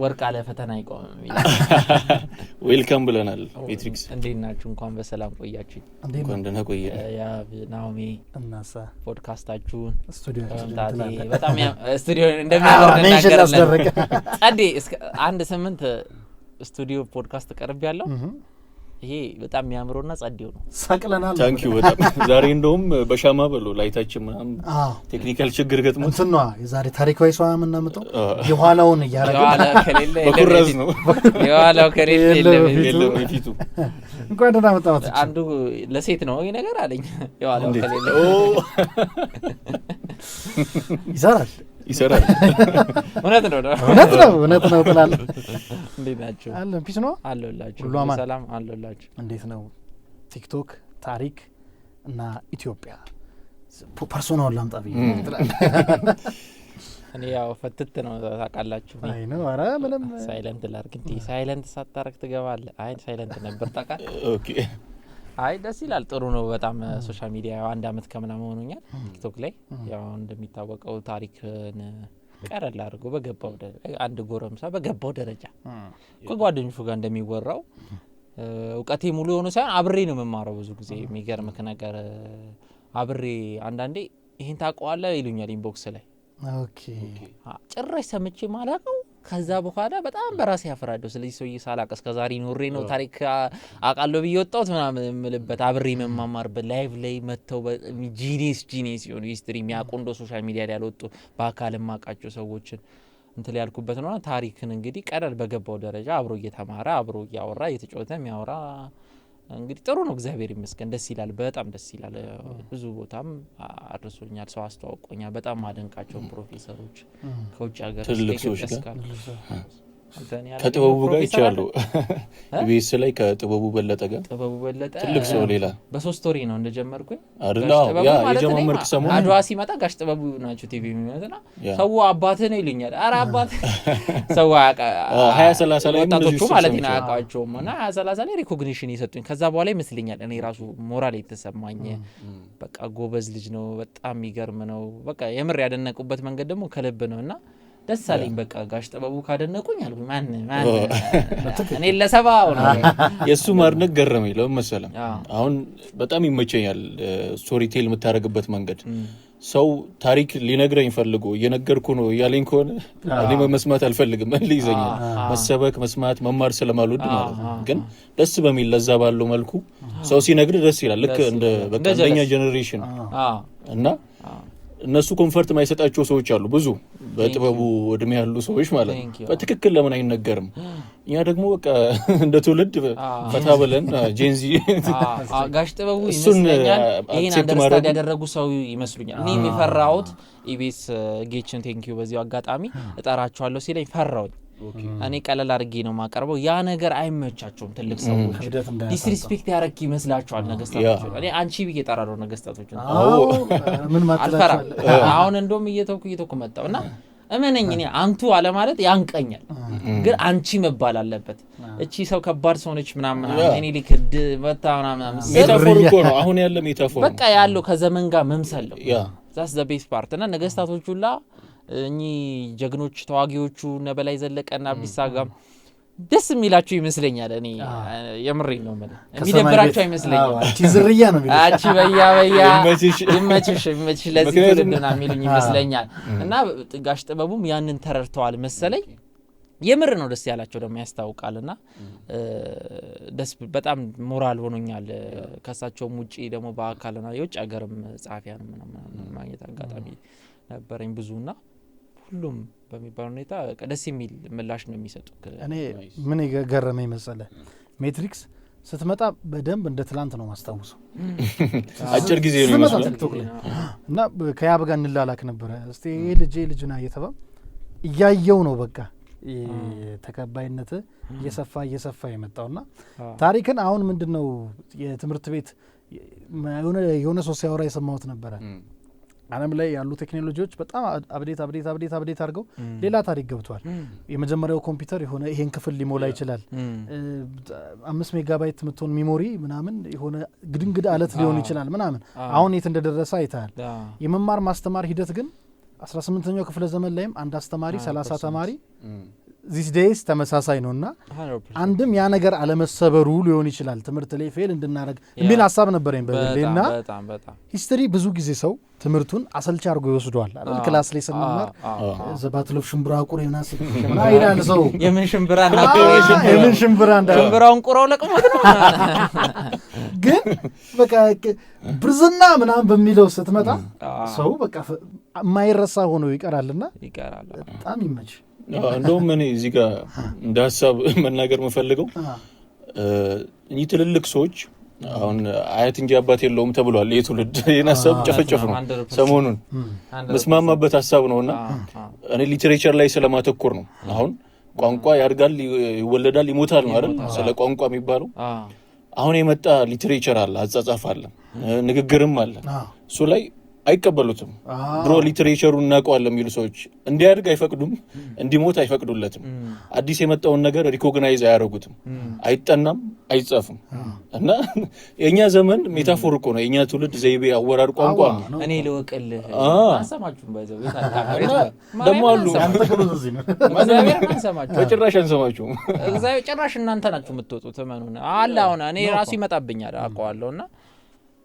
ወርቅ አለ ፈተና ይቆም ይላል። ዌልካም ብለናል ሜትሪክስ። እንዴት ናችሁ? እንኳን በሰላም ቆያችሁ። እንኳን ደህና ቆየ። ያ ናኦሚ እናሳ ፖድካስታችሁን ስቱዲዮ በጣም ስቱዲዮ እንደሚያወራ ነገር ጸዴ እስከ 1-8 ስቱዲዮ ፖድካስት ቀርብ ያለው ይሄ በጣም የሚያምርውና ጸዴው ነው። ሰቅለናል። ታንክ ዩ በጣም ዛሬ እንደውም በሻማ በለው ላይታችን ምናምን ቴክኒካል ችግር ገጥሞት እንትኗ የዛሬ ታሪካዊ ሰው የምናመጣው የኋላውን ያረጋል በኩራዝ ነው የኋላው ከሌለ የለም ፊቱ እንኳን ደህና መጣሁት። አንዱ ለሴት ነው ይሄ ነገር አለኝ የኋላው ከሌለ ይሰራል እውነት ነው ትላለህ። እንዴት ናችሁ? አለን ፒስ ነው አለላችሁ። ሰላም አለላችሁ። እንዴት ነው ቲክቶክ ታሪክ እና ኢትዮጵያ ፐርሶናል ላምጣ ብዬ እኔ ያው ፈትት ነው ታውቃላችሁ። አይ ነው አረ ምንም ሳይለንት ላርግ እንዴ ሳይለንት ሳታረግ ትገባለህ። አይ ሳይለንት ነበር ታውቃለህ። ኦኬ አይ ደስ ይላል። ጥሩ ነው በጣም ሶሻል ሚዲያ 1 አመት ከምናምን ሆኖኛል ቲክቶክ ላይ ያው እንደሚታወቀው ታሪክን ቀረል አድርጎ በገባው አንድ ጎረምሳ በገባው ደረጃ ከጓደኞቹ ጋር እንደሚወራው እውቀቴ ሙሉ ሆኖ ሳይሆን አብሬ ነው መማረው። ብዙ ጊዜ የሚገርምክ ነገር አብሬ አንዳንዴ ይሄን ታውቀዋለህ ይሉኛል ኢንቦክስ ላይ። ኦኬ ጭራሽ ሰምቼ ማላቀው ከዛ በኋላ በጣም በራሴ ያፈራደው። ስለዚህ ሰውዬ ሳላቀስ ከዛሬ ኖሬ ነው ታሪክ አቃለው በየወጣውት ምናምን ምልበት አብሬ መማማርበት ላይቭ ላይ መተው ጂኒስ ይሆኑ ሂስትሪ የሚያቆንዶ ሶሻል ሚዲያ ላይ ያልወጡ በአካል ማቃቸው ሰዎችን እንትን ያልኩበት ነው። ታሪክን እንግዲህ ቀለል በገባው ደረጃ አብሮ እየተማረ አብሮ እያወራ እየተጫወተ የሚያወራ እንግዲህ ጥሩ ነው። እግዚአብሔር ይመስገን ደስ ይላል፣ በጣም ደስ ይላል። ብዙ ቦታም አድርሶኛል፣ ሰው አስተዋውቆኛል። በጣም ማደንቃቸው ፕሮፌሰሮች ከውጭ ሀገር ትልቅ ሰዎች ከጥበቡ ጋር ይቻላል። ኢቢኤስ ላይ ከጥበቡ በለጠ ጋር ትልቅ ሰው ሌላ በሶስት ወሬ ነው እንደጀመርኩኝ አይደል? ያ የጀመርክ ሰሞን አድዋ ሲመጣ ጋሽ ጥበቡ ናቸው ቲቪ የሚመጣና ሰው አባትህ ነው ይሉኛል። ኧረ አባት ሰው 20-30 ላይ ወጣቶቹ ማለት ነው ያውቃቸውም እና 20-30 ላይ ሪኮግኒሽን ይሰጡኝ። ከዛ በኋላ ይመስልኛል እኔ ራሱ ሞራል የተሰማኝ በቃ ጎበዝ ልጅ ነው፣ በጣም የሚገርም ነው። በቃ የምር ያደነቁበት መንገድ ደግሞ ከልብ ነውና ደስ አለኝ። በቃ ጋሽ ጥበቡ ካደነቁኝ አልኩ ማን እኔ ለሰባው ነው የሱ ማርነቅ ገረመኝ። ለምን መሰለህ አሁን በጣም ይመቸኛል ስቶሪ ቴል የምታረግበት መንገድ። ሰው ታሪክ ሊነግረኝ ፈልጎ እየነገርኩ ነው ያለኝ ከሆነ እኔ መስማት አልፈልግም። ልይዘኛል መሰበክ መስማት መማር ስለማልወድ ማለት ነው። ግን ደስ በሚል ለዛ ባለው መልኩ ሰው ሲነግር ደስ ይላል። ልክ እንደ በቃ እንደኛ ጄኔሬሽን እና እነሱ ኮንፈርት ማይሰጣቸው ሰዎች አሉ ብዙ በጥበቡ እድሜ ያሉ ሰዎች ማለት ነው። በትክክል ለምን አይነገርም? እኛ ደግሞ በቃ እንደ ትውልድ ፈታ ብለን ጄንዚ ጋሽ ጥበቡ ይመስለኛል ይሄን አንደርስታንድ ያደረጉ ሰው ይመስሉኛል። እኔ የፈራሁት ኢቢኤስ ጌችን ቴንኪዩ በዚሁ አጋጣሚ እጠራቸዋለሁ ሲለኝ ፈራሁኝ። እኔ ቀለል አድርጌ ነው ማቀርበው። ያ ነገር አይመቻቸውም። ትልቅ ሰዎች ዲስሪስፔክት ያረክ ይመስላቸዋል ነገስታቶች። እኔ አንቺ ብዬ እጠራለሁ ነገስታቶችን። ምን ማጥላቻ አሁን እንደውም እየተውኩ መጣውና እመነኝ እኔ አንቱ አለ ማለት ያንቀኛል። ግን አንቺ መባል አለበት። እቺ ሰው ከባድ ሰው ነች ምናምን እኔ ሊክድ መታውና ምናምን ሜታፎር እኮ ነው አሁን ያለ ሜታፎር በቃ ያለው ከዘመን ጋር መምሰል ነው። ዛስ ዘ ቤስት ፓርት እና ነገስታቶች ሁላ እኚ ጀግኖች ተዋጊዎቹ ነበላይ ዘለቀና አብዲሳ ጋር ደስ የሚላችሁ ይመስለኛል። እኔ የምሬን ነው ማለት የሚደብራችሁ አይመስለኝም። አቺ ዝርያ ነው የሚለው አቺ በያ ይመችሽ ለዚህ ትውልድና የሚሉኝ ይመስለኛል። እና ጋሽ ጥበቡም ያንን ተረድተዋል መሰለኝ። የምር ነው ደስ ያላቸው ደግሞ ያስታውቃልና ደስ በጣም ሞራል ሆኖኛል። ከሳቸውም ውጪ ደግሞ በአካልና የውጭ ሀገርም ጻፊያን ምናምን ማግኘት አጋጣሚ ነበረኝ ብዙና ሁሉም በሚባል ሁኔታ ደስ የሚል ምላሽ ነው የሚሰጡት። እኔ ምን ገረመኝ መሰለህ ሜትሪክስ ስትመጣ በደንብ እንደ ትላንት ነው ማስታወሰው። አጭር ጊዜ ነው ቲክቶክ ላይ እና ከያብ ጋር እንላላክ ነበር። እስቲ ልጅና እየተባለ እያየው ነው በቃ ተከባይነት እየሰፋ የመጣውና ታሪክን አሁን ምንድነው የትምህርት ቤት የሆነ ሰው ሲያወራ የሰማሁት ነበር። ዓለም ላይ ያሉ ቴክኖሎጂዎች በጣም አብዴት አድርገው ሌላ ታሪክ ገብቷል። የመጀመሪያው ኮምፒውተር የሆነ ይሄን ክፍል ሊሞላ ይችላል 5 ሜጋባይት ምትሆን ሚሞሪ ምናምን የሆነ ግድንግድ አለት ሊሆን ይችላል ምናምን አሁን የት እንደደረሰ አይታል። የመማር ማስተማር ሂደት ግን 18ኛው ክፍለ ዘመን ላይም አንድ አስተማሪ 30 ተማሪ these days ተመሳሳይ ነውና አንድም ያ ነገር አለመሰበሩ ሊሆን ይችላል ትምህርት ላይ ፌል እንድናረግ ምን ሐሳብ ነበረኝ በሌና ሂስትሪ ብዙ ጊዜ ሰው ትምህርቱን አሰልቻ አርጎ ይወስዷል አይደል ክላስ ላይ ስንማር ዘባትለው ሽምብራ ቁሬና ሲና ይላል ሰው የምን ሽምብራ ሽምብራውን ቁራው ለቅሞት ነው ግን በቃ ብርዝና ምናምን በሚለው ስትመጣ ሰው በቃ ማይረሳ ሆኖ ይቀራልና በጣም ይመች እንደውም እኔ እዚህ ጋር እንደ ሐሳብ መናገር መፈልገው እኚህ ትልልቅ ሰዎች አሁን አያት እንጂ አባት የለውም ተብሏል። የትውልድ የናሰብ ጨፈጨፍ ነው ሰሞኑን መስማማበት ሐሳብ ነውና እኔ ሊትሬቸር ላይ ስለማተኮር ነው። አሁን ቋንቋ ያድጋል፣ ይወለዳል፣ ይሞታል ማለት ስለ ቋንቋ የሚባለው አሁን የመጣ ሊትሬቸር አለ፣ አጻጻፍ አለ፣ ንግግርም አለ። እሱ ላይ አይቀበሉትም። ድሮ ሊትሬቸሩን እናውቀዋለን የሚሉ ሰዎች እንዲያድግ አይፈቅዱም፣ እንዲሞት አይፈቅዱለትም። አዲስ የመጣውን ነገር ሪኮግናይዝ አያደርጉትም፣ አይጠናም፣ አይጻፍም። እና የኛ ዘመን ሜታፎር እኮ ነው። የኛ ትውልድ ዘይቤ አወራር ቋንቋ ነው። እኔ ልወቅልህ አንሰማችሁም ባይዘው ደሞ አሉ በጭራሽ አንሰማችሁም። እግዚአብሔር ጭራሽ እናንተ ናችሁ የምትወጡት ተመኑና አለ። አሁን እኔ ራሱ ይመጣብኛል አውቀዋለሁና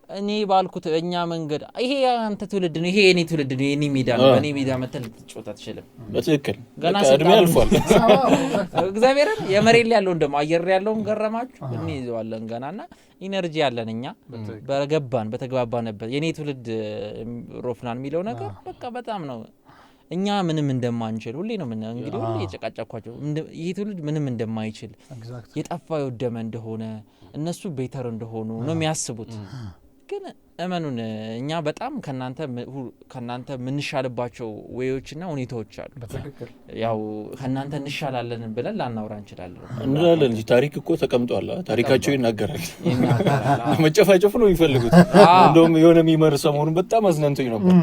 እኔ ባልኩት እኛ መንገድ ይሄ አንተ ትውልድ ነው፣ ይሄ የኔ ትውልድ ነው፣ የኔ ሜዳ ነው። እኔ ሜዳ መተል ልትጫወት አትችልም። በትክክል ገና እድሜ አልፏል። እግዚአብሔርን የመሬት ላይ ያለውን ደግሞ አየር ላይ ያለውን ገረማችሁ እኔ ይዘዋለን ገናና ኢነርጂ ያለን እኛ በተግባባንበት የኔ ትውልድ ሮፍናን የሚለው ነገር በቃ በጣም ነው። እኛ ምንም እንደማንችል ሁሌ ነው እንግዲህ ሁሌ የጨቃጨኳቸው ይሄ ትውልድ ምንም እንደማይችል የጠፋ የወደመ እንደሆነ እነሱ ቤተር እንደሆኑ ነው የሚያስቡት። ግን እመኑን እኛ በጣም ከናንተ ምንሻልባቸው ወዮችና ሁኔታዎች አሉ። ያው ከናንተ እንሻላለን ብለን ላናወራ እንችላለን እንጂ ታሪክ እኮ ተቀምጧል። ታሪካቸው ይናገራል። መጨፋጨፍ ነው የሚፈልጉት። እንደውም የሆነ የሚመር ሰሞኑን በጣም አዝናንቶኝ ነበር።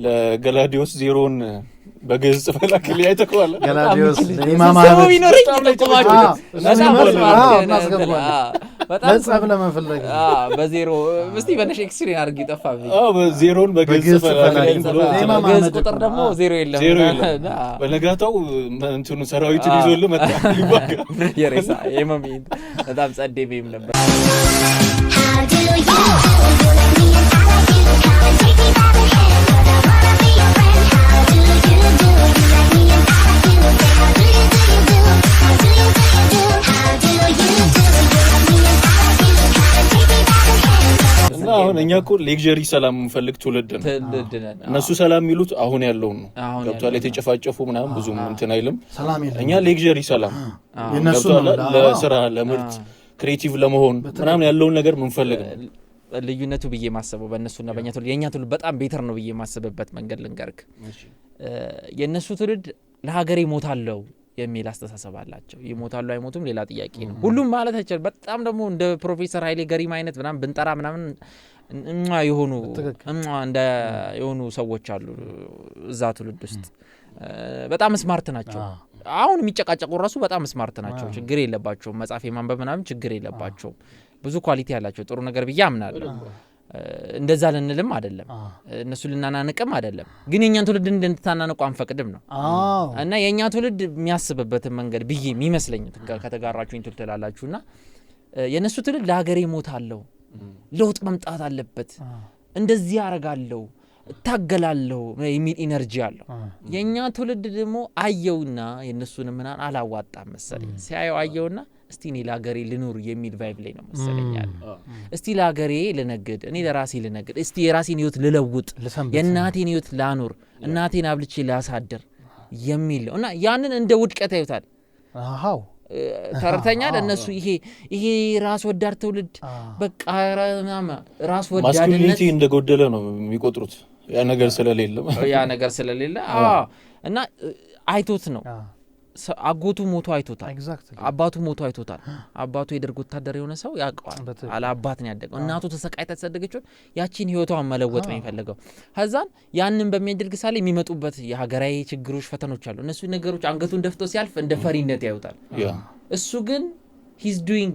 ለገላዲዮስ ዜሮን በግዕዝ ጽፈላክል ያይተከዋል ገላዲዮስ ሰው ይኖር ይተቀማችሁ በጣም ለጸብ ለመፈለግ በዜሮ እስቲ በነሽ ኤክስትሪን አድርጊ ጠፋብኝ። በዜሮን በግዕዝ ጽፈላክል ብሎ በግዕዝ ቁጥር ደግሞ ዜሮ የለም። በነጋታው እንትኑ ሰራዊቱን ይዞልህ መጣ ይባጋ የሬሳ የመሚን በጣም ጸዴ ቤም ነበር። አሁን እኛ እኮ ሌክዠሪ ሰላም የምንፈልግ ትውልድ ነው። እነሱ ሰላም የሚሉት አሁን ያለውን ነው። ገብቷል። የተጨፋጨፉ ምናምን ብዙም እንትን አይልም። እኛ ሌክዠሪ ሰላም ገብቷል። ለስራ ለምርት ክሬቲቭ ለመሆን ምናምን ያለውን ነገር ምንፈልግ ነው። ልዩነቱ ብዬ ማሰበው በእነሱና በእኛ ትውልድ የእኛ ትውልድ በጣም ቤተር ነው ብዬ ማሰብበት መንገድ ልንገርክ። የእነሱ ትውልድ ለሀገሬ ሞታለው የሚል አስተሳሰብ አላቸው። ይሞታሉ አይሞቱም ሌላ ጥያቄ ነው። ሁሉም ማለት አይቻል። በጣም ደግሞ እንደ ፕሮፌሰር ኃይሌ ገሪማ አይነት ምናምን ብንጠራ ምናምን የሆኑ ሰዎች አሉ እዛ ትውልድ ውስጥ በጣም ስማርት ናቸው። አሁን የሚጨቃጨቁ ራሱ በጣም ስማርት ናቸው። ችግር የለባቸውም። መጻፍ የማንበብ ምናምን ችግር የለባቸውም። ብዙ ኳሊቲ ያላቸው ጥሩ ነገር ብዬ አምናለሁ። እንደዛ ልንልም አይደለም፣ እነሱ ልናናንቅም አይደለም። ግን የኛን ትውልድ እንድንታናንቁ አንፈቅድም ነው። እና የኛ ትውልድ የሚያስብበትን መንገድ ብዬ የሚመስለኝ ከተጋራችሁኝ ትላላችሁና የነሱ ትውልድ ለሀገሬ ሞታለው፣ ለውጥ መምጣት አለበት፣ እንደዚህ አረጋለው፣ ታገላለው የሚል ኢነርጂ አለው። የኛ ትውልድ ደግሞ አየውና የነሱን ምናን አላዋጣም መሰለኝ። ሲያየው አየውና እስቲ እኔ ለሀገሬ ልኑር የሚል ቫይብ ላይ ነው መሰለኛል። እስቲ ለሀገሬ ልነግድ፣ እኔ ለራሴ ልነግድ፣ እስቲ የራሴን ህይወት ልለውጥ፣ የእናቴን ህይወት ላኑር፣ እናቴን አብልቼ ላሳድር የሚል ነው። እና ያንን እንደ ውድቀት ያዩታል። ተርተኛል እነሱ ይሄ ራስ ወዳድ ትውልድ በቃ ራስ ወዳድነት ማስኩሊኒቲ እንደጎደለ ነው የሚቆጥሩት። ያ ነገር ስለሌለ እና አይቶት ነው አጎቱ ሞቶ አይቶታል ኤግዛክትሊ አባቱ ሞቶ አይቶታል አባቱ የደርግ ወታደር የሆነ ሰው ያውቀዋል አለ አባት ነው ያደገው እናቱ ተሰቃይታ ተሰደገችው ያቺን ህይወቷን መለወጥ ነው የሚፈልገው ከዛን ያንን በሚያደርግ ሳለ የሚመጡበት የሀገራዊ ችግሮች ፈተኖች አሉ እነሱ ነገሮች አንገቱን ደፍቶ ሲያልፍ እንደ ፈሪነት ያዩታል እሱ ግን he's doing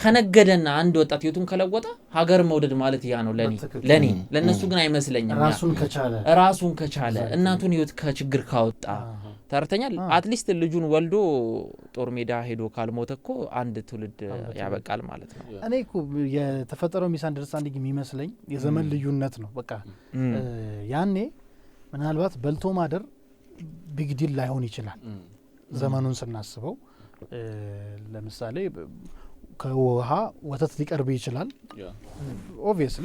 ከነገደና አንድ ወጣት ህይወቱን ከለወጣ ሀገር መውደድ ማለት ያ ነው ለኔ ለነሱ ግን አይመስለኝም ራሱን ከቻለ እናቱን ህይወት ከችግር ካወጣ ታርተኛል አትሊስት ልጁን ወልዶ ጦር ሜዳ ሄዶ ካልሞተኮ አንድ ትውልድ ያበቃል ማለት ነው እኔ እኮ የተፈጠረው ሚስ አንደርስታንዲንግ የሚመስለኝ የዘመን ልዩነት ነው በቃ ያኔ ምናልባት በልቶ ማደር ቢግ ዲል ላይሆን ይችላል ዘመኑን ስናስበው ለምሳሌ ከውሃ ወተት ሊቀርብ ይችላል ኦብቪየስሊ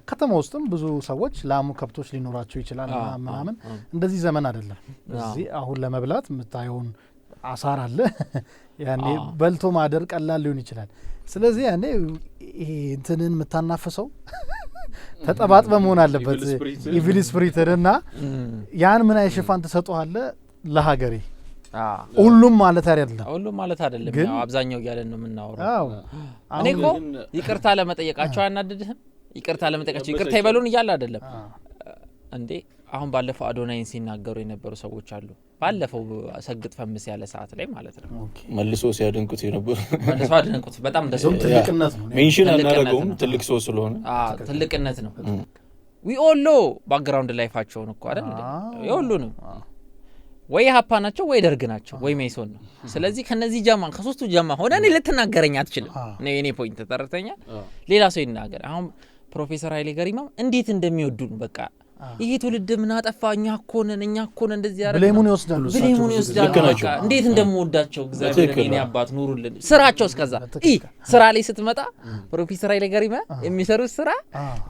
ከተማ ውስጥም ብዙ ሰዎች ላሙ ከብቶች ሊኖራቸው ይችላል ምናምን እንደዚህ ዘመን አይደለም እዚህ አሁን ለመብላት የምታየውን አሳር አለ ያኔ በልቶ ማደር ቀላል ሊሆን ይችላል ስለዚህ ያኔ ይሄ እንትንን የምታናፍሰው ተጠባጥበ መሆን አለበት ኢቪል ስፒሪትና ያን ምን አይሽፋን ተሰጥቷል ለሀገሬ ሁሉም ማለት አይደለም ያው አብዛኛው ያለን ነው የምናወራው እኔ እኮ ይቅርታ ለመጠየቃቸው አናደድህም ይቅርታ ለመጠየቃቸው ይቅርታ ይበሉን ይያል አይደለም እንዴ አሁን ባለፈው አዶናይን ሲናገሩ የነበሩ ሰዎች አሉ ባለፈው ሰግጥ ፈምስ ያለ ሰዓት ላይ ማለት ነው መልሶ ሲያደንቁት የነበሩ መልሶ አደንቁት በጣም ደስ ትልቅነት ነው ሜንሽን አናረገውም ትልቅ ሰው ስለሆነ ትልቅነት ነው we all know background ላይፋቸው ነው እኮ አይደል የሁሉንም ወይ ሀፓ ናቸው ወይ ደርግ ናቸው ወይ ሜሶን ነው ስለዚህ ከነዚህ ጀማ ከሶስቱ ጀማ ሆነ እኔ ልትናገረኝ አትችልም እኔ ፖይንት ተጠርተኛ ሌላ ሰው ይናገር አሁን ፕሮፌሰር ኃይሌ ገሪማ እንዴት እንደሚወዱን በቃ ይሄ ትውልድ ምን አጠፋኛ ኮነን እኛ ኮነን እንደዚህ ያረጋ ብሌሙን ይወስዳሉ በቃ እንዴት እንደምወዳቸው እግዚአብሔር እኔ አባት ኑሩልን ስራቸው እስከዛ ስራ ላይ ስትመጣ ፕሮፌሰር ኃይሌ ገሪማ የሚሰሩት ስራ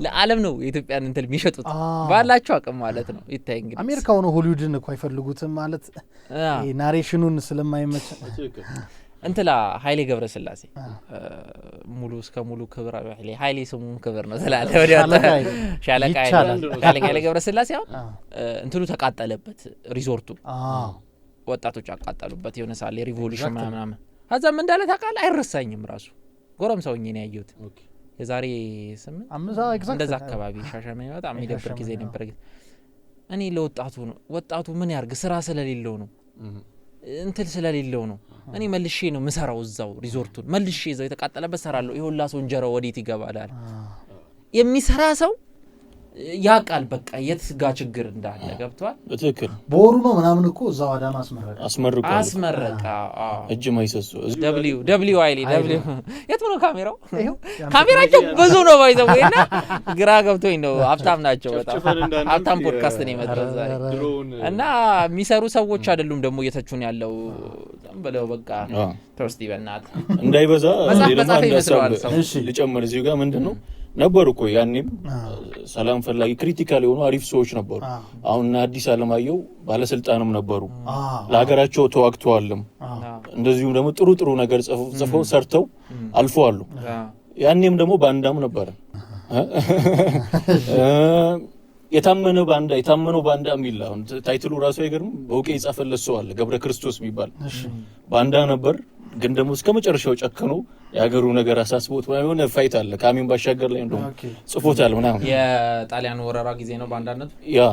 ለዓለም ነው የኢትዮጵያን እንትን የሚሸጡት ባላቸው አቅም ማለት ነው ይታይ እንግዲህ አሜሪካው ነው ሆሊውድን እኮ አይፈልጉትም ማለት ናሬሽኑን ስለማይመች እንተላ ኃይሌ ገብረስላሴ ሙሉ እስከ ሙሉ ክብር ኃይሌ ስሙም ክብር ነው ስላለ ወዲያው ሻለቃ ኃይሌ ገብረስላሴ አሁን እንትሉ ተቃጠለበት ሪዞርቱ ወጣቶች አቃጠሉበት የሆነ ሳለ ሪቮሉሽን ምናምን አዛም እንዳለ ታቃለ አይረሳኝም ራሱ ጎረም ሰውኝ ነው ያየሁት የዛሬ 8 እንደዛ አካባቢ ሻሻመኝ በጣም የሚደብር ጊዜ ነበር እኔ ለወጣቱ ነው ወጣቱ ምን ያርግ ስራ ስለሌለው ነው እንትን ስለሌለው ነው እኔ መልሼ ነው መሰራው እዛው ሪዞርቱን መልሼ እዛው የተቃጠለበት ሰራለው ይሁላ ሰው እንጀራው ወዲት ይገባል የሚሰራ ሰው ያቃል በቃ የትጋ ችግር እንዳለ ገብቷል በትክክል ቦሩ ነው ምናምን እኮ እዛው አዳማ አስመረቃ እጅ ማይሰሱ ደብሊው አይሊ ደብሊው የት ነው ካሜራው ካሜራቸው ብዙ ነው ባይዘውና ግራ ገብቶኝ ነው ሀብታም ናቸው በጣም ሀብታም ፖድካስት ነው የመጣው እና የሚሰሩ ሰዎች አይደሉም ደግሞ እየተቹን ያለው በለው በቃ ትረስቲ በእናት እንዳይበዛ ልጨምር እዚህ ጋር ምንድነው ነበሩ እኮ ያኔም ሰላም ፈላጊ ክሪቲካል የሆኑ አሪፍ ሰዎች ነበሩ አሁን አዲስ አለማየሁ ባለስልጣንም ነበሩ ለሀገራቸው ተዋግተዋልም እንደዚሁም ደግሞ ጥሩ ነገር ጽፈው ሰርተው አልፈዋል ያኔም ደግሞ ባንዳም ነበር የታመነው ባንዳ የሚል አሁን ታይትሉ ራሱ አይገርም በውቄ ይጻፈለት ሰው አለ ገብረ ክርስቶስ የሚባል ባንዳ ነበር ግን ደግሞ እስከ መጨረሻው ጨከኑ ያገሩ ነገር አሳስቦት ባይሆን ፋይት አለ ካሚን ባሻገር ላይ እንደው ጽፎታል ምናምን የጣሊያን ወረራ ጊዜ ነው ባንዳነት ያ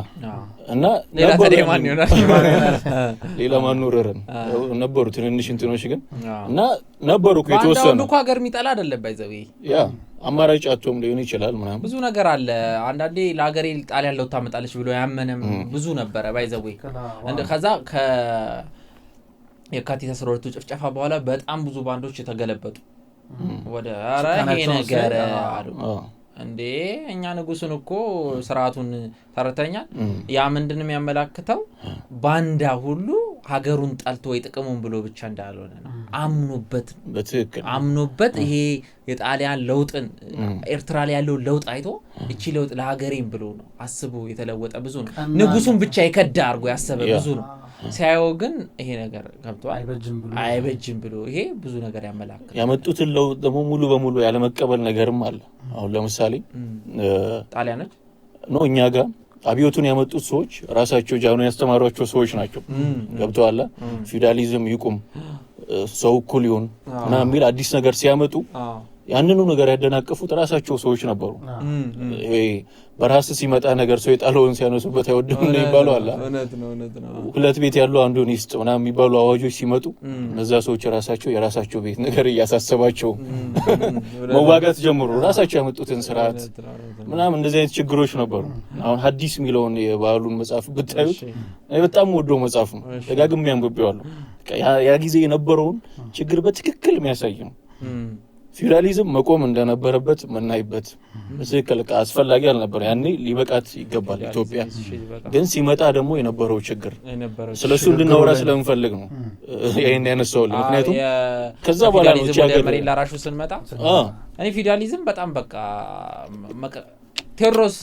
እና ሌላ ማን ወረረን ነበሩ ትንንሽ እንትኖች ግን እና ነበሩ እኮ የተወሰኑ ነው ሀገር የሚጠላ አይደለም ባይዘው ያ አማራጭ አቶም ሊሆን ይችላል ምናምን ብዙ ነገር አለ አንዳንዴ ለሀገሬ ጣሊያን ለውጥ ታመጣለች ብሎ ያመነም ብዙ ነበር ባይዘው ከዛ የካቲት 12 ጭፍጨፋ በኋላ በጣም ብዙ ባንዶች የተገለበጡ ወደ አራሄ ነገር አሉ እንዴ እኛ ንጉስን እኮ ስርዓቱን ተረተኛል ያ ምንድነው የሚያመላክተው ባንዳ ሁሉ ሀገሩን ጠልቶ ወይ ጥቅሙን ብሎ ብቻ እንዳልሆነ ነው አምኖበት በትክክል አምኖበት ይሄ የጣሊያን ለውጥን ኤርትራ ላይ ያለው ለውጥ አይቶ እቺ ለውጥ ለሀገሬን ብሎ ነው አስቦ የተለወጠ ብዙ ነው ንጉሱን ብቻ ይከዳ አርጎ ያሰበ ብዙ ነው ሲያየው ግን ይሄ ነገር ገብቷል አይበጅም ብሎ ይሄ ብዙ ነገር ያመላክታል ያመጡት ለውጥ ደግሞ ሙሉ በሙሉ ያለ መቀበል ነገርም አለ አሁን ለምሳሌ ጣሊያኖች ነው እኛ ጋር አብዮቱን ያመጡት ሰዎች ራሳቸው ጃኖ ያስተማሯቸው ሰዎች ናቸው። ገብተዋል። ፊውዳሊዝም ይቁም ሰው እኩል ይሁን እና የሚል አዲስ ነገር ሲያመጡ ያንኑ ነገር ያደናቀፉት ራሳቸው ሰዎች ነበሩ። በራስ ሲመጣ ነገር ሰው የጣለውን ሲያነሱበት አይወድም ነው ይባላል አላ ሁለት ቤት ያለው አንዱን ይስጥ ምናምን የሚባሉ አዋጆች ሲመጡ እነዛ ሰዎች ራሳቸው የራሳቸው ቤት ነገር እያሳሰባቸው መዋጋት ጀምሩ። ራሳቸው ያመጡትን ስርዓት ምናምን እንደዚህ አይነት ችግሮች ነበሩ። አሁን ሐዲስ የሚለውን የባህሉን መጽሐፍ ብታዩት በጣም ወዶ መጽሐፍ ነው። ደጋግሜ አንብቤዋለሁ። ያ ጊዜ የነበረውን ችግር በትክክል የሚያሳይ ነው። ፊውዳሊዝም መቆም እንደነበረበት መናይበት በትክክል አስፈላጊ አልነበረ። ያኔ ሊበቃት ይገባል ኢትዮጵያ። ግን ሲመጣ ደግሞ የነበረው ችግር ስለሱ እንድናወራ ስለምፈልግ ነው ይሄን ያነሳው። ምክንያቱም ከዛ በኋላ ነው ቻገር መሬት ላራሹ ስንመጣ እኔ ፊውዳሊዝም በጣም በቃ ቴዎድሮስ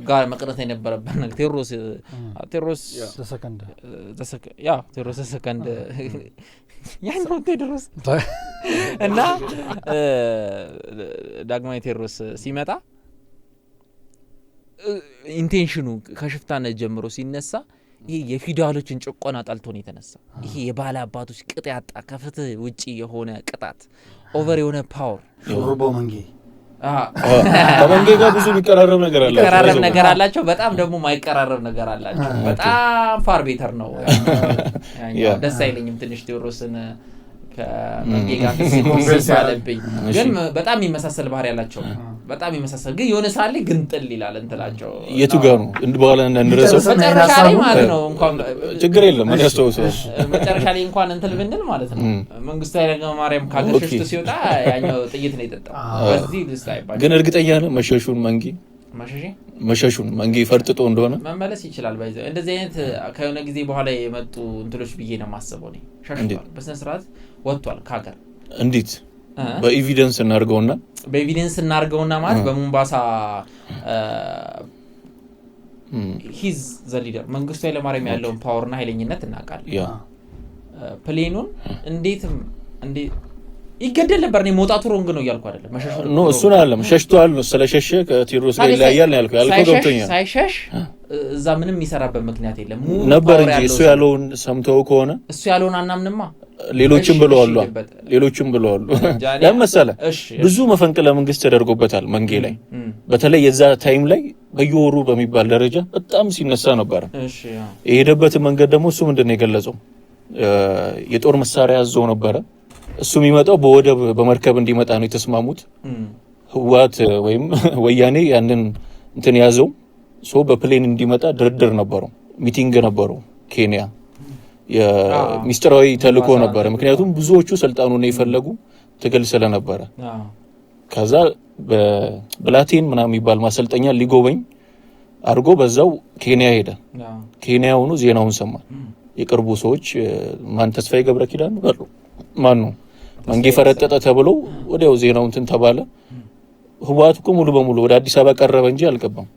ጋር መቅረት የነበረበት ነገር ቴዎድሮስ ሰከንድ ያን ነው ቴዎድሮስ እና ዳግማዊ ቴዎድሮስ ሲመጣ ኢንቴንሽኑ ከሽፍታነት ጀምሮ ሲነሳ ይሄ የፊውዳሎችን ጭቆና ጣልቶ ነው የተነሳ። ይሄ የባለ አባቶች ቅጥ ያጣ ከፍትህ ውጪ የሆነ ቅጣት ኦቨር የሆነ ፓወር ሹሩቦ መንጌ ከመንጌ ጋር ብዙ የሚቀራረብ ነገር አላቸው። በጣም ደግሞ ማይቀራረብ ነገር አላቸው። በጣም ፋር ቤተር ነው። ደስ አይለኝም ትንሽ ቴዎድሮስን ከመንጌ ጋር ሲባለብኝ፣ ግን በጣም የሚመሳሰል ባህሪ ያላቸው በጣም የሚመሳሰል ግን የሆነ ሳለ ግን ጥል ይላል እንትላቸው የቱ ጋር ነው በኋላ እንደረሰው መጨረሻ ላይ ማለት ነው። እንኳን ችግር የለም ምን ያስተውሰው መጨረሻ ላይ እንኳን እንትን ብንል ማለት ነው መንግስቱ ኃይለማርያም ካገር ሸሽቶ ሲወጣ ያኛው ጥይት ነው የጠጣው። በዚህ ልስታ ይባል ግን እርግጠኛ ነህ መሸሹን መንጌ ፈርጥጦ እንደሆነ መመለስ ይችላል። ባይዘው እንደዚህ አይነት ከሆነ ጊዜ በኋላ የመጡ እንትሎች ብዬ ነው የማስበው ነው። ሸሽቷል፣ በስነ ስርዓት ወጥቷል ካገር። እንዴት በኤቪደንስ እናርገውና ማለት በሞምባሳ ሂዝ ዘ ሊደር መንግስቱ ኃይለማርያም ያለውን ፓወርና ኃይለኝነት እናውቃለን። ፕሌኑን እንዴት ይገደል ነበር ነው መውጣቱ ሮንግ ነው እያልኩ አይደለም። መሸሽ ነው እሱን አይደለም ሸሽቷል ነው ስለሸሸ ከቴዎድሮስ ጋር ይለያያል ነው ያልኩ ገብቶኛል። ሳይሸሽ እዛ ምንም የሚሰራበት ምክንያት የለም ነበር እንጂ እሱ ያለውን ሰምተው ከሆነ እሱ ያለውን አናምንማ ሌሎችም ብለዋል ለምሳሌ ብዙ መፈንቅለ መንግስት ተደርጎበታል መንጌ ላይ። በተለይ የዛ ታይም ላይ በየወሩ በሚባል ደረጃ በጣም ሲነሳ ነበር። የሄደበት መንገድ ደግሞ እሱ ምንድነው የገለጸው የጦር መሳሪያ ያዘው ነበር። እሱ የሚመጣው በወደብ በመርከብ እንዲመጣ ነው የተስማሙት። ህዋት ወይም ወያኔ ያንን እንትን ያዘው ሶ በፕሌን እንዲመጣ ድርድር ነበረው፣ ሚቲንግ ነበረው ኬንያ። የሚስጥራዊ ተልእኮ ነበረ። ምክንያቱም ብዙዎቹ ስልጣኑን የፈለጉ ትግል ስለነበረ ከዛ በብላቴን ምናምን የሚባል ማሰልጠኛ ሊጎበኝ አድርጎ በዛው ኬንያ ሄደ። ኬንያ ሆኖ ዜናውን ሰማ። የቅርቡ ሰዎች ማን ተስፋዬ ገብረ ኪዳን በሉ ማን ነው መንጌ ፈረጠጠ ተብሎ ወዲያው ዜናው እንትን ተባለ። ህዋት እኮ ሙሉ በሙሉ ወደ አዲስ አበባ ቀረበ እንጂ አልገባም።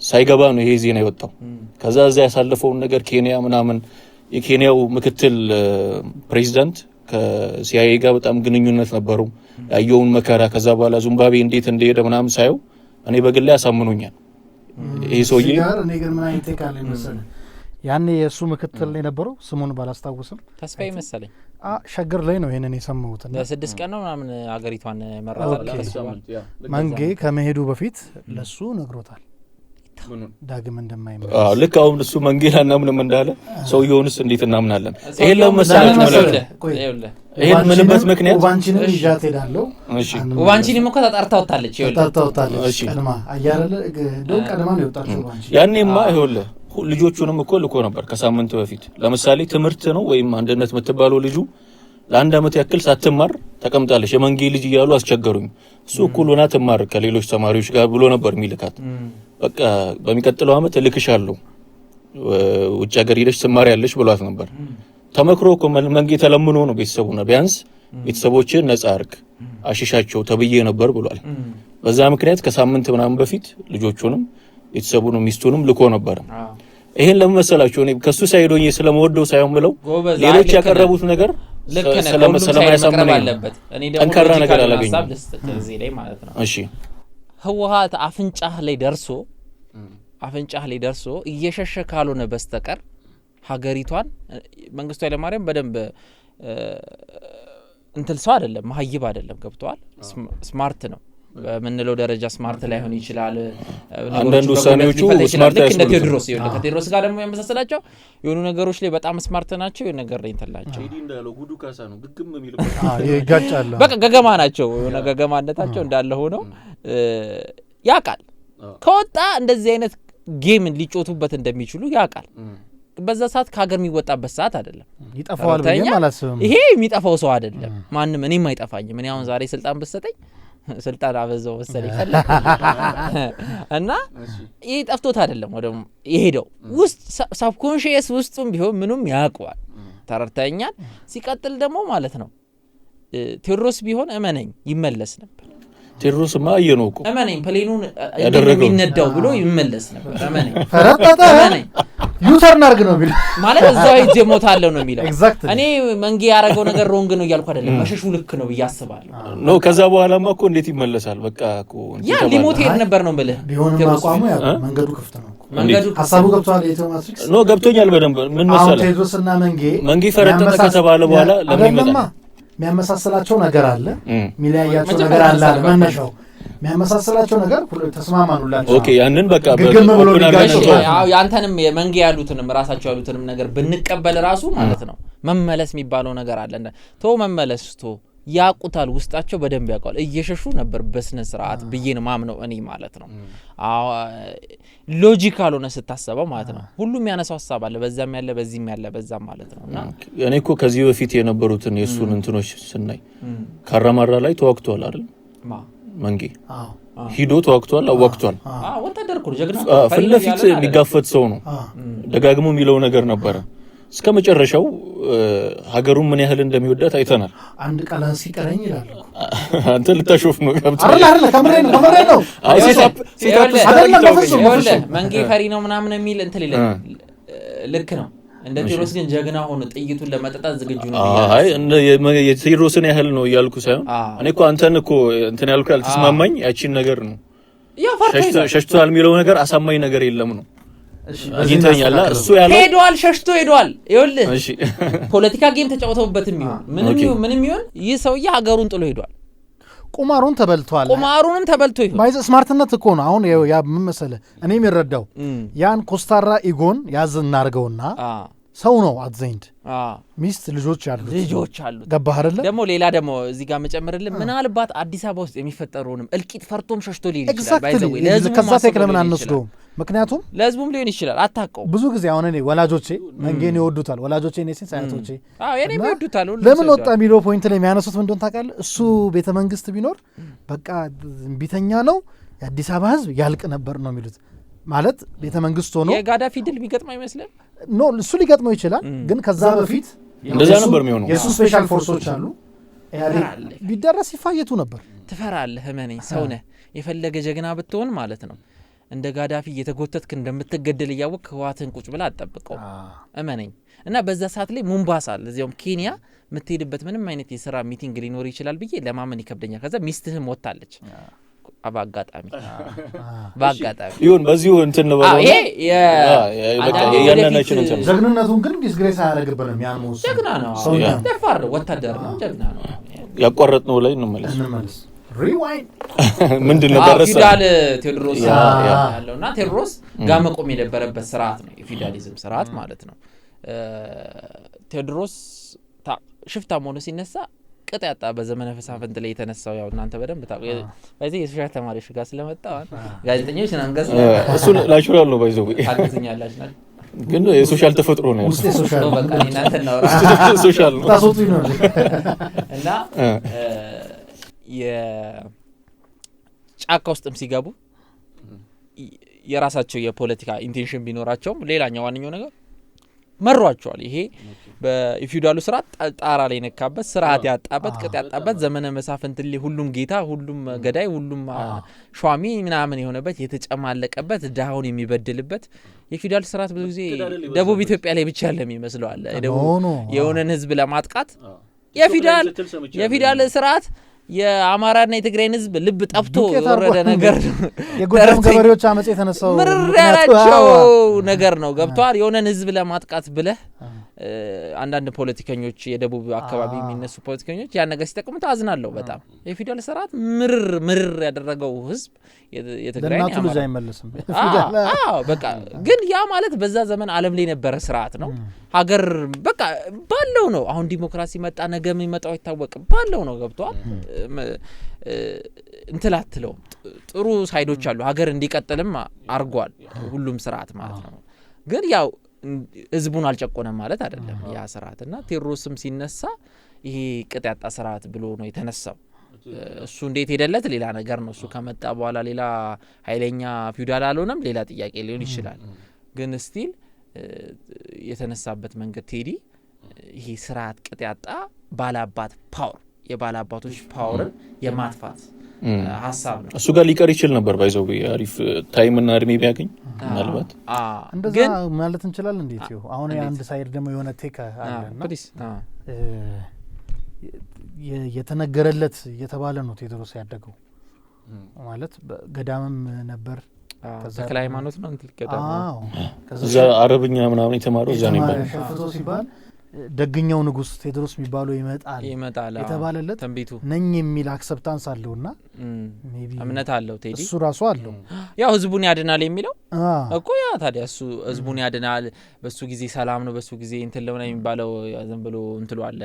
ሳይገባ ነው ይሄ ዜና የወጣው። ከዛ እዛ ያሳለፈውን ነገር ኬንያ ምናምን የኬንያው ምክትል ፕሬዝዳንት ከሲአይኤ ጋር በጣም ግንኙነት ነበሩ። ያየውን መከራ ከዛ በኋላ ዚምባብዌ እንዴት እንደሄደ ምናምን ሳይው እኔ በግሌ ያሳምኑኛል። ይሄ ሰውዬ እኔ ግን ምን አይነት ተካለ መሰለህ ያኔ የሱ ምክትል የነበረው ስሙን ባላስታውስም ተስፋዬ መሰለኝ ሸገር ላይ ነው ይሄንን የሰማሁት። ለ6 ቀን ነው ምናምን አገሪቷን መራታለ መንጌ ከመሄዱ በፊት ለሱ ነግሮታል ዳግም እንደማይመጣ። ልክ አሁን እሱ መንጌላና ምንም እንዳለ ሰውየውንስ እንዴት እናምናለን? ይሄ ለምሳሌ ይሄን ምንበት ምክንያት ኡባንቺንም ይዣት ሄዳለሁ። እሺ ኡባንቺንም እኮ ተጣርታውታለች። እሺ ቀድማ አያረለ ቀድማ ነው የወጣችው ኡባንቺ። ያኔማ ይኸውልህ ልጆቹንም እኮ ልኮ ነበር ከሳምንት በፊት። ለምሳሌ ትምህርት ነው ወይም አንድነት የምትባለው ልጁ ለአንድ አመት ያክል ሳትማር ተቀምጣለች። የመንጌ ልጅ እያሉ አስቸገሩኝ። እሱ እኩል ሆና ትማር ከሌሎች ተማሪዎች ጋር ብሎ ነበር የሚልካት። በቃ በሚቀጥለው አመት እልክሻለሁ ውጭ ሀገር ሄደሽ ትማሪያለሽ ብሏት ነበር። ተመክሮ እኮ መንጌ ተለምኖ ነው ቤተሰቡና ቢያንስ ቤተሰቦችን ነጻ አርግ አሽሻቸው ተብዬ ነበር ብሏል። በዛ ምክንያት ከሳምንት ምናምን በፊት ልጆቹንም ቤተሰቡንም ሚስቱንም ልኮ ነበር። ይሄን ለመሰላችሁ እኔ ከሱ ሳይዶኝ ስለመወደው ሳይሆን ብለው ሌሎች ያቀረቡት ነገር ስለማያሳምነኝ አለበት። እኔ ደግሞ ጠንካራ ነገር አላገኘም እዚህ ላይ ማለት ነው። እሺ ህወሓት አፍንጫህ ላይ ደርሶ አፍንጫህ ላይ ደርሶ እየሸሸ ካልሆነ በስተቀር ሀገሪቷን መንግስቱ ኃይለማርያም በደንብ እንትን ሰው አይደለም መሀይብ አይደለም ገብቷል ስማርት ነው በመንለው ደረጃ ስማርት ላይሆን ይችላል አንዳንድ ውሳኔዎቹ ስማርት አይደለም ቴዎድሮስ ይወደ ከቴዎድሮስ ጋር ደግሞ ያመሳሰላቸው የሆኑ ነገሮች ላይ በጣም ስማርት ናቸው የሆነ ነገር ላይ እንተላቸው ቴዲ እንዳለው ጉዱ ካሳ ነው ግግም የሚል ይጋጫል በቃ ገገማ ናቸው የሆነ ገገማነታቸው እንዳለ ሆኖ ያቃል ከወጣ እንደዚህ አይነት ጌም ሊጮቱበት እንደሚችሉ ያቃል በዛ ሰዓት ከሀገር የሚወጣበት ሰዓት አይደለም ይጣፋዋል በየም አላስብም ይሄ የሚጣፋው ሰው አይደለም ማንንም እኔም አይጣፋኝም እኔ አሁን ዛሬ ስልጣን በሰጠኝ ስልጣን አበዛው መሰለኝ ፈለክ እና ይሄ ጠፍቶት አይደለም ወደ ይሄደው ውስጥ ሳብኮንሺየስ ውስጡም ቢሆን ምንም ያውቀዋል ተረርታኛል ሲቀጥል ደግሞ ማለት ነው ቴዎድሮስ ቢሆን እመነኝ ይመለስ ነበር ቴዎድሮስ ማየነው እኮ እመነኝ ፕሌኑን እንደሚነዳው ብሎ ይመለስ ነበር እመነኝ ፈረጠጠ ዩተርን አርግ ነው የሚለው ማለት እዛው ሄጄ ሞታለሁ ነው የሚለው እኔ መንጌ ያረጋው ነገር ሮንግ ነው እያልኩ አይደለም መሸሹ ልክ ነው በያስባለሁ ነው ከዛ በኋላማ እኮ እንዴት ይመለሳል በቃ እኮ ያ ሊሞት ሄድ ነበር ነው ብለህ ቢሆንም አቋሙ ያ መንገዱ ክፍት ነው መንገዱ ሐሳቡ ገብቷል የኢትዮ ማትሪክስ ነው ገብቶኛል በደንብ ምን መሰለህ ቴዎድሮስና መንጌ ፈረጠጠ ከተባለ በኋላ ለምን ይመጣል የሚያመሳስላቸው ነገር አለ ሚሊያያቸው ነገር አለ መነሻው የሚያመሳስላቸው ነገር ተስማማኑላችሁ ኦኬ ያንን በቃ ያንተንም የመንጌ ያሉትንም ራሳቸው ያሉትንም ነገር ብንቀበል ራሱ ማለት ነው መመለስ የሚባለው ነገር አለ ተው መመለስ ያቁታል ውስጣቸው በደንብ ያውቃል እየሸሹ ነበር በስነ ስርዓት ብዬን ማምነው እኔ ማለት ነው ሎጂካል ሆነ ስታሰበው ማለት ነው ሁሉም ያነሳው ሐሳብ አለ በዛም ያለ በዚህም ያለ በዛም ማለት ነውና እኔ እኮ ከዚህ በፊት የነበሩትን የሱን እንትኖች ስናይ ካራማራ ላይ ተወክቷል አይደል መንጌ ሂዶ ተወክቷል አወክቷል ወታደር እኮ ጀግና ፍለፊት የሚጋፈጥ ሰው ነው ደጋግሞ የሚለው ነገር ነበር እስከ መጨረሻው ሀገሩን ምን ያህል እንደሚወዳት አይተናል አንድ ቃል ሲቀረኝ ይላል አንተ ልታሾፍ ነው ገብቶ አይደል ከመሬ ነው አይደለም መንጌ ፈሪ ነው ምናምን የሚል እንትን ይላል ልክ ነው እንደ ቴዎድሮስ ግን ጀግና ሆኖ ጥይቱን ለመጠጣት ዝግጁ ነው አይ የቴዎድሮስን ያህል ነው ያልኩ ሳይሆን እኔ እኮ አንተን እኮ እንትን ያልኩ ያልተስማማኝ ያቺን ነገር ነው ያ ፈርተህ ሸሽቷል የሚለው ነገር አሳማኝ ነገር የለም ነው አግኝተኛል እሱ ያለው ሄዷል ሸሽቶ ሄዷል ይኸውልህ እሺ ፖለቲካ ጌም ተጫውተውበትም ይሁን ምንም ይሁን ይህ ሰውዬ ሀገሩን ጥሎ ሄዷል ቁማሩን ተበልቷል ቁማሩንም ተበልቶ ይሁን ባይዘ ስማርትነት እኮ ነው አሁን ያ ምን መሰለ እኔ የሚረዳው ያን ኮስታራ ኢጎን ያዝ እናርገውና ሰው ነው አትዘንድ ሚስት ልጆች አሉት ገባህ አይደለ ደግሞ ሌላ ደግሞ እዚህ ጋር መጨመርልን ምናልባት አዲስ አበባ ውስጥ የሚፈጠሩንም እልቂት ፈርቶም ሸሽቶ ሊል ይችላል ባይዘው ለህዝቡ ከዛት ለምን አንወስደውም ምክንያቱም ለህዝቡም ሊሆን ይችላል አታውቀው ብዙ ጊዜ አሁን እኔ ወላጆቼ መንጌን ይወዱታል ወላጆቼ እኔ ሲሳያቶቼ የኔም ይወዱታል ለምን ወጣ የሚለው ፖይንት ላይ የሚያነሱት ምን እንደሆነ ታውቃለህ እሱ ቤተ መንግስት ቢኖር በቃ ቢተኛ ነው የአዲስ አበባ ህዝብ ያልቅ ነበር ነው የሚሉት ማለት ቤተ መንግስት ሆኖ የጋዳፊ ድል ቢገጥመው አይመስልም ኖ እሱ ሊገጥመው ይችላል ግን ከዛ በፊት እንደዛ ነበር የሚሆነው የሱ ስፔሻል ፎርሶች አሉ ቢደረስ ይፋየቱ ነበር ትፈራለህ እመነኝ ሰው ነህ የፈለገ ጀግና ብትሆን ማለት ነው እንደ ጋዳፊ እየተጎተትክ እንደምትገደል እያወቅ ህዋትን ቁጭ ብላ አጠብቀው እመነኝ እና በዛ ሰዓት ላይ ሙምባሳ ለዚያም ኬንያ የምትሄድበት ምንም አይነት የሥራ ሚቲንግ ሊኖር ይችላል ብዬ ለማመን ይከብደኛል ከዛ ሚስትህም ወጣለች በአጋጣሚ ይሁን በዚሁ እንትን ነው ይሄ ያነናችን እንትን ጀግንነቱን ግን ዲስግሬስ አያደርግብንም ያንሙስ ጀግና ነው ደፋር ነው ወታደር ነው ጀግና ነው ያቋረጥነው ላይ እንመለስ ሪዋይንድ ምንድን ነው ደረሰ ፊውዳል ቴዎድሮስ ያለውና ቴዎድሮስ ጋር መቆም የነበረበት ስርዓት ነው የፊውዳሊዝም ስርዓት ማለት ነው ቴዎድሮስ ሽፍታ ሆኖ ሲነሳ ቅጥ ያጣ በዘመነ መሳፍንት ላይ የተነሳው ያው እናንተ በደንብ ታውቁ በዚህ የሶሻል ተማሪዎች ጋር ስለመጣ ጋዜጠኞች ናንገስ እሱ ናቹራል ነው ባይዘው አግዝኛላችሁ ግን የሶሻል ተፈጥሮ ነው ውስጥ የሶሻል በቃ እናንተ ነው ሶሻል ነው ታሶቱ ነው እና የጫካ ውስጥም ሲገቡ የራሳቸው የፖለቲካ ኢንቴንሽን ቢኖራቸውም ሌላኛው ዋንኛው ነገር መሯቸዋል ይሄ በፊውዳሉ ስርዓት ጣራ ላይ ነካበት ስርዓት ያጣበት ቅጥ ያጣበት ዘመነ መሳፍንት ላይ ሁሉም ጌታ ሁሉም ገዳይ ሁሉም ሿሚ ምናምን የሆነበት የተጨማለቀበት ዳውን የሚበድልበት የፊውዳል ስርዓት ብዙ ጊዜ ደቡብ ኢትዮጵያ ላይ ብቻ ያለ የሚመስለው አለ ደቡብ የሆነን ህዝብ ለማጥቃት የፊውዳል ስርዓት የአማራና የትግራይን ህዝብ ልብ ጠፍቶ የወረደ ነገር የጎጃም ገበሬዎች አመጽ የተነሳው ምርር ያላቸው ነገር ነው ገብቷል የሆነን ህዝብ ለማጥቃት ብለህ አንዳንድ ፖለቲከኞች የደቡብ አካባቢ የሚነሱ ፖለቲከኞች ያን ነገር ሲጠቀሙ ታዝናለሁ በጣም የፊውዳል ስርዓት ምርር ያደረገው ህዝብ የትግራይ ነው ለናቱ ልጅ አይመለስም በቃ ግን ያ ማለት በዛ ዘመን ዓለም ላይ የነበረ ስርዓት ነው ሀገር በቃ ባለው ነው አሁን ዲሞክራሲ መጣ ነገ የሚመጣው አይታወቅም ባለው ነው ገብቷል እንትላትለው ጥሩ ሳይዶች አሉ ሀገር እንዲቀጥልም አርጓል ሁሉም ስርዓት ማለት ነው ግን ያው ህዝቡን አልጨቆነም ማለት አይደለም ያ ስርዓትና ቴዎድሮስም ሲነሳ ይሄ ቅጥ ያጣ ስርዓት ብሎ ነው የተነሳው እሱ እንዴት ሄደለት ሌላ ነገር ነው እሱ ከመጣ በኋላ ሌላ ኃይለኛ ፊውዳል አልሆነም ሌላ ጥያቄ ሊሆን ይችላል ግን ስቲል የተነሳበት መንገድ ቴዲ ይሄ ስርዓት ቅጥ ያጣ ባላባት ፓወር የባላባቶች ፓወርን የማጥፋት ሐሳብ ነው እሱ ጋር ሊቀር ይችላል ነበር ባይዘው አሪፍ ታይም እና እድሜ ቢያገኝ ማለት እንደዛ ማለት እንችላለን እንዴት ይው አሁን አንድ ሳይድ ደግሞ የሆነ ቴክ አለና የተነገረለት የተባለ ነው ቴዎድሮስ ያደገው ማለት ገዳምም ነበር ተክለ ሃይማኖት ነው እንት ገዳም ከዛ አረብኛ ምናምን የተማረው እዛ ነበር ሸፍቶ ሲባል ደግኛው ንጉስ ቴዎድሮስ የሚባለው ይመጣል የተባለለት ተንቢቱ ነኝ የሚል አክሰፕታንስ አለውና ሜቢ እምነት አለው ቴዲ እሱ ራሱ አለው ያው ህዝቡን ያድናል የሚለው እኮ ያ ታዲያ እሱ ህዝቡን ያድናል በሱ ጊዜ ሰላም ነው በሱ ጊዜ እንትን ለምን የሚባለው ዝም ብሎ እንትሉ አለ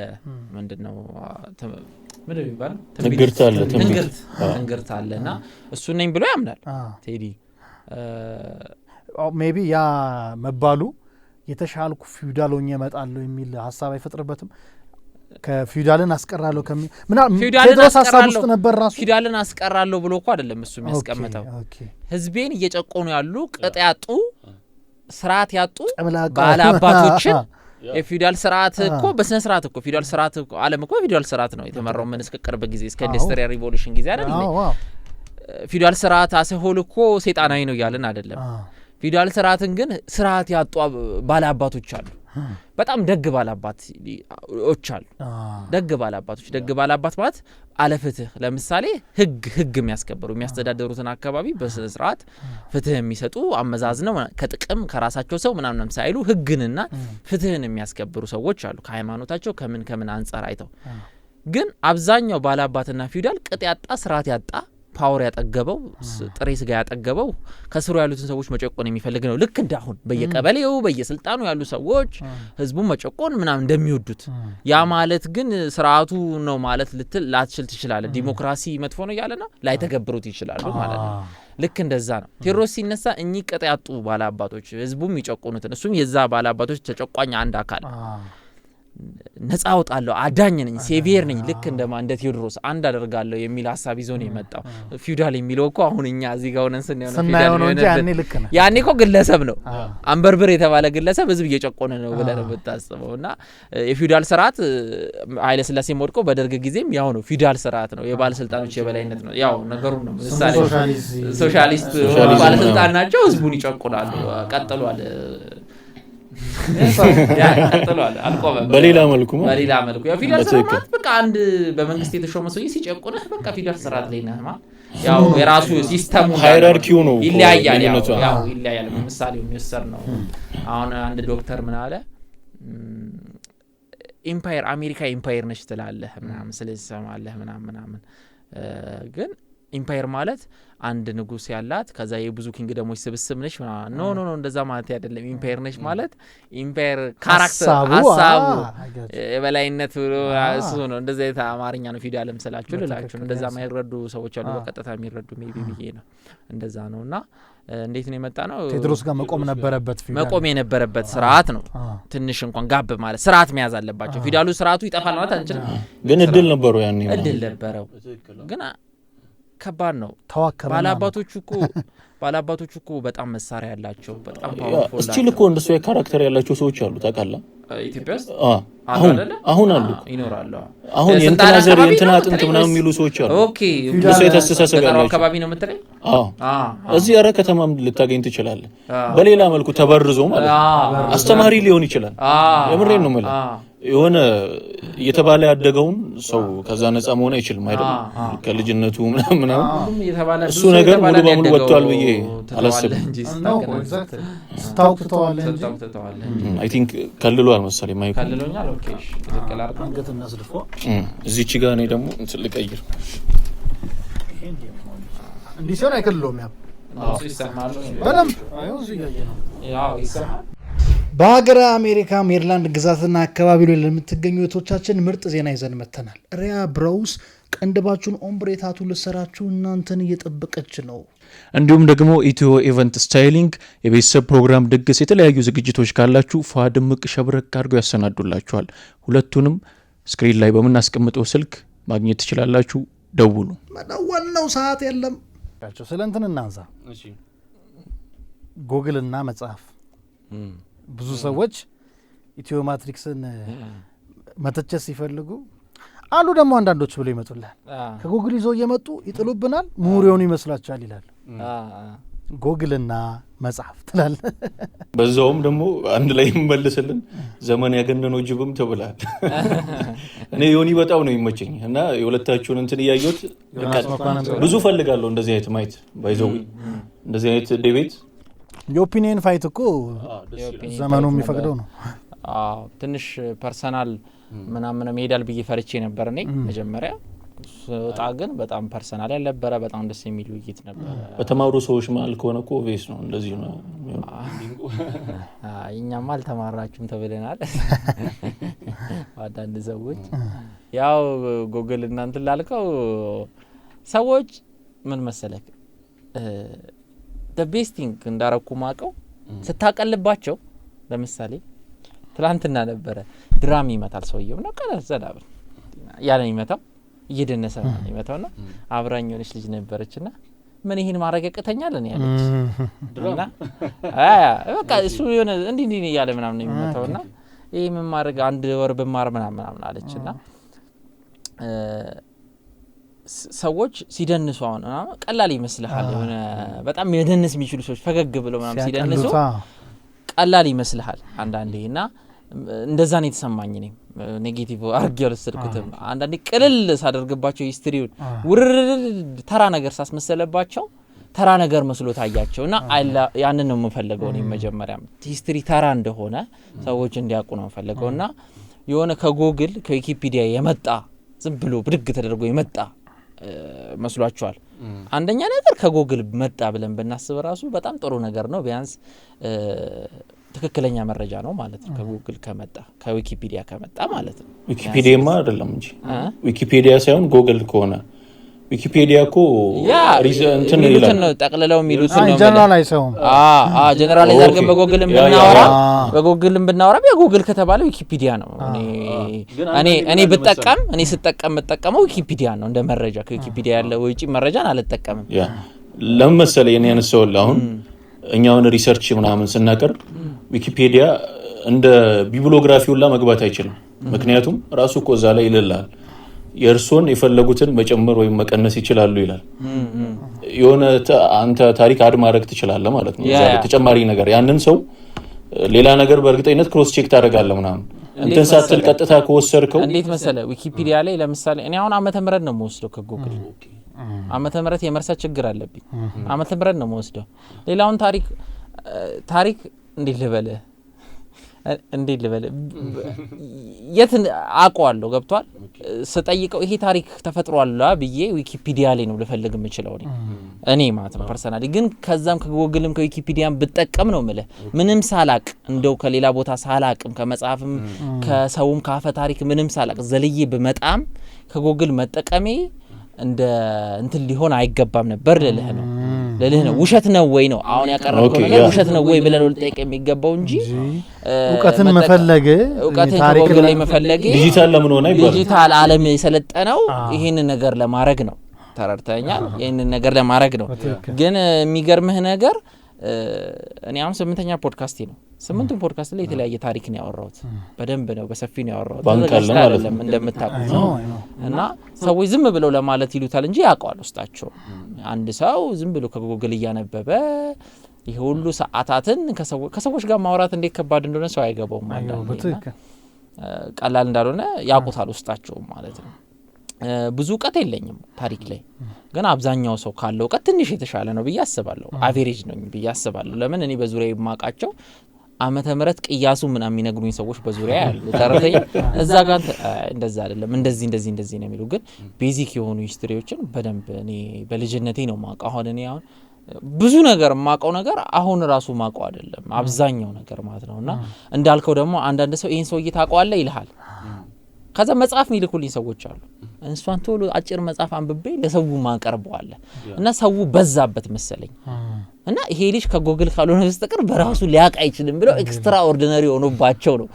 ምንድነው ምን ይባላል ትንግርት አለና እሱ ነኝ ብሎ ያምናል ቴዲ ሜቢ ያ መባሉ የተሻልኩ ፊውዳል ሆኜ እመጣለሁ የሚል ሐሳብ አይፈጥርበትም ከፊውዳልን አስቀራለሁ ምናምን ቴዎድሮስ ሐሳብ ውስጥ ነበር ራሱ ፊውዳልን አስቀራለሁ ብሎ እኮ አይደለም እሱ የሚያስቀምጠው ህዝቤን እየጨቆኑ ያሉ ቅጥ ያጡ ስርዓት ያጡ ባላባቶችን የፊውዳል ስርዓት እኮ በስነ ስርዓት እኮ ፊውዳል ስርዓት እኮ ዓለም እኮ ፊውዳል ስርዓት ነው የተመራው ምን እስከ ቅርብ ጊዜ እስከ ኢንዱስትሪያል ሪቮሉሽን ጊዜ አይደል ፊውዳል ስርዓት አሰሆል እኮ ሰይጣናዊ ነው ያለን አይደለም ፊውዳል ስርዓትን ግን ስርዓት ያጡ ባላባቶች አሉ በጣም ደግ ባላባቶች አሉ ደግ ባላባት ማለት አለፍትህ ለምሳሌ ህግ የሚያስከብሩ የሚያስተዳደሩትን አካባቢ በስነ ስርዓት ፍትህ የሚሰጡ አመዛዝነው ከጥቅም ከራሳቸው ሰው ምናምን ሳይሉ ህግንና ፍትህን የሚያስከብሩ ሰዎች አሉ ከሃይማኖታቸው ከምን አንፃር አይተው ግን አብዛኛው ባላባትና ፊውዳል ቅጥ ያጣ ስርዓት ያጣ ፓወር ያጠገበው ጥሬ ስጋ ያጠገበው ከስሩ ያሉትን ሰዎች መጨቆን የሚፈልግ ነው ልክ እንዳሁን በየቀበሌው በየስልጣኑ ያሉ ሰዎች ህዝቡን መጨቆን ምናምን እንደሚወዱት ያ ማለት ግን ስርዓቱ ነው ማለት ላትችል ትችላለህ ዲሞክራሲ መጥፎ ነው ያለና ላይ ተገብሩት ይችላል ማለት ነው ልክ እንደዛ ነው ቴዎድሮስ ሲነሳ እኚህ ቅጥ ያጡ ባላባቶች ህዝቡም ይጨቆኑትን እሱም የዛ ባላባቶች ተጨቋኝ አንድ አካል ነፃ አውጣለሁ አዳኝ ነኝ ሴቪየር ነኝ ልክ እንደ ቴዎድሮስ አንድ አደርጋለሁ የሚል ሐሳብ ይዞ ነው የመጣው ፊውዳል የሚለው እኮ አሁን እኛ እዚህ ጋር ሆነን ስናየው ነው እንጂ ያኔ ልክ ነው ያኔ እኮ ግለሰብ ነው አንበርብር የተባለ ግለሰብ ህዝብ እየጨቆነ ነው ብለህ ነው የምታስበውና የፊውዳል ስርዓት ኃይለ ሥላሴ ሞድቆ በደርግ ጊዜም ያው ነው ፊውዳል ስርዓት ነው የባለስልጣኖች የበላይነት ነው ያው ነገሩ ነው ምሳሌ ሶሻሊስት ባለስልጣን ናቸው ህዝቡን ይጨቁናሉ ቀጥሏል ቀጥሏል አልቆመም በሌላ መልኩ ያው ፊውዳል ስርዓት በቃ አንድ በመንግስት የተሾመ ሰው ሲጨቁነህ በቃ ፊውዳል ስርዓት ላይ ነህ ማለት ያው የራሱ ሲስተሙ ሃይራርኪው ነው ይለያያል ያው ይለያያል ምሳሌው የሚወሰድ ነው አሁን አንድ ዶክተር ምን አለ ኢምፓየር አሜሪካ ኢምፓየር ነች ትላለህ ምናምን ስለዚህ ሰማለህ ምናምን ግን ኢምፓየር ማለት አንድ ንጉስ ያላት ከዛ የብዙ ኪንግደሞች ስብስብ ነች ኖ እንደዛ ማለት አይደለም ኢምፓየር ነች ማለት ኢምፓየር ካራክተር ሐሳቡ የበላይነት እሱ ነው እንደዛ የአማርኛ ነው ፊውዳልም ስላችሁ ልላችሁ እንደዛ ማይረዱ ሰዎች አሉ በቀጥታ የሚረዱ ሜቢ ብዬ ነው እንደዛ ነውና እንዴት ነው የመጣ ነው ቴዎድሮስ ጋር መቆም የነበረበት ስርዓት ነው ትንሽ እንኳን ጋብ ማለት ስርዓት መያዝ አለባቸው ፊውዳሉ ስርዓቱ ይጠፋል ማለት አንችልም ግን እድል ነበረው ያኔ እድል ነበረው ግን ከባድ ነው ባላባቶቹ እኮ በጣም መሳሪያ ያላቸው በጣም ፓወርፉል እስቲል እኮ እንደሱ የካራክተር ያላቸው ሰዎች አሉ ታውቃለህ ኢትዮጵያ ውስጥ አሁን አሉ ይኖራሉ አሁን የእንትና ዘር የእንትና አጥንት ምናምን የሚሉ ሰዎች አሉ ኦኬ እንደሱ የተስተሳሰብ ያላቸው አካባቢ ነው የምትለኝ እዚህ አረ ከተማም ልታገኝ ትችላለህ በሌላ መልኩ ተበርዞ ማለት አስተማሪ ሊሆን ይችላል የምሬን ነው ማለት የሆነ እየተባለ ያደገውን ሰው ከዛ ነፃ መሆን አይችልም አይደል? ከልጅነቱ ምናምን እሱ ነገር ሙሉ በሙሉ ወጥቷል ብዬ አላስብም። ስታውቅተዋል እንጂ አይ ቲንክ ከልሏል መሰለኝ። ማይኩ ከልሎኛል። ኦኬ እሺ፣ ተከላር አንገት እናስልፎ እዚች ጋር እኔ ደግሞ እንትን ልቀይር። እንዲህ ሲሆን አይከልለውም። ይሰማል በደምብ አይው እዚህ ጋር ነው ያው ይሰማል። በሀገረ አሜሪካ ሜሪላንድ ግዛትና አካባቢ ላይ ለምትገኙ እህቶቻችን ምርጥ ዜና ይዘን መጥተናል። ሪያ ብራውስ ቀንድባችሁን ኦምብሬ ታቱ ልሰራችሁ እናንተን እየጠበቀች ነው። እንዲሁም ደግሞ ኢትዮ ኢቨንት ስታይሊንግ የቤተሰብ ፕሮግራም፣ ድግስ፣ የተለያዩ ዝግጅቶች ካላችሁ ፏ ድምቅ ሸብረክ አድርገው ያሰናዱላችኋል። ሁለቱንም ስክሪን ላይ በምናስቀምጠው ስልክ ማግኘት ትችላላችሁ። ደውሉ። መደወል ነው፣ ሰዓት የለም። ስለ እንትን እናንሳ። ጉግልና መጽሐፍ ብዙ ሰዎች ኢትዮ ማትሪክስን መተቸት ሲፈልጉ አሉ ደግሞ አንዳንዶች ብለው ይመጡላል። ከጉግል ይዘው እየመጡ ይጥሉብናል፣ ምሁሪውን ይመስላችኋል ይላሉ። ጉግልና መጽሐፍ ትላል። በዛውም ደግሞ አንድ ላይ ይመልስልን ዘመን ያገነነው ጅብም ተብላል። እኔ ዮኒ በጣም ነው ይመቸኝ እና የሁለታችሁን እንትን እያየሁት ብዙ ፈልጋለሁ እንደዚህ አይነት ማየት ባይዘው እንደዚህ አይነት ዲቤት የኦፒኒየን ፋይት እኮ ዘመኑ የሚፈቅደው ነው። ትንሽ ፐርሰናል ምናምን ሜዳል ብዬ ፈርቼ ነበር እኔ መጀመሪያ ወጣ፣ ግን በጣም ፐርሰናል ያልነበረ በጣም ደስ የሚል ውይይት ነበር። በተማሩ ሰዎች ማለት ከሆነ እኮ ኦቪየስ ነው እንደዚህ ነው። እኛማ አልተማራችሁም ተብለናል አንዳንድ ሰዎች። ያው ጉግል እናንተ ላልከው ሰዎች ምን መሰለክ the best thing እንዳረኩ ማቀው ስታቀልባቸው፣ ለምሳሌ ትላንትና ነበረ ድራም ይመታል ሰውየው ነው ቀላል ዘላብ ያለን ይመታው እየደነሰ ነው ይመታውና አብራኝ የሆነች ልጅ ነበረችና ምን ይሄን ማድረግ ያቀተኛል እኔ ያለች ድራና በቃ እሱ የሆነ እንዲህ ያለ ምናምን ነው የሚመታውና ይሄ ምን ማድረግ አንድ ወር በማር ምናምን አለችና ሰዎች ሲደንሱ አሁን ቀላል ይመስልሃል። የሆነ በጣም የደንስ የሚችሉ ሰዎች ፈገግ ብለው ምናምን ሲደንሱ ቀላል ይመስልሃል አንዳንዴና እንደዛ ነው የተሰማኝ። እኔ ኔጌቲቭ አርጊያል ወሰድኩትም አንዳንዴ ቅልል ሳደርግባቸው ሂስትሪውን ውርርድ ተራ ነገር ሳስመሰለባቸው ተራ ነገር መስሎ ታያቸውና ያንን ነው የምፈልገው እኔ መጀመሪያም ሂስትሪ ተራ እንደሆነ ሰዎች እንዲያውቁ ነው የምፈልገውና የሆነ ከጉግል ከዊኪፒዲያ የመጣ ዝም ብሎ ብድግ ተደርጎ የመጣ መስሏቸዋል። አንደኛ ነገር ከጉግል መጣ ብለን ብናስብ ራሱ በጣም ጥሩ ነገር ነው። ቢያንስ ትክክለኛ መረጃ ነው ማለት ነው። ከጉግል ከመጣ ከዊኪፒዲያ ከመጣ ማለት ነው። ዊኪፒዲያማ አይደለም እንጂ ዊኪፒዲያ ሳይሆን ጉግል ከሆነ ዊኪፒዲያ እኮ እንትን ይላል ጠቅልለው የሚሉት ነው። ጀነራላይዝ ነው። ጀነራላይዝ አድርገን በጉግልም ብናወራ በጉግል ከተባለ ዊኪፒዲያ ነው። እኔ ብጠቀም እኔ ስጠቀመው ዊኪፒዲያ ነው እንደ መረጃ። ከዊኪፒዲያ ያለው ውጪ መረጃን አልጠቀምም። ለምን መሰለኝ እኔ ያነሳውልህ አሁን እኛውን ሪሰርች ምናምን ስናቀርብ ዊኪፒዲያ እንደ ቢብሊዮግራፊ ሁላ መግባት አይችልም። ምክንያቱም ራሱ እኮ እዛ ላይ ይልላል የእርሶን የፈለጉትን መጨመር ወይም መቀነስ ይችላሉ ይላል። የሆነ አንተ ታሪክ አድ ማድረግ ትችላለህ ማለት ነው። ተጨማሪ ነገር ያንን ሰው ሌላ ነገር በእርግጠኝነት ክሮስ ቼክ ታደርጋለህ ምናምን እንትን ሳትል ቀጥታ ከወሰድከው እንዴት መሰለ ዊኪፒዲያ ላይ ለምሳሌ እኔ አሁን ዓመተ ምህረት ነው የምወስደው ከጉግል ዓመተ ምህረት የመርሳት ችግር አለብኝ። ዓመተ ምህረት ነው የምወስደው። ሌላውን ታሪክ እንዴት ልበለ የት አውቀዋለሁ ገብቷል። ስጠይቀው ይሄ ታሪክ ተፈጥሯል ብዬ ዊኪፒዲያ ላይ ነው ልፈልግ የምችለው እኔ ማለት ነው ፐርሰናሊ። ግን ከዛም ከጉግልም ከዊኪፒዲያም ብጠቀም ነው ምለ ምንም ሳላቅ እንደው ከሌላ ቦታ ሳላቅም ከመጽሐፍም ከሰውም ካፈ ታሪክ ምንም ሳላቅ ዘልዬ በመጣም ከጉግል መጠቀሜ እንደ እንትን ሊሆን አይገባም ነበር ልልህ ነው። ውሸት ነው ወይ ነው አሁን ያቀረብከው ነገር ውሸት ነው ወይ ብለን ልጠይቅ የሚገባው እንጂ እውቀትን ከጉግል ላይ መፈለግ ዲጂታል ለምን ሆነ ይባላል። ዲጂታል ዓለም የሰለጠነው ይሄን ነገር ለማድረግ ነው። ተረድተኛል። ይሄን ነገር ለማድረግ ነው። ግን የሚገርምህ ነገር እኔ አሁን 8ኛ ፖድካስት ነው። 8ቱ ፖድካስት ላይ የተለያየ ታሪክ ነው ያወራሁት። በደንብ ነው በሰፊ ነው ያወራሁት። አይደለም እንደምታውቁት እና ሰዎች ዝም ብለው ለማለት ይሉታል እንጂ ያውቃሉ ውስጣቸው። አንድ ሰው ዝም ብሎ ከጉግል እያነበበ ይሄ ሁሉ ሰዓታትን ከሰዎች ጋር ማውራት እንዴት ከባድ እንደሆነ ሰው አይገባውም። ቀላል እንዳልሆነ ያውቁታል ውስጣቸው ማለት ነው። ብዙ እውቀት የለኝም ታሪክ ላይ ግን አብዛኛው ሰው ካለው እውቀት ትንሽ የተሻለ ነው ብዬ አስባለሁ። አቬሬጅ ነው ብዬ አስባለሁ። ለምን እኔ በዙሪያ የማውቃቸው ዓመተ ምህረት ቅያሱ ምናምን የሚነግሩኝ ሰዎች በዙሪያ ያሉ ተረተኝ እዛ ጋር እንደዛ አይደለም እንደዚህ ነው የሚሉ ግን ቤዚክ የሆኑ ሂስትሪዎችን በደንብ እኔ በልጅነቴ ነው ማውቀው። አሁን እኔ አሁን ብዙ ነገር ማውቀው ነገር አሁን ራሱ ማውቀው አይደለም አብዛኛው ነገር ማለት ነውና እንዳልከው ደግሞ አንዳንድ ሰው ይሄን ሰውዬ ታውቀዋለህ ይልሃል። ከዛ መጽሐፍ የሚልኩልኝ ሰዎች አሉ እንሷን ቶሎ አጭር መጽሐፍ አንብቤ ለሰው ማቀርበዋለ እና ሰው በዛበት መሰለኝ እና ይሄ ልጅ ከጎግል ካልሆነ በስተቀር በራሱ ሊያቅ አይችልም ብለው ኤክስትራ ኦርዲነሪ ሆኖባቸው ነው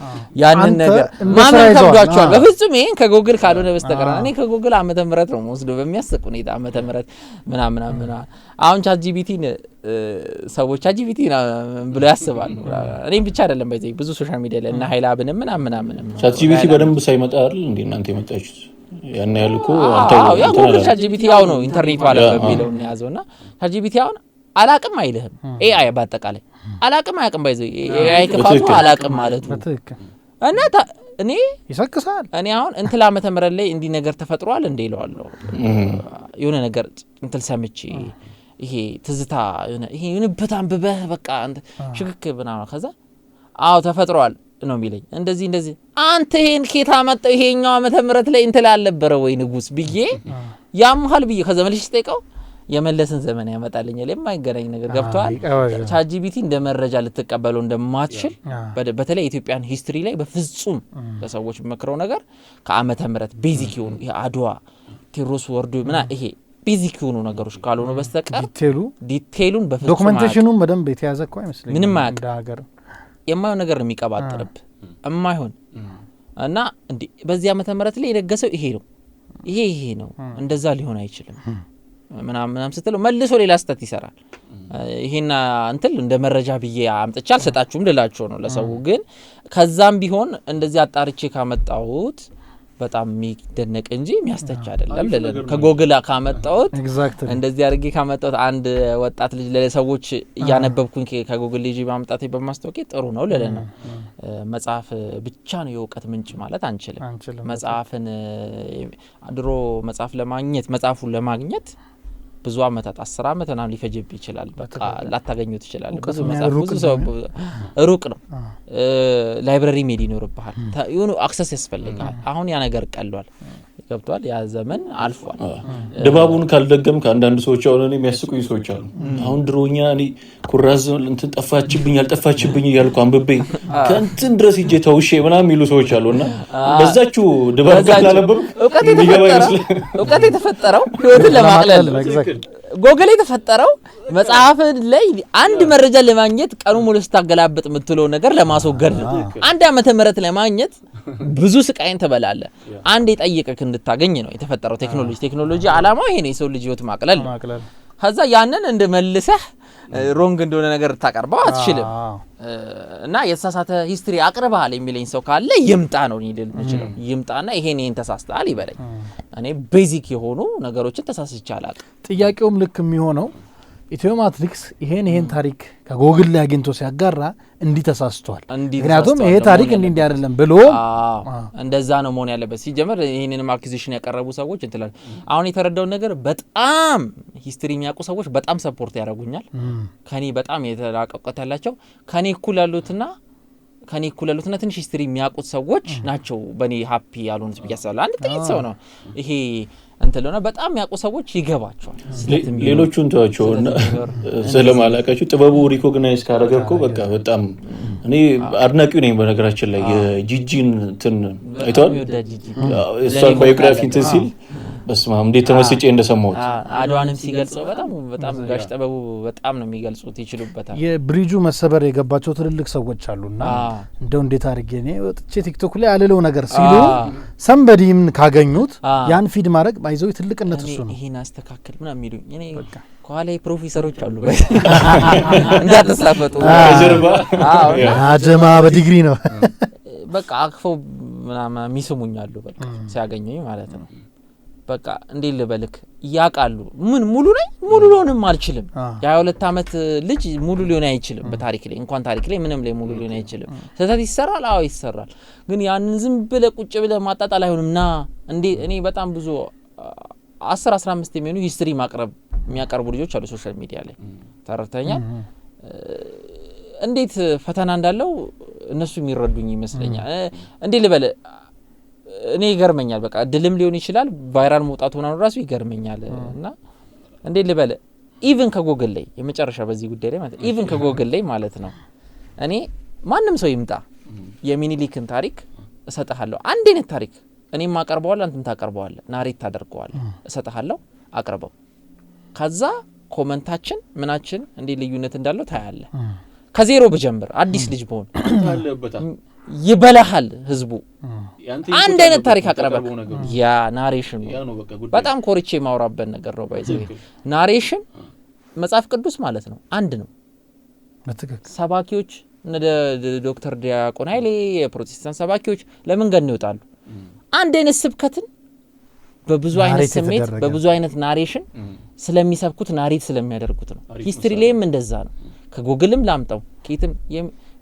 ያንን ነገር ማመን ከብዷቸዋል። በፍጹም ይሄን ከጎግል ካልሆነ በስተቀር እኔ ከጎግል ዓመተ ምህረት ነው ወስዶ በሚያስቅ ሁኔታ ዓመተ ምህረት ምናምን አሁን ChatGPT ሰዎች ChatGPT ብለው ያስባሉ። እኔም ብቻ አይደለም በዚህ ብዙ ሶሻል ሚዲያ ላይ እና ኃይላብን ምናምን ChatGPT በደንብ ሳይመጣ አይደል እንዴ እናንተ የመጣችሁት? ያን ያልኩ ያው ጎግል ChatGPT ያው ነው ኢንተርኔቱ አለ በሚለው ነው ያዘውና ChatGPT አሁን አላቅም አይልህም። AI በአጠቃላይ አላቅም አያቅም ባይዘው AI ከፋቱ አላቅም ማለቱ እና እኔ ይሰክሳል። እኔ አሁን እንትን ዓመተ ምህረት ላይ እንዲ ነገር ተፈጥሯል እንደ ይለዋለሁ የሆነ ነገር እንትን ሰምቼ ይሄ ትዝታ ይሄ በጣም በበህ በቃ ሽክክ ብናው ከዛ አው ተፈጥሯል ነው የሚለኝ እንደዚህ አንተ ይሄን ኬታ መጣው ይሄኛው ዓመተ ምህረት ላይ እንትን አልነበረ ወይ ንጉስ ብዬ ያምሃል ብዬ ከዛ መልሽ ጠይቀው የመለስን ዘመን ያመጣልኛል የማይገናኝ ነገር ገብቷል። ChatGPT እንደ መረጃ ልትቀበለው እንደማትችል በተለይ ኢትዮጵያን ሂስትሪ ላይ በፍጹም ለሰዎች መክረው ነገር ከዓመተ ምህረት ቤዚክ የሆኑ የአድዋ ቴዎድሮስ ወርዶ ምና ይሄ ቤዚክ የሆኑ ነገሮች ካልሆነ በስተቀር ዲቴይሉን በፍጹም ዶክመንቴሽኑን በደንብ የተያዘ እኮ አይመስልም። ምንም ሀገር የማይሆን ነገር ነው የሚቀባጥርብ የማይሆን እና እንዴ በዚህ ዓመተ ምህረት ላይ የደገሰው ይሄ ነው እንደዛ ሊሆን አይችልም ምናምን ስትለው መልሶ ሌላ ስህተት ይሰራል። ይሄና እንትን እንደ መረጃ ብዬ አምጥቼ አልሰጣችሁም ልላችሁ ነው ለሰው ግን ከዛም ቢሆን እንደዚህ አጣርቼ ካመጣሁት በጣም የሚደነቅ እንጂ የሚያስተች አይደለም ለለ ከጎግል ካመጣሁት እንደዚህ አድርጌ ካመጣሁት አንድ ወጣት ልጅ ለሰዎች እያነበብኩኝ ከጎግል ልጅ ማምጣቴ በማስተዋወቅ ጥሩ ነው ለለ ነው። መጽሐፍ ብቻ ነው የእውቀት ምንጭ ማለት አንችልም። መጽሐፍን ድሮ መጽሐፉን ለማግኘት ብዙ አመታት 10 አመት እና ሊፈጅብ ይችላል። በቃ ላታገኙ ትችላል። ብዙ መጽሐፍ ብዙ ሰው ሩቅ ነው። ላይብራሪ ሜዲ ይኖርብሃል የሆነ አክሰስ ያስፈልጋል። አሁን ያ ነገር ቀሏል ገብቷል። ያ ዘመን አልፏል። ድባቡን ካልደገም ከአንዳንድ ሰዎች አሁን የሚያስቁኝ ሰዎች አሉ። አሁን ድሮኛ እኔ ኩራዝ እንትን ጠፋችብኝ እያልኩ አንብቤ ከእንትን ድረስ ሂጄ ተውሼ ምናምን የሚሉ ሰዎች አሉና በዛችሁ ድባብ ካላነበብ እውቀት የተፈጠረው ህይወትን ለማቅለል ጎግል የተፈጠረው መጽሐፍ ላይ አንድ መረጃ ለማግኘት ቀኑ ሙሉ ስታገላብጥ የምትለው ነገር ለማስወገድ ነው። አንድ ዓመተ ምህረት ለማግኘት ብዙ ስቃይን ተበላለ አንድ የጠየቀክ እንድታገኝ ነው የተፈጠረው ቴክኖሎጂ ዓላማው ይሄ ነው የሰው ልጅ ህይወት ማቅለል ነው። ከዛ ያንን እንደመልሰህ ሮንግ እንደሆነ ነገር ታቀርበው አትችልም እና የተሳሳተ ሂስትሪ አቅርበሃል የሚለኝ ሰው ካለ ይምጣ ነው ሊል ይችላል። ይምጣና ይሄን ተሳስተሃል ይበለኝ። እኔ ቤዚክ የሆኑ ነገሮችን ተሳስቻለሁ። ጥያቄውም ልክ የሚሆነው ኢትዮማትሪክስ ይሄን ታሪክ ከጎግል ላይ አግኝቶ ሲያጋራ እንዲህ ተሳስቷል ምክንያቱም ይሄ ታሪክ እንዲህ አይደለም ብሎ እንደዛ ነው መሆን ያለበት። ሲጀመር ይሄንን አኩዚሽን ያቀረቡ ሰዎች እንትላል አሁን የተረዳው ነገር በጣም ሂስትሪ የሚያውቁ ሰዎች በጣም ሰፖርት ያደርጉኛል። ከኔ በጣም የተራቀቀት ያላቸው ከኔ እኩል ያሉትና ትንሽ ሂስትሪ የሚያውቁት ሰዎች ናቸው በኔ ሃፒ ያሉት ቢያሳላ አንድ ጥቂት ሰው ነው ይሄ እንተለና በጣም ያውቁ ሰዎች ይገባቸዋል። ሌሎቹን ተዋቸውና ስለማላቃቸው ጥበቡ ሪኮግናይዝ ካደረገ እኮ በቃ በጣም እኔ አድናቂው ነኝ። በነገራችን ላይ የጂጂን እንትን አይተዋል እሷን ባዮግራፊ እንትን ሲል በስመ አብ እንዴት ተመስጬ እንደሰማሁት አድዋንም ሲገልጸው በጣም ጋሽ ጥበቡ በጣም ነው የሚገልጹት ይችሉበታል። የብሪጁ መሰበር የገባቸው ትልልቅ ሰዎች አሉና እንደው እንዴት አድርጌ እኔ ወጥቼ ቲክቶክ ላይ አለለው ነገር ሲሉ ሰምበዲም ካገኙት ያን ፊድ ማድረግ ባይዘው ትልቅነት እሱ ነው። ይሄን አስተካክል ምናምን የሚሉኝ እኔ ኳላ ፕሮፌሰሮች አሉ እንዳትሳፈጡ ጀርባ አጀማ በዲግሪ ነው በቃ አክፈው ምናምን የሚስሙኛሉ በቃ ሲያገኙኝ ማለት ነው። በቃ እንዴ ልበልክ ያቃሉ ምን ሙሉ ነኝ ሙሉ ሊሆንም አልችልም የ22 አመት ልጅ ሙሉ ሊሆን አይችልም በታሪክ ላይ እንኳን ታሪክ ላይ ምንም ላይ ሙሉ ሊሆን አይችልም ስለዚህ ይሰራል አዎ ይሰራል ግን ያንን ዝም ብለ ቁጭ ብለ ማጣጣል አይሆንምና እንዴ እኔ በጣም ብዙ 10 15 የሚሆኑ ሂስትሪ የሚያቀርቡ ልጆች አሉ ሶሻል ሚዲያ ላይ ተረተኛል እንዴት ፈተና እንዳለው እነሱ የሚረዱኝ ይመስለኛል እንዴ ልበል እኔ ይገርመኛል በቃ ድልም ሊሆን ይችላል ቫይራል መውጣቱ ነው ራሱ ይገርመኛል እና እንዴ ልበል ኢቭን ከጎግል ላይ የመጨረሻ በዚህ ጉዳይ ላይ ማለት ኢቭን ከጎግል ላይ ማለት ነው እኔ ማንም ሰው ይምጣ የሚኒሊክን ታሪክ እሰጣለሁ አንድ አይነት ታሪክ እኔ ማቀርበዋለሁ አንተም ታቀርበዋለህ ናሬት ታደርገዋለህ እሰጣለሁ አቀርበው ከዛ ኮሜንታችን ምናችን እንዴ ልዩነት እንዳለው ታያለህ ከዜሮ በጀምር አዲስ ልጅ በሆን ይበላሃል ህዝቡ አንድ አይነት ታሪክ አቀረበ ያ ናሬሽን በጣም ኮርቼ ማውራበት ነገር ነው ባይዘው ናሬሽን መጽሐፍ ቅዱስ ማለት ነው አንድ ነው በትክክል ሰባኪዎች እነ ዶክተር ዲያቆን ኃይሌ የፕሮቴስታንት ሰባኪዎች ለምን ገን ይወጣሉ አንድ አይነት ስብከትን በብዙ አይነት ስሜት በብዙ አይነት ናሬሽን ስለሚሰብኩት ናሬት ስለሚያደርጉት ነው ሂስትሪ ላይም እንደዛ ነው ከጎግልም ላምጣው ከየትም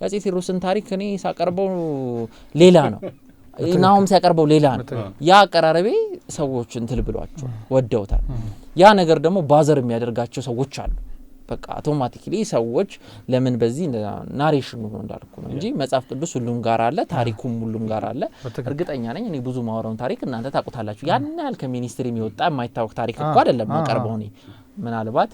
ያጼ ቴዎድሮስን ታሪክ እኔ ሳቀርበው ሌላ ነው እናውም ሲያቀርበው ሌላ ነው ያ አቀራረቤ ሰዎች እንትን ብሏቸው ወደውታል ያ ነገር ደግሞ ባዘር የሚያደርጋቸው ሰዎች አሉ በቃ አውቶማቲካሊ ሰዎች ለምን በዚህ ናሬሽን ነው እንዳልኩ ነው እንጂ መጽሐፍ ቅዱስ ሁሉም ጋር አለ ታሪኩም ሁሉም ጋር አለ እርግጠኛ ነኝ እኔ ብዙ ማወራውን ታሪክ እናንተ ታውቁታላችሁ ያን ያህል ከሚኒስትሪ የሚወጣ የማይታወቅ ታሪክ እኮ አይደለም ማቀርበው እኔ ምናልባት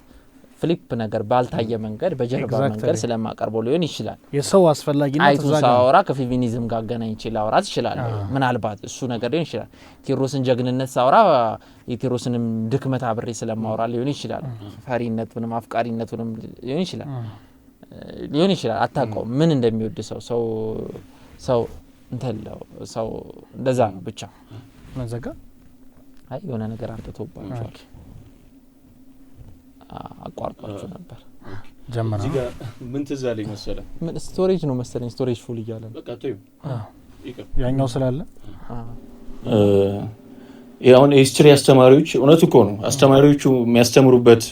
ፍሊፕ ነገር ባልታየ መንገድ በጀርባ መንገድ ስለማቀርበው ሊሆን ይችላል የሰው አስፈላጊነት አይቱ ሳወራ ከፌሚኒዝም ጋር ገናኝ ይችላል አውራት ይችላል ምናልባት እሱ ነገር ሊሆን ይችላል ቴዎድሮስን ጀግንነት ሳወራ የቴዎድሮስንም ድክመት አብሬ ስለማወራ ሊሆን ይችላል ፈሪነቱንም አፍቃሪነቱንም ሊሆን ይችላል አታውቀው ምን እንደሚወድ ሰው እንተለው ሰው እንደዛ ነው ብቻ መዘጋ አይ የሆነ ነገር አንተቶባቸዋል አቋርጣችሁ ነበር ጀመረ እዚህ ጋር ምን ትዛለኝ መሰለ ምን ስቶሬጅ ነው መሰለኝ ስቶሬጅ ፉል ይያለ በቃ ተይው ያኛው ስላለ ያውን ሂስትሪ አስተማሪዎች እውነት እኮ ነው አስተማሪዎቹ የሚያስተምሩበት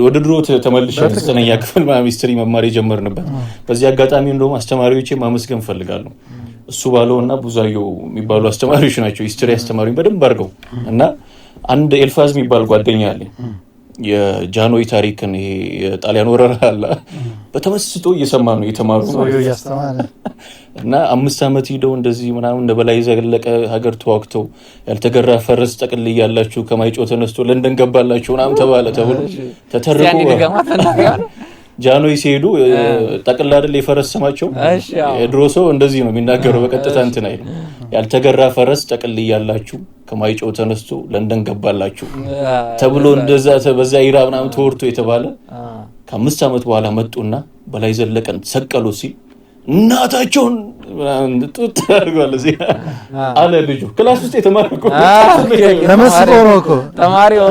ወደ ድሮ ተመልሼ ተስተነኛ ክፍል ሂስትሪ መማር የጀመርንበት በዚህ አጋጣሚ እንደውም አስተማሪዎቼ ማመስገን ፈልጋለሁ እሱ ባለውና ብዙአየው የሚባሉ አስተማሪዎች ናቸው ሂስትሪ አስተማሪዎች በደንብ አድርገው እና አንድ ኤልፋዝ የሚባል ጓደኛ አለኝ የጃንሆይ ታሪክን ይሄ የጣሊያን ወረራ አለ በተመስጦ እየሰማ ነው የተማሩ እና 5 አመት ሄደው እንደዚህ ምናምን እንደበላይ ዘለቀ ሀገር ተዋክተው ያልተገራ ፈረስ ጠቅል ያላችሁ ከማይጮ ተነስቶ ለንደን ገባላችሁ ምናምን ተብሎ ተተርኮ ጃንሆይ ሲሄዱ ጠቅል አይደል የፈረስ ስማቸው የድሮ ሰው እንደዚህ ነው የሚናገረው በቀጥታ እንትን አይደል ያልተገራ ፈረስ ጠቅል ያላችሁ ከማይጮ ተነስቶ ለንደን ገባላችሁ ተብሎ እንደዛ በዛ ኢራ ምናምን ተወርቶ የተባለ ከ5 አመት በኋላ መጡና በላይ ዘለቀን ሰቀሉ ሲል እናታቸውን ጥጥ አድርጓል እዚህ አለ ልጁ ክላስ ውስጥ የተማረኩ ለመስቆ ነው እኮ ተማሪው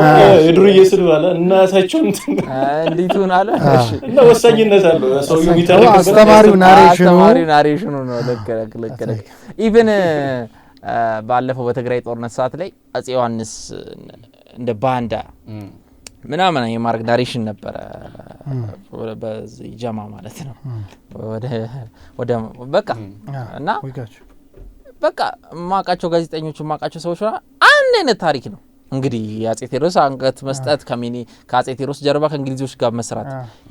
እድሩዬ ስለዋለ እናታቸውን እንዲቱን አለ እና ወሳኝነት አለው ሰው አስተማሪው ናሬሽኑ ነው ለከለከለ ኢቭን ባለፈው በትግራይ ጦርነት ሰዓት ላይ አጼ ዮሐንስ እንደ ባንዳ ምናምን የማርክ ናሬሽን ነበር በዚህ ጀማ ማለት ነው ወደ በቃ እና በቃ ማቃቸው ጋዜጠኞች ማቃቸው ሰዎች አንድ አይነት ታሪክ ነው እንግዲህ አጼ ቴዎድሮስ አንገት መስጠት ከአጼ ቴዎድሮስ ጀርባ ከእንግሊዞች ጋር መስራት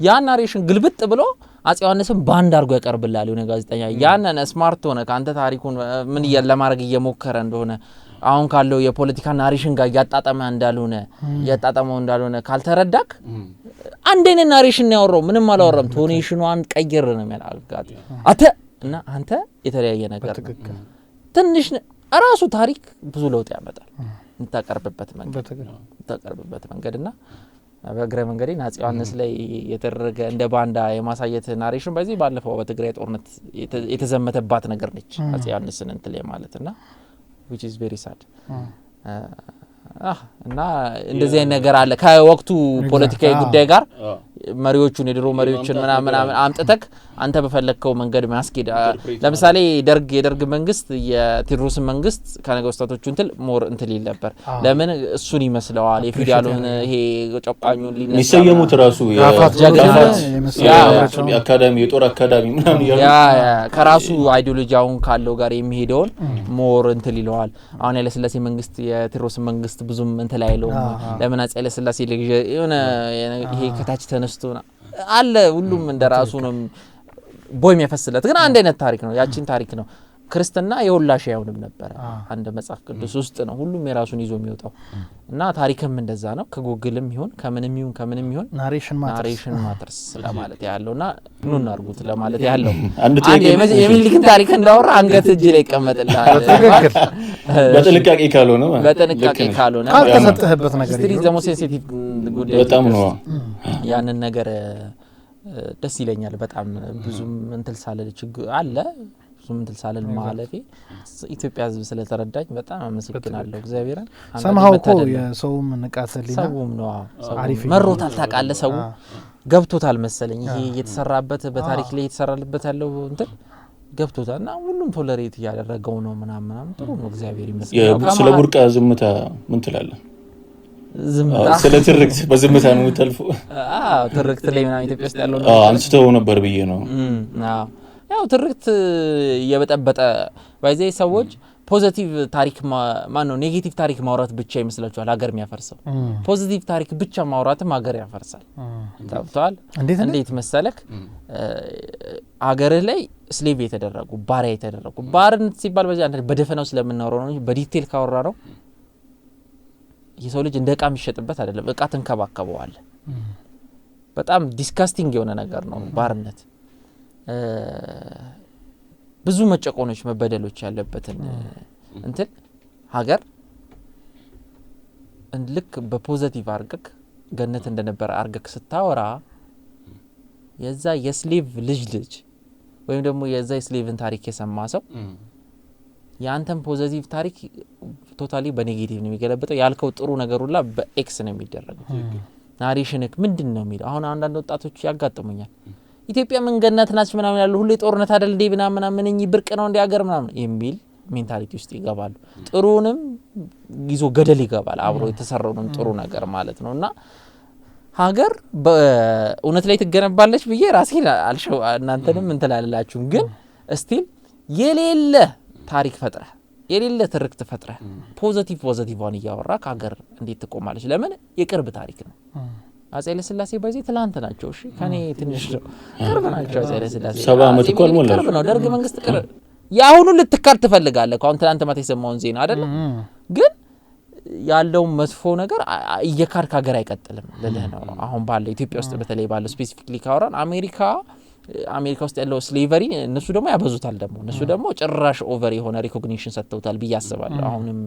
ያ ናሬሽን ግልብጥ ብሎ አጼ ዮሐንስን ባንድ አድርጎ ያቀርብላል የሆነ ጋዜጠኛ ያንን ስማርት ሆነ ካንተ ታሪኩን ምን ለማድረግ እየሞከረ እንደሆነ አሁን ካለው የፖለቲካ ናሬሽን ጋር ያጣጣመው እንዳልሆነ ካልተረዳክ አንድ አይነት ናሬሽን ነው ያወራው ምንም አላወራም ቶኔሽኑን ቀይር ነው የሚያልጋት እና አንተ የተለያየ ነገር ትንሽ ራሱ ታሪክ ብዙ ለውጥ ያመጣል እንታቀርብበት መንገድና በእግረ መንገዴ አጼ ዮሐንስ ላይ የተደረገ እንደ ባንዳ የማሳየት ናሬሽን በዚህ ባለፈው በትግራይ ጦርነት የተዘመተባት ነገር ነች አጼ ዮሐንስን እንትን ላይ ማለትና which is very sad እና እንደዚህ አይነት ነገር አለ ከወቅቱ ፖለቲካዊ ጉዳይ ጋር መሪዎቹን የድሮ መሪዎችን ምናምን አምጥተክ አንተ በፈለከው መንገድ ማስኬድ ለምሳሌ የደርግ መንግስት የቴዎድሮስ መንግስት ከነገስታቶቹ እንትን ሞር እንትን ይል ነበር ለምን እሱን ይመስለዋል የፊውዳሉን ይሄ ጨቋኙን ሊሰየሙት ራሱ አካዳሚ የጦር አካዳሚ ምናምን ከራሱ አይዲዮሎጂውን ካለው ጋር የሚሄደውን ሞር እንትን ይለዋል አሁን ያለ ስላሴ መንግስት የቴዎድሮስ መንግስት ብዙም እንትን ላይ ነው ለምን አፄ ያለ ስላሴ የሆነ ይሄ ከታች ተነስቶ አለ ሁሉም እንደራሱ ነው ቦይ የሚያፈስለት ግን አንድ አይነት ታሪክ ነው ያቺን ታሪክ ነው ክርስትና የሁላሽ ያውንም ነበር አንድ መጽሐፍ ቅዱስ ውስጥ ነው ሁሉም የራሱን ይዞ የሚወጣው እና ታሪክም እንደዛ ነው ከጉግልም ይሁን ከምንም ይሁን ናሬሽን ማተርስ ለማለት ያለውና ኑ እናርጉት ለማለት ያለው አንድ የሚሊክን ታሪክ እንዳወራ አንገት እጅ ላይ ይቀመጥልሃል በጥንቃቄ ካልሆነ ካልተሰጠህበት ነገር ስትሪ ዘሞ ሴንሲቲቭ ጉዳይ በጣም ነው ያንን ነገር ደስ ይለኛል በጣም ብዙም እንትን ሳለል ችግር አለ ብዙም እንትን ሳለል ማለፌ ኢትዮጵያ ህዝብ ስለተረዳኝ በጣም አመሰግናለሁ እግዚአብሔርን ሰማው እኮ የሰውም ንቃተ ሊና ሰውም ነው መሮታል ታውቃለህ ሰው ገብቶታል መሰለኝ ይሄ የተሰራበት በታሪክ ላይ የተሰራለበት ያለው እንትን ገብቶታልና ሁሉም ቶለሬት ያደረገው ነው ምናምን ጥሩ ነው እግዚአብሔር ይመስገን ስለ ቡርቃ ዝምታ ምን ትላለህ ስለ ትርክት በዝምታ ነው የምታልፈው ትርክት ላይ ምናምን ኢትዮጵያ ውስጥ ያለው አንስተው ነበር ብዬ ነው ያው ትርክት የበጠበጠ ባይዘይ ሰዎች ፖዚቲቭ ታሪክ ማን ነው ኔጌቲቭ ታሪክ ማውራት ብቻ ይመስላችኋል ሀገር የሚያፈርሰው ፖዚቲቭ ታሪክ ብቻ ማውራትም ሀገር ያፈርሳል ታውቃለህ እንዴት መሰለክ ሀገር ላይ ስሌቭ የተደረጉ ባሪያ የተደረጉ ባርነት ሲባል በዚህ አንተ በደፈናው ስለምናወራው ነው በዲቴል ካወራ ነው የሰው ልጅ እንደ ዕቃ የሚሸጥበት አይደለም ዕቃ ተንከባከበዋል በጣም ዲስካስቲንግ የሆነ ነገር ነው ባርነት ብዙ መጨቆኖች መበደሎች ያለበትን እንትን ሀገር ልክ በፖዚቲቭ አርገክ ገነት እንደነበረ አርገክ ስታወራ የዛ የስሌቭ ልጅ ወይም ደግሞ የዛ የስሌቭን ታሪክ የሰማ ሰው ያንተን ፖዚቲቭ ታሪክ ቶታሊ በኔጌቲቭ ነው የሚገለበጠው ያልከው ጥሩ ነገር ሁላ በኤክስ ነው የሚደረገው ናሬሽንክ ምንድነው የሚለው አሁን አንዳንድ ወጣቶች ያጋጥሙኛል ኢትዮጵያ መንገነት ናች ምናምን ያለው ሁሉ ጦርነት አይደል እንዴ ምናምን እኚህ ብርቅ ነው እንደ ሀገር ምናምን የሚል ሜንታሊቲ ውስጥ ይገባሉ ጥሩንም ይዞ ገደል ይገባል አብሮ የተሰራውን ጥሩ ነገር ማለት ነውና ሀገር በእውነት ላይ ትገነባለች ብዬ ራሴ አልሸው እናንተንም እንተላላላችሁም ግን ስቲል የሌለ ታሪክ ፈጥራ የሌለ ትርክት ፈጥራ ፖዚቲቭዋን ያወራ ሀገር እንዴት ትቆማለች ለምን የቅርብ ታሪክ ነው አፄ ኃይለ ሥላሴ በዚህ ትላንት ናቸው እሺ ከኔ ትንሽ ቅርብ ናቸው አፄ ኃይለ ሥላሴ 70 ዓመት እኮ አልሞላ ቅርብ ነው ደርግ መንግስት ቅርብ ያሁኑ ልትካር ትፈልጋለህ አሁን ትላንት ማታ የሰማውን ዜና አይደል ግን ያለው መጥፎ ነገር እየካርክ ሀገር አይቀጥልም ለለህ ነው አሁን ባለ ኢትዮጵያ ውስጥ በተለይ ባለ ስፔሲፊክሊ ካወራን አሜሪካ ውስጥ ያለው ስሌቨሪ እነሱ ደግሞ ያበዙታል ደግሞ እነሱ ደግሞ ጭራሽ ኦቨር የሆነ ሪኮግኒሽን ሰጥተውታል ብያስባለሁ አሁንም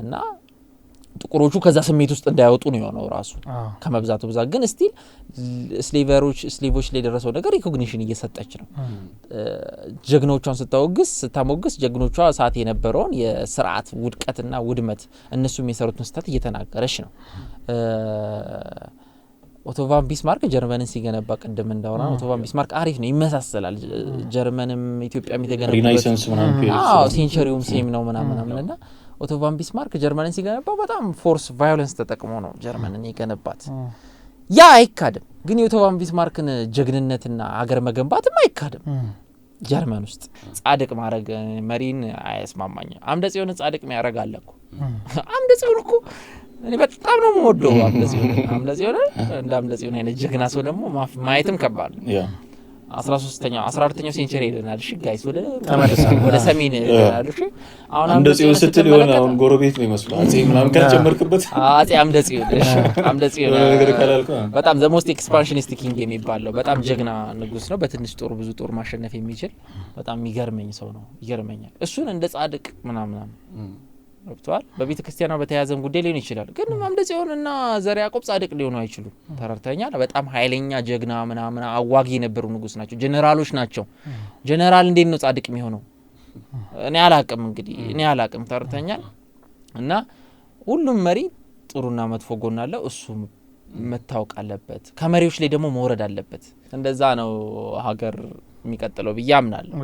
እና ጥቁሮቹ ከዛ ስሜት ውስጥ እንዳይወጡ ነው የሆነው ራሱ ከመብዛቱ ብዛት ግን ስቲል ስሌቮች ላይ ደረሰው ነገር ሪኮግኒሽን እየሰጠች ነው ጀግኖቿን ስታሞግስ ጀግኖቿ ሰዓት የነበረውን የስርዓት ውድቀትና ውድመት እነሱም የሰሩትን ስህተት እየተናገረች ነው ኦቶ ቫን ቢስማርክ ጀርመንን ሲገነባ ቀደም እንዳወራ ኦቶ ቫን ቢስማርክ አሪፍ ነው ይመሳሰላል ጀርመንም ኢትዮጵያም የተገነባው ሪናይሰንስ ምናምን ሴንቸሪውም ሴም ነው ምናምንና ኦቶ ቫን ቢስማርክ ጀርመንን ሲገነባ በጣም ፎርስ ቫዮለንስ ተጠቅሞ ነው ጀርመንን የገነባት ያ አይካድም ግን የኦቶ ቫን ቢስማርክን ጀግንነትና ሀገር መገንባትም አይካድም ጀርመን ውስጥ ጻድቅ ማረግ መሪን አያስማማኝ አምደ ጽዮን ጻድቅ የሚያረግ አለኩ አምደ ጽዮን እኮ እኔ በጣም ነው የምወደው አምደ ጽዮን እንደ አምደ ጽዮን አይነት ጀግና ሰው ደግሞ ማየትም ከባድ ነው 13ኛው 14ኛው ሴንቸሪ ሄደናል እሺ ጋይስ ወደ ሰሜን ሄደናል እሺ አሁን አምደ ጽዮን ስትል የሆነ አሁን ጎረቤት ነው ይመስላል አጼ ምናምን ከጨመርክበት አጼ አምደ ጽዮን እሺ አምደ ጽዮን በጣም ዘ ሞስት ኤክስፓንሽኒስት ኪንግ የሚባለው በጣም ጀግና ንጉስ ነው በትንሽ ጦር ብዙ ጦር ማሸነፍ የሚችል በጣም የሚገርመኝ ሰው ነው ይገርመኛል እሱን እንደ ጻድቅ ምናምን ወጥቷል በቤተ ክርስቲያኗ በተያዘም ጉዳይ ሊሆን ይችላል ግን አምደ ጽዮንና ዘር ያዕቆብ ጻድቅ ሊሆኑ አይችሉ ተረርተኛል በጣም ኃይለኛ ጀግና ምናምን አዋጊ የነበሩ ንጉስ ናቸው ጀነራሎች ናቸው ጀነራል እንዴት ነው ጻድቅ የሚሆነው እኔ አላቅም ተረርተኛል እና ሁሉም መሪ ጥሩና መጥፎ ጎን አለው እሱ መታወቅ አለበት። ከመሪዎች ላይ ደግሞ መውረድ አለበት። እንደዛ ነው ሀገር የሚቀጥለው ብዬ አምናለሁ።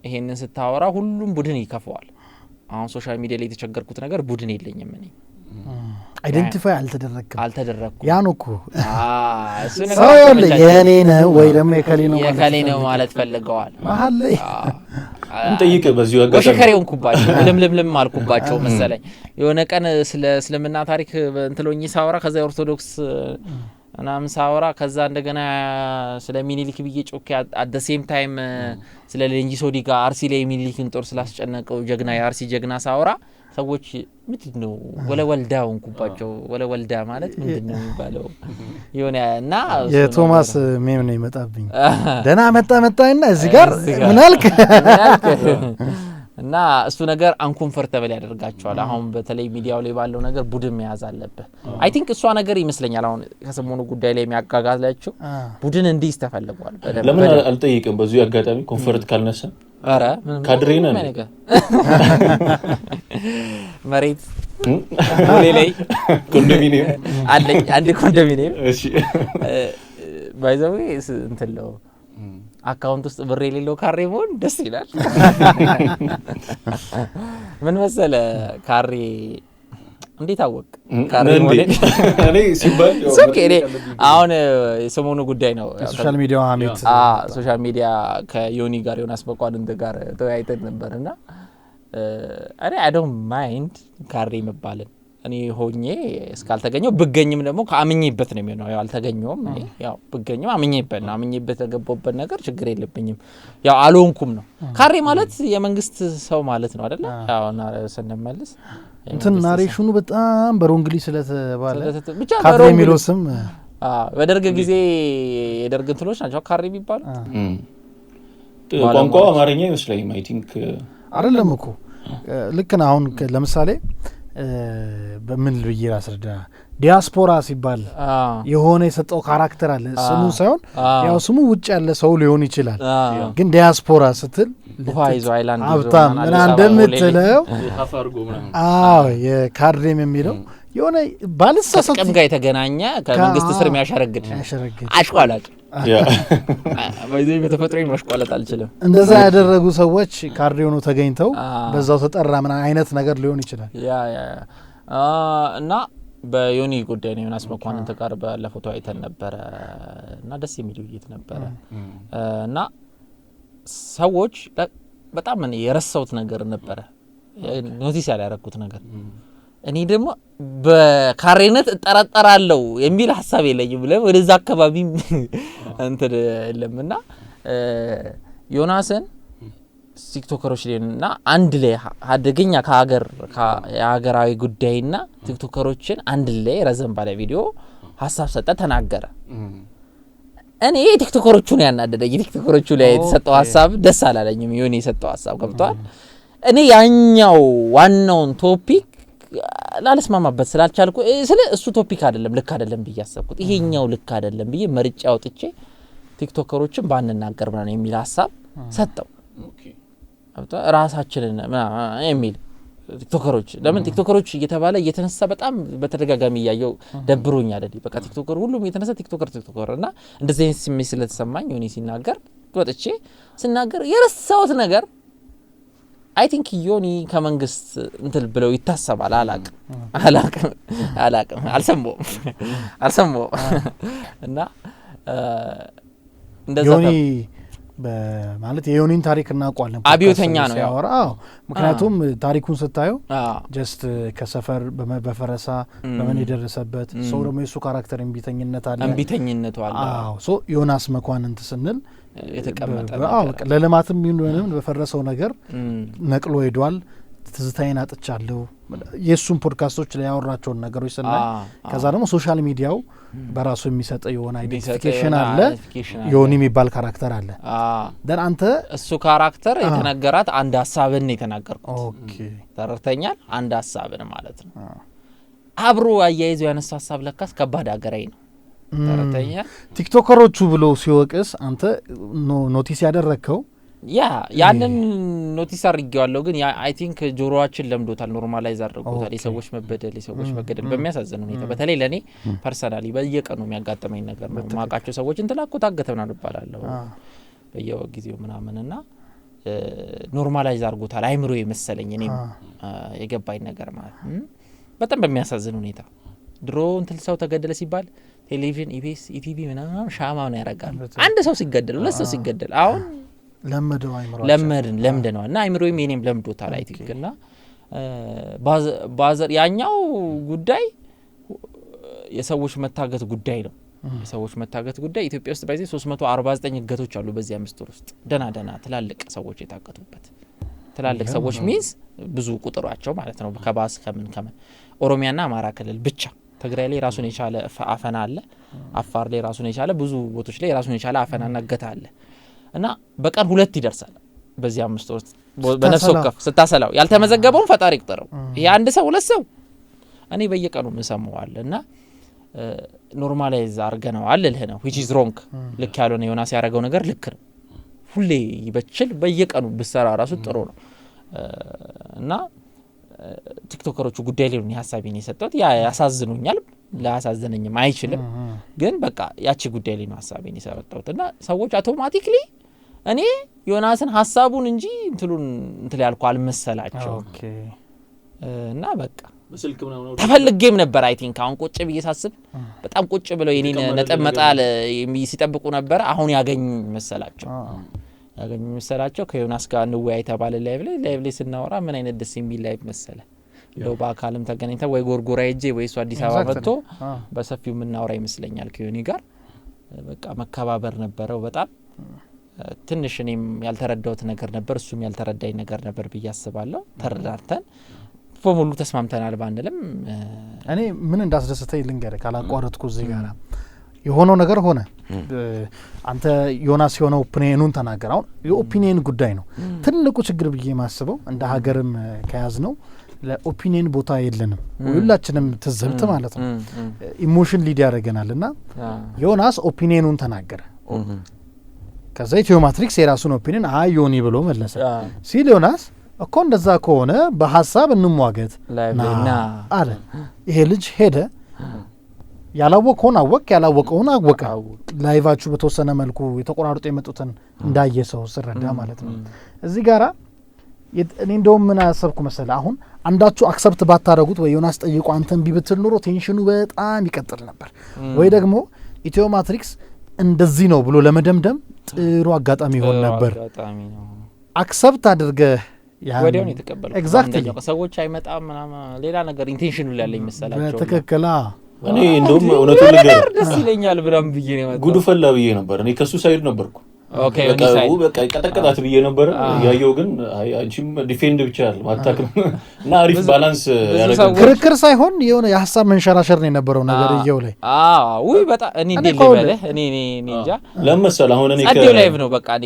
ይሄንን ስታወራ ሁሉም ቡድን ይከፈዋል። አሁን ሶሻል ሚዲያ ላይ የተቸገርኩት ነገር ቡድን የለኝም እኔ አይደንቲፋይ አልተደረኩም ያ ነው እኮ እሱ ነገር የኔ ነው ወይ ደግሞ የከሌ ነው ማለት ፈልገዋል መሀል ላይ እንጠይቅ በዚሁ አጋጣሚ ወሽከሬውን ኩባቸው ለምለም አልኩባቸው መሰለኝ የሆነ ቀን ስለ እስልምና ታሪክ እንትሎኝ ሳወራ ከዛ ኦርቶዶክስ እናም ሳወራ ከዛ እንደገና ስለ ሚኒሊክ ብዬ ጮኬ at the same time ስለ ሌንጂሶ ዲጋ አርሲ ላይ ሚኒሊክን ጦር ስላስጨነቀው ጀግና የአርሲ ጀግና ሳወራ ሰዎች ምንድነው ወለወልዳውን ኩባቸው ወለወልዳ ማለት ምንድነው የሚባለው የሆነ እና የቶማስ ሜም ነው ይመጣብኝ ደና መጣና እዚህ ጋር ምን አልክ እና እሱ ነገር አንኮምፎርታብል ያደርጋቸዋል። አሁን በተለይ ሚዲያው ላይ ባለው ነገር ቡድን መያዝ አለበት። አይ ቲንክ እሷ ነገር ይመስለኛል አሁን ከሰሞኑ ጉዳይ ላይ የሚያጋጋላቸው ቡድን እንዲህ ተፈልጓል። ለምን አልጠይቅም በዚሁ አጋጣሚ ኮንፈርት ካልነሳ አረ ካድሬ ነን መሬት ላይ ኮንዶሚኒየም አለኝ አንድ ኮንዶሚኒየም እሺ ባይዘው እንትን ነው አካውንት ውስጥ ብር የሌለው ካሬ ሆን ደስ ይላል። ምን መሰለ ካሬ እንዴት አወቅ ካሬ ሆነ እኔ ሲባል አሁን የሰሞኑ ጉዳይ ነው ሶሻል ሚዲያው አሜት ሶሻል ሚዲያ ከዮኒ ጋር ዮናስ መኳንንት ጋር ተወያይተን ነበርና እኔ I don't mind ካሬ መባልን እኔ ሆኜ እስካልተገኘው ብገኝም ደግሞ ከአምኜበት ነው የሚሆነው። ያው አልተገኘውም እኔ ያው ብገኝም አምኜበት ነው አምኜበት ተገቦበት ነገር ችግር የለብኝም። ያው አልሆንኩም ነው። ካሬ ማለት የመንግስት ሰው ማለት ነው አይደለ? ያው እና ስንመልስ እንትን ናሬሽኑ በጣም በሮንግሊ ስለተባለ ካሬ የሚለው ስም በደርግ ጊዜ የደርግ እንትሎች ናቸው ካሬ የሚባሉ ቋንቋው አማርኛ ይመስለኛል። አይ ቲንክ አይደለም እኮ ልክ ነው። አሁን ለምሳሌ በምን ልብዬ አስረዳ ዲያስፖራ ሲባል የሆነ የሰጠው ካራክተር አለ ስሙ ሳይሆን ያው ስሙ ውጭ ያለ ሰው ሊሆን ይችላል። ግን ዲያስፖራ ስትል ዋይዞ አይላንድ አብታም ምን እንደምትለው የካድሬም የሚለው የሆነ ባልሳሳት ከጥቅም ጋር የተገናኘ ከመንግስት ስር የሚያሸረግድ አሽቋላጭ ባይዘይ በተፈጥሮ ማሽቋላጥ አልችልም። እንደዛ ያደረጉ ሰዎች ካድሬ ሆነው ተገኝተው በዛው ተጠራ ምን አይነት ነገር ሊሆን ይችላል። እና በዮኒ ጉዳይ ነው ዮናስ መኳንንት ጋር ባለፈው ተወያይተን ነበረ እና ደስ የሚል ውይይት ነበረ እና ሰዎች በጣም እኔ የረሳሁት ነገር ነበረ ኖቲስ ያላረኩት ነገር እኔ ደግሞ በካሬነት እጠራጠራለሁ የሚል ሐሳብ የለኝም ብለ ወደዛ አካባቢ እንትን ለምና ዮናስን ቲክቶከሮች ለና አንድ ላይ አደገኛ ከሀገራዊ ጉዳይና ቲክቶከሮችን አንድ ላይ ረዘም ባለ ቪዲዮ ሐሳብ ሰጠ ተናገረ። እኔ ቲክቶከሮቹን ያናደደኝ ቲክቶከሮቹ ላይ የተሰጠው ሐሳብ ደስ አላለኝም። ዮኒ የሰጠው ሐሳብ ገብቷል። እኔ ያኛው ዋናውን ቶፒክ ላልስማማበት ስላልቻልኩ ስለ እሱ ቶፒክ አይደለም ልክ አይደለም ብያሰብኩት ይሄኛው ልክ አይደለም ብዬ መርጫ አውጥቼ ቲክቶከሮችን ባንናገር ምናምን የሚል ሐሳብ ሰጠው። ራሳችንን የሚል ቲክቶከሮች ለምን ቲክቶከሮች እየተባለ እየተነሳ በጣም በተደጋጋሚ ያየው ደብሮኝ አይደል በቃ ቲክቶከር ሁሉም እየተነሳ ቲክቶከር እና እንደዚህ አይነት ስሜት ስለተሰማኝ ዮኒ ሲናገር ወጥቼ ስናገር የረሳሁት ነገር አይ ቲንክ ዮኒ ከመንግስት እንትን ብለው ይታሰባል አላቅም አልሰማሁም እና እንደዛ ዮኒ በማለት የዮኒን ታሪክ እናውቀዋለን። አብዮተኛ ነው ያወራ ምክንያቱም ታሪኩን ስታየው ጀስት ከሰፈር በፈረሳ በምን የደረሰበት ሰው ደግሞ የሱ ካራክተር እንቢተኝነት አለ ሶ ዮናስ መኳንንት ስንል የተቀመጠ ለልማትም ይሁን በፈረሰው ነገር ነቅሎ ሄዷል። ትዝታዬን አጥቻለሁ የሱን ፖድካስቶች ላይ ያወራቸውን ነገሮች ስናይ ከዛ ደግሞ ሶሻል ሚዲያው በራሱ የሚሰጠው የሆነ አይዴንቲፊኬሽን አለ። ዮኒ የሚባል ካራክተር አለ። ደን አንተ እሱ ካራክተር የተነገራት አንድ ሐሳብን የተናገርኩት ኦኬ ተረተኛል አንድ ሐሳብን ማለት ነው። አብሮ አያይዞ ያነሳ ሐሳብ ለካስ ከባድ አገራይ ነው ተረተኛ ቲክቶከሮቹ ብሎ ሲወቅስ አንተ ኖቲስ ያደረከው ያንን ኖቲስ አድርጌዋለሁ። ግን አይ ቲንክ ጆሮአችን ለምዶታል፣ ኖርማላይዝ አድርጎታል። የሰዎች መበደል፣ የሰዎች መገደል በሚያሳዝን ሁኔታ በተለይ ለኔ ፐርሰናሊ በየቀኑ የሚያጋጥመኝ ነገር ነው። ማቃቸው ሰዎች እንትና እኮ ታገተ ምናምን እባላለሁ በየጊዜው ምናምንና ኖርማላይዝ አድርጎታል አይምሮ የመሰለኝ እኔ የገባኝ ነገር ማለት በጣም በሚያሳዝን ሁኔታ ድሮ እንትን ሰው ተገደለ ሲባል ቴሌቪዥን ኢቢኤስ ኢቲቪ ምናምን ሻማውን ያረጋል። አንድ ሰው ሲገደል ሁለት ሰው ሲገደል አሁን ለመደው አይምሮ ለምደነው እና አይምሮዬም የኔም ለምዶታል አይ ቲንክ እና ባዘር ያኛው ጉዳይ የሰዎች መታገት ጉዳይ ነው። የሰዎች መታገት ጉዳይ ኢትዮጵያ ውስጥ ባይዜ 349 እገቶች አሉ በዚህ 5 ወር ውስጥ ደና ትላልቅ ሰዎች የታገቱበት ትላልቅ ሰዎች ሚንስ ብዙ ቁጥራቸው ማለት ነው። ከባስ ከምን ኦሮሚያና አማራ ክልል ብቻ ትግራይ ላይ ራሱን የቻለ አፈና አለ። አፋር ላይ ራሱን የቻለ ብዙ ቦታዎች ላይ ራሱን የቻለ አፈናና እገታ አለ እና በቀን 2 ይደርሳል በዚህ 5 ወር በነፍስ ወከፍ ስታሰላው ያልተመዘገበውን ፈጣሪ ይቅጠረው። ይሄ አንድ ሰው ሁለት ሰው እኔ በየቀኑ ምሰማዋል እና ኖርማላይዝ አርገናል ልልህ ነው which is wrong። ልክ ያልሆነ ዮናስ ያረጋው ነገር ልክ ነው። ሁሌ ይበችል በየቀኑ ብሰራ ራሱ ጥሩ ነው እና ቲክቶከሮቹ ጉዳይ ላይ ነው ሐሳቤን የሰጠሁት። ያሳዝኑኛል፣ ላያሳዝነኝም አይችልም። ግን በቃ ያቺ ጉዳይ ላይ ነው ሐሳቤን የሰጠሁት እና ሰዎች አውቶማቲክሊ እኔ ዮናስን ሐሳቡን እንጂ እንትን ያልኩ አልመሰላቸው እና በቃ በስልክ ምናምን ተፈልጌም ነበር አይ ቲንክ አሁን ቁጭ ብዬ ሳስብ በጣም ቁጭ ብለው የኔን ነጥብ መጣል ሲጠብቁ ነበር። አሁን ያገኙ መሰላቸው ከዮናስ ጋር እንወያይ ተባለ ላይቭ ላይ ስናወራ ምን አይነት ደስ የሚል ላይቭ መሰለ። ለው በአካልም ተገናኝተን ወይ ጎርጎራ ሄጄ ወይ እሱ አዲስ አበባ መጥቶ በሰፊው የምናወራ ይመስለኛል ከዮኒ ጋር። በቃ መከባበር ነበረው በጣም ትንሽ እኔም ያልተረዳሁት ነገር ነበር እሱም ያልተረዳኝ ነገር ነበር ብዬ አስባለሁ። ተረዳርተን በሙሉ ተስማምተናል ባንልም እኔ ምን እንዳስደሰተኝ ልንገርህ ካላቋረጥኩ እዚህ ጋር የሆነው ነገር ሆነ። አንተ ዮናስ የሆነው ኦፒኒየኑን ተናገር። አሁን የኦፒኒየን ጉዳይ ነው ትልቁ ችግር ብዬ ማስበው። እንደ ሀገርም ከያዝ ነው ለኦፒኒየን ቦታ የለንም። ሁላችንም ትዝብት ማለት ነው ኢሞሽን ሊድ ያደርገናል እና ዮናስ ኦፒኒየኑን ተናገረ። ከዛ ኢትዮ ማትሪክስ የራሱን ኦፒኒየን ዮኒ ብሎ መለሰ ሲል ዮናስ እኮ እንደዛ ከሆነ በሐሳብ እንሟገት ና አለ። ይሄ ልጅ ሄደ ያላወቀውን አወቅ ያላወቀውን አወቀ። ላይቫችሁ በተወሰነ መልኩ የተቆራርጦ የመጡትን እንዳየ ሰው ስረዳ ማለት ነው። እዚህ ጋራ እኔ እንደውም ምን አሰብኩ መሰለ አሁን አንዳችሁ አክሰፕት ባታረጉት ወይ ዮናስ ጠይቆ አንተን ቢብትል ኑሮ ቴንሽኑ በጣም ይቀጥል ነበር ወይ ደግሞ ኢትዮ ማትሪክስ እንደዚህ ነው ብሎ ለመደምደም ጥሩ አጋጣሚ ይሆን ነበር። አክሰፕት አድርገህ ወዲያው ነው የተቀበለው። ኤግዛክትሊ ሰዎች አይመጣም ምናምን ሌላ ነገር ኢንቴንሽኑ ላይ ያለኝ መሰላቸው። በትክክል እኔ እንደውም እውነቱን ልንገር ደስ ይለኛል ብራም ብዬ ነው ጉዱ ፈላ ብዬ ነበር። እኔ ከሱ ሳይድ ነበርኩ። ኦኬ በቃ ቀጠቀጣት ብዬ ነበር። ያየው ግን አይ አንቺም ዲፌንድ ብቻ አልማታክም እና አሪፍ ባላንስ ያደረገ ክርክር ሳይሆን የሆነ የሐሳብ መንሸራሸር ነው የነበረው ነገር ይየው ላይ ውይ በጣም እኔ እንደሌለ እኔ እንጃ ለምሳሌ አሁን እኔ አዲው ላይቭ ነው በቃ እኔ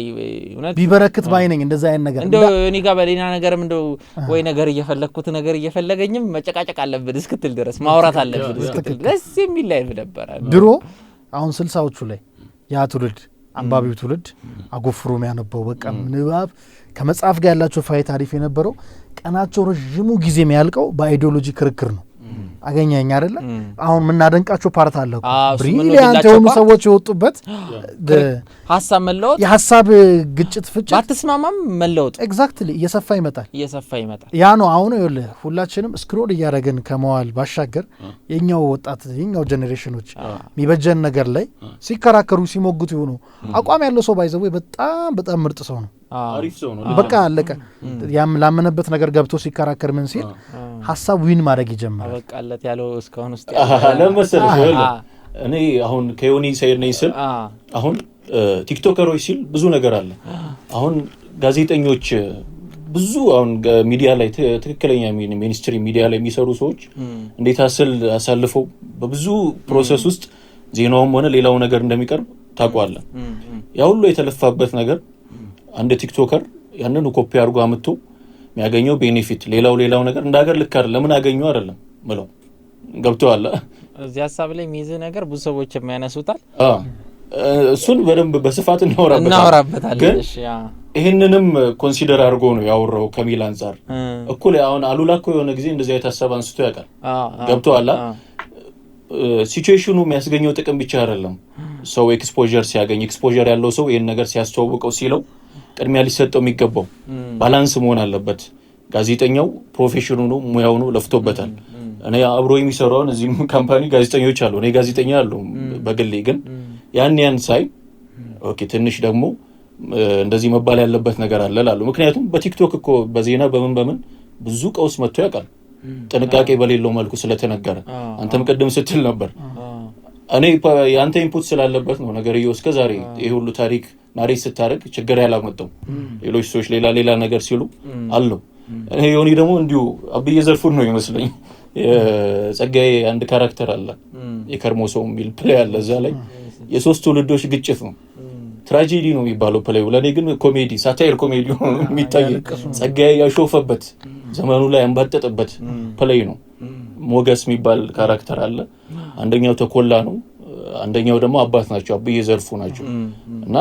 እውነት ቢበረክት ባይነኝ እንደዛ አይነት ነገር እንደው እኔ ጋር በሌላ ነገርም እንደው ወይ ነገር እየፈለኩት ነገር እየፈለገኝም መጨቃጨቅ አለብን እስክትል ድረስ ማውራት አለብን እስክትል ደስ የሚል ላይቭ ነበር ድሮ። አሁን 60ዎቹ ላይ ያ ትውልድ አንባቢው ትውልድ አጎፍሮ የሚያነበው በቃ ንባብ ከመጽሐፍ ጋር ያላቸው ፋይት አሪፍ የነበረው ቀናቸው ረጅሙ ጊዜ የሚያልቀው በአይዲዮሎጂ ክርክር ነው። አገኘኝ አይደለ? አሁን ምናደንቃቸው ፓርት አለ እኮ ብሪሊያንት የሆኑ ሰዎች የወጡበት ሐሳብ መለወጥ የሐሳብ ግጭት ፍጭት ባትስማማም መለወጥ ኤግዛክትሊ እየሰፋ ይመጣል። ያ ነው አሁን ይኸውልህ ሁላችንም ስክሮል እያደረግን ከመዋል ባሻገር የኛው ወጣት የኛው ጀኔሬሽኖች የሚበጀን ነገር ላይ ሲከራከሩ ሲሞግቱ ይሆኑ አቋም ያለው ሰው ባይዘው በጣም ምርጥ ሰው ነው። አሪፍ ሰው ነው። በቃ አለቀ። ያም ላመነበት ነገር ገብቶ ሲከራከር ምን ሲል ሐሳብ ዊን ማድረግ ይጀምራል። በቃለት ያለው እስካሁን ውስጥ ለመሰለሽ እኔ አሁን ከዮኒ ሳይድ ነኝ ስል አሁን ቲክቶከሮች ሲል ብዙ ነገር አለ። አሁን ጋዜጠኞች ብዙ አሁን ሚዲያ ላይ ትክክለኛ ሚኒስትሪ ሚዲያ ላይ የሚሰሩ ሰዎች እንዴት አሳልፈው በብዙ ፕሮሰስ ውስጥ ዜናውም ሆነ ሌላው ነገር እንደሚቀርብ ታውቃለህ። ያ ሁሉ የተለፋበት ነገር አንድ ቲክቶከር ያንን ኮፒ አድርጎ አምጥቶ የሚያገኘው ቤኔፊት ሌላው ነገር እንዳገር ልክ አይደለም። ለምን አገኘው አይደለም ማለት ገብቶሃል። እዚህ ሐሳብ ላይ የሚይዝ ነገር ብዙ ሰዎች የሚያነሱታል። እሱን በደንብ በስፋት እናወራበታለን። እሺ ይሄንንም ኮንሲደር አድርጎ ነው ያወራው ከሚል አንፃር እኩል አሁን አሉላ እኮ የሆነ ጊዜ እንደዚህ አይታሰብ አንስቶ ያውቃል። ገብቶሃል? ሲቹዌሽኑ የሚያስገኘው ጥቅም ብቻ አይደለም። ሰው ኤክስፖዠር ሲያገኝ ኤክስፖዠር ያለው ሰው ይሄን ነገር ሲያስተዋውቀው ሲለው ቅድሚያ ሊሰጠው የሚገባው ባላንስ መሆን አለበት። ጋዜጠኛው ፕሮፌሽኑ ነው፣ ሙያው ነው፣ ለፍቶበታል። እኔ አብሮ የሚሰራውን እዚህም ካምፓኒ ጋዜጠኞች አሉ፣ እኔ ጋዜጠኛ አለው በግሌ ግን ያን ሳይ ኦኬ ትንሽ ደግሞ እንደዚህ መባል ያለበት ነገር አለ ላሉ። ምክንያቱም በቲክቶክ እኮ በዜና በምን ብዙ ቀውስ መጥቶ ያውቃል ጥንቃቄ በሌለው መልኩ ስለተነገረ። አንተም ቀደም ስትል ነበር እኔ ያንተ ኢንፑት ስላለበት ነው ነገርየው እስከዛሬ ይሄ ሁሉ ታሪክ ናሬት ስታደርግ ችግር ያላመጣው። ሌሎች ሰዎች ሌላ ነገር ሲሉ አለው። እኔ ዮኒ ደግሞ እንዲሁ አብዬ ዘርፉን ነው ይመስለኝ የጸጋዬ አንድ ካራክተር አለ የከርሞ ሰው የሚል ፕሌይ አለ። እዛ ላይ የሶስት ትውልዶች ግጭት ነው ትራጀዲ ነው የሚባለው ፕሌዩ። ለእኔ ግን ኮሜዲ ሳታይር ኮሜዲ ነው የሚታየኝ። ጸጋዬ ያሾፈበት ዘመኑ ላይ ያንባጠጠበት ፕሌይ ነው። ሞገስ የሚባል ካራክተር አለ። አንደኛው ተኮላ ነው፣ አንደኛው ደግሞ አባት ናቸው፣ አብዬ ዘርፉ ናቸው። እና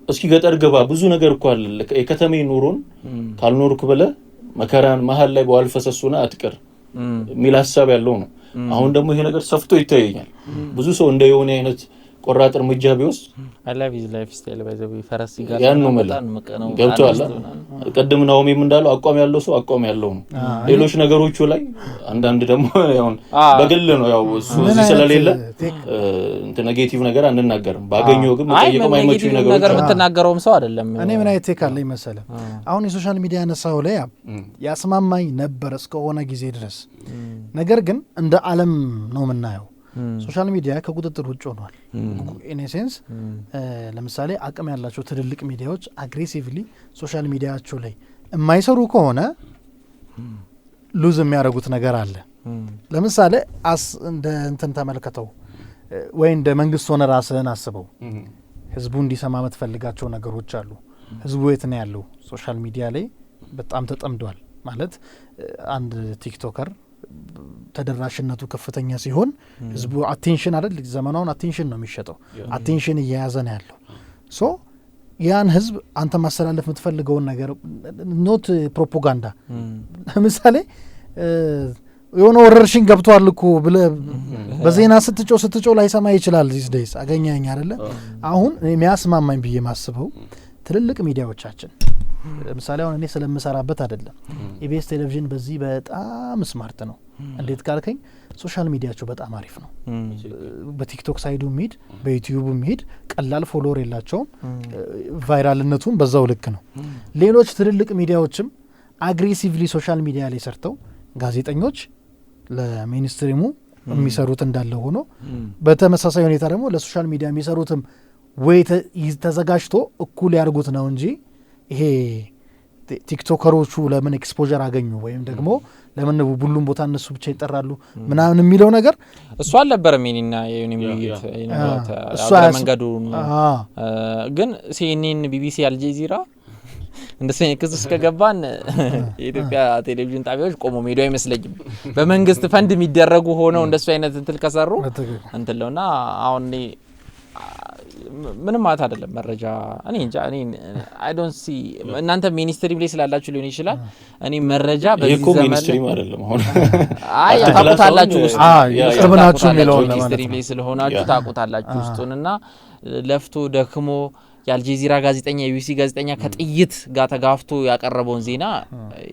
እስኪ ገጠር ገባ ብዙ ነገር እኮ አለ። የከተሜ ኑሮን ካልኖርክ ብለህ መከራን መሀል ላይ በዋል ፈሰሱና አትቀር የሚል ሀሳብ ያለው ነው። አሁን ደግሞ ይሄ ነገር ሰፍቶ ይታየኛል። ብዙ ሰው እንደ የሆነ አይነት ቆራጥ እርምጃ ቢወስድ አላቪዝ ላይፍ ስታይል ባይዘው ፈረስ ይጋር ያን ነው ማለት ነው። ገብቶሃል? ቀደም ናውም እንዳለው አቋም ያለው ሰው አቋም ያለው ነው። ሌሎች ነገሮቹ ላይ አንዳንድ ደግሞ ያው በግል ነው ያው እሱ እዚህ ስለሌለ ኔጌቲቭ ነገር አንናገርም። ባገኘው ግን መጠየቅ ማይመቹ ነገር የምትናገረውም ሰው አይደለም። እኔ ምን አይነት ቴክ አለኝ መሰለህ? አሁን የሶሻል ሚዲያ ነሳው ላይ ያስማማኝ ነበር እስከሆነ ጊዜ ድረስ። ነገር ግን እንደ ዓለም ነው የምናየው ሶሻል ሚዲያ ከቁጥጥር ውጭ ሆኗል። ኢን ሴንስ ለምሳሌ አቅም ያላቸው ትልልቅ ሚዲያዎች አግሬሲቭሊ ሶሻል ሚዲያቸው ላይ የማይሰሩ ከሆነ ሉዝ የሚያደርጉት ነገር አለ። ለምሳሌ እንደ እንትን ተመልከተው ወይ እንደ መንግስት ሆነ ራስህን አስበው። ህዝቡ እንዲሰማ የምትፈልጋቸው ነገሮች አሉ። ህዝቡ የት ነው ያለው? ሶሻል ሚዲያ ላይ በጣም ተጠምዷል። ማለት አንድ ቲክቶከር ተደራሽነቱ ከፍተኛ ሲሆን ህዝቡ አቴንሽን አይደል ዘመናውን አቴንሽን ነው የሚሸጠው። አቴንሽን እየያዘ ነው ያለው። ሶ ያን ህዝብ አንተ ማስተላለፍ የምትፈልገውን ነገር ኖት ፕሮፓጋንዳ። ለምሳሌ የሆነ ወረርሽኝ ገብቷል እኮ ብለህ በዜና ስትጮ ላይሰማ ይችላል። ዚስ ዴይስ አገኘኸኝ አይደለ? አሁን የሚያስማማኝ ብዬ ማስበው ትልልቅ ሚዲያዎቻችን ለምሳሌ አሁን እኔ ስለምሰራበት አይደለም ኢቢኤስ ቴሌቪዥን በዚህ በጣም ስማርት ነው። እንዴት ካልከኝ ሶሻል ሚዲያቸው በጣም አሪፍ ነው። በቲክቶክ ሳይዱ ሚድ በዩቲዩብ ሚድ ቀላል ፎሎወር የላቸውም። ቫይራልነቱም በዛው ልክ ነው። ሌሎች ትልልቅ ሚዲያዎችም አግሬሲቭሊ ሶሻል ሚዲያ ላይ ሰርተው ጋዜጠኞች ለሜንስትሪሙ የሚሰሩት እንዳለ ሆኖ በተመሳሳይ ሁኔታ ደግሞ ለሶሻል ሚዲያ የሚሰሩትም ወይ ተዘጋጅቶ እኩል ያርጉት ነው እንጂ ይሄ ቲክቶከሮቹ ለምን ኤክስፖዠር አገኙ ወይም ደግሞ ለምን ሁሉም ቦታ እነሱ ብቻ ይጠራሉ ምናምን የሚለው ነገር እሱ አልነበረም። የኔና የዩኒም ልዩት እሱ መንገዱ ግን ሲኤንኤን፣ ቢቢሲ፣ አልጀዚራ እንደዚህ ክስ እስከገባን የኢትዮጵያ ቴሌቪዥን ጣቢያዎች ቆሞ ሜዲያ አይመስለኝም። በመንግስት ፈንድ የሚደረጉ ሆነው እንደሱ አይነት እንትን ከሰሩ እንትለውና አሁን ምንም ማለት አይደለም። መረጃ እኔ እንጃ አይ ዶንት ሲ እናንተ ሚኒስትሪ ብሌ ስላላችሁ ሊሆን ይችላል። እኔ መረጃ በዚህ ዘመን ሚኒስትሪ አይደለም አሁን ታቁታላችሁ ውስጥ ተብናችሁ የሚለው ሚኒስትሪ ብሌ ስለሆናችሁ ታቁታላችሁ ውስጡንና ለፍቶ ደክሞ የአልጀዚራ ጋዜጠኛ የቢቢሲ ጋዜጠኛ ከጥይት ጋር ተጋፍቶ ያቀረበውን ዜና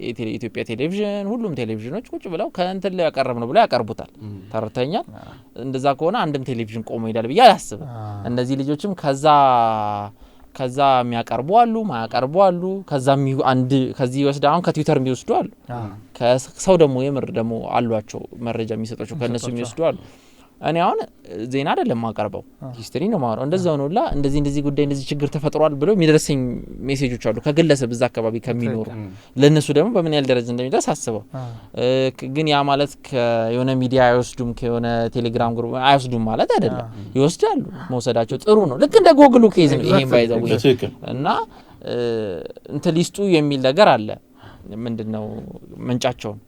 የኢትዮጵያ ቴሌቪዥን ሁሉም ቴሌቪዥኖች ቁጭ ብለው ከእንትን ላይ ያቀረብ ነው ብለው ያቀርቡታል። ተረተኛል። እንደዛ ከሆነ አንድም ቴሌቪዥን ቆሞ ይላል ብዬ አላስብም። እነዚህ ልጆችም ከዛ የሚያቀርቡ አሉ፣ ማያቀርቡ አሉ። ከዚህ ይወስድ አሁን ከትዊተር የሚወስዱ አሉ። ከሰው ደግሞ የምር ደግሞ አሏቸው መረጃ የሚሰጣቸው ከነሱ የሚወስዱ አሉ። እኔ አሁን ዜና አይደለም ማቀርበው ሂስትሪ ነው ማወራው። እንደዛው ነውላ እንደዚህ ጉዳይ እንደዚህ ችግር ተፈጥሯል ብለው የሚደርሰኝ ሜሴጆች አሉ ከግለሰብ እዛ አካባቢ ከሚኖሩ። ለነሱ ደግሞ በምን ያህል ደረጃ እንደሚደርስ አስበው። ግን ያ ማለት ከየሆነ ሚዲያ አይወስዱም ከየሆነ ቴሌግራም ግሩፕ አይወስዱም ማለት አይደለም። ይወስዳሉ። መውሰዳቸው ጥሩ ነው። ልክ እንደ ጎግሉ ኬዝ ነው ይሄን ባይዘው እና እንትን ሊስቱ የሚል ነገር አለ። ምንድነው ምንጫቸውን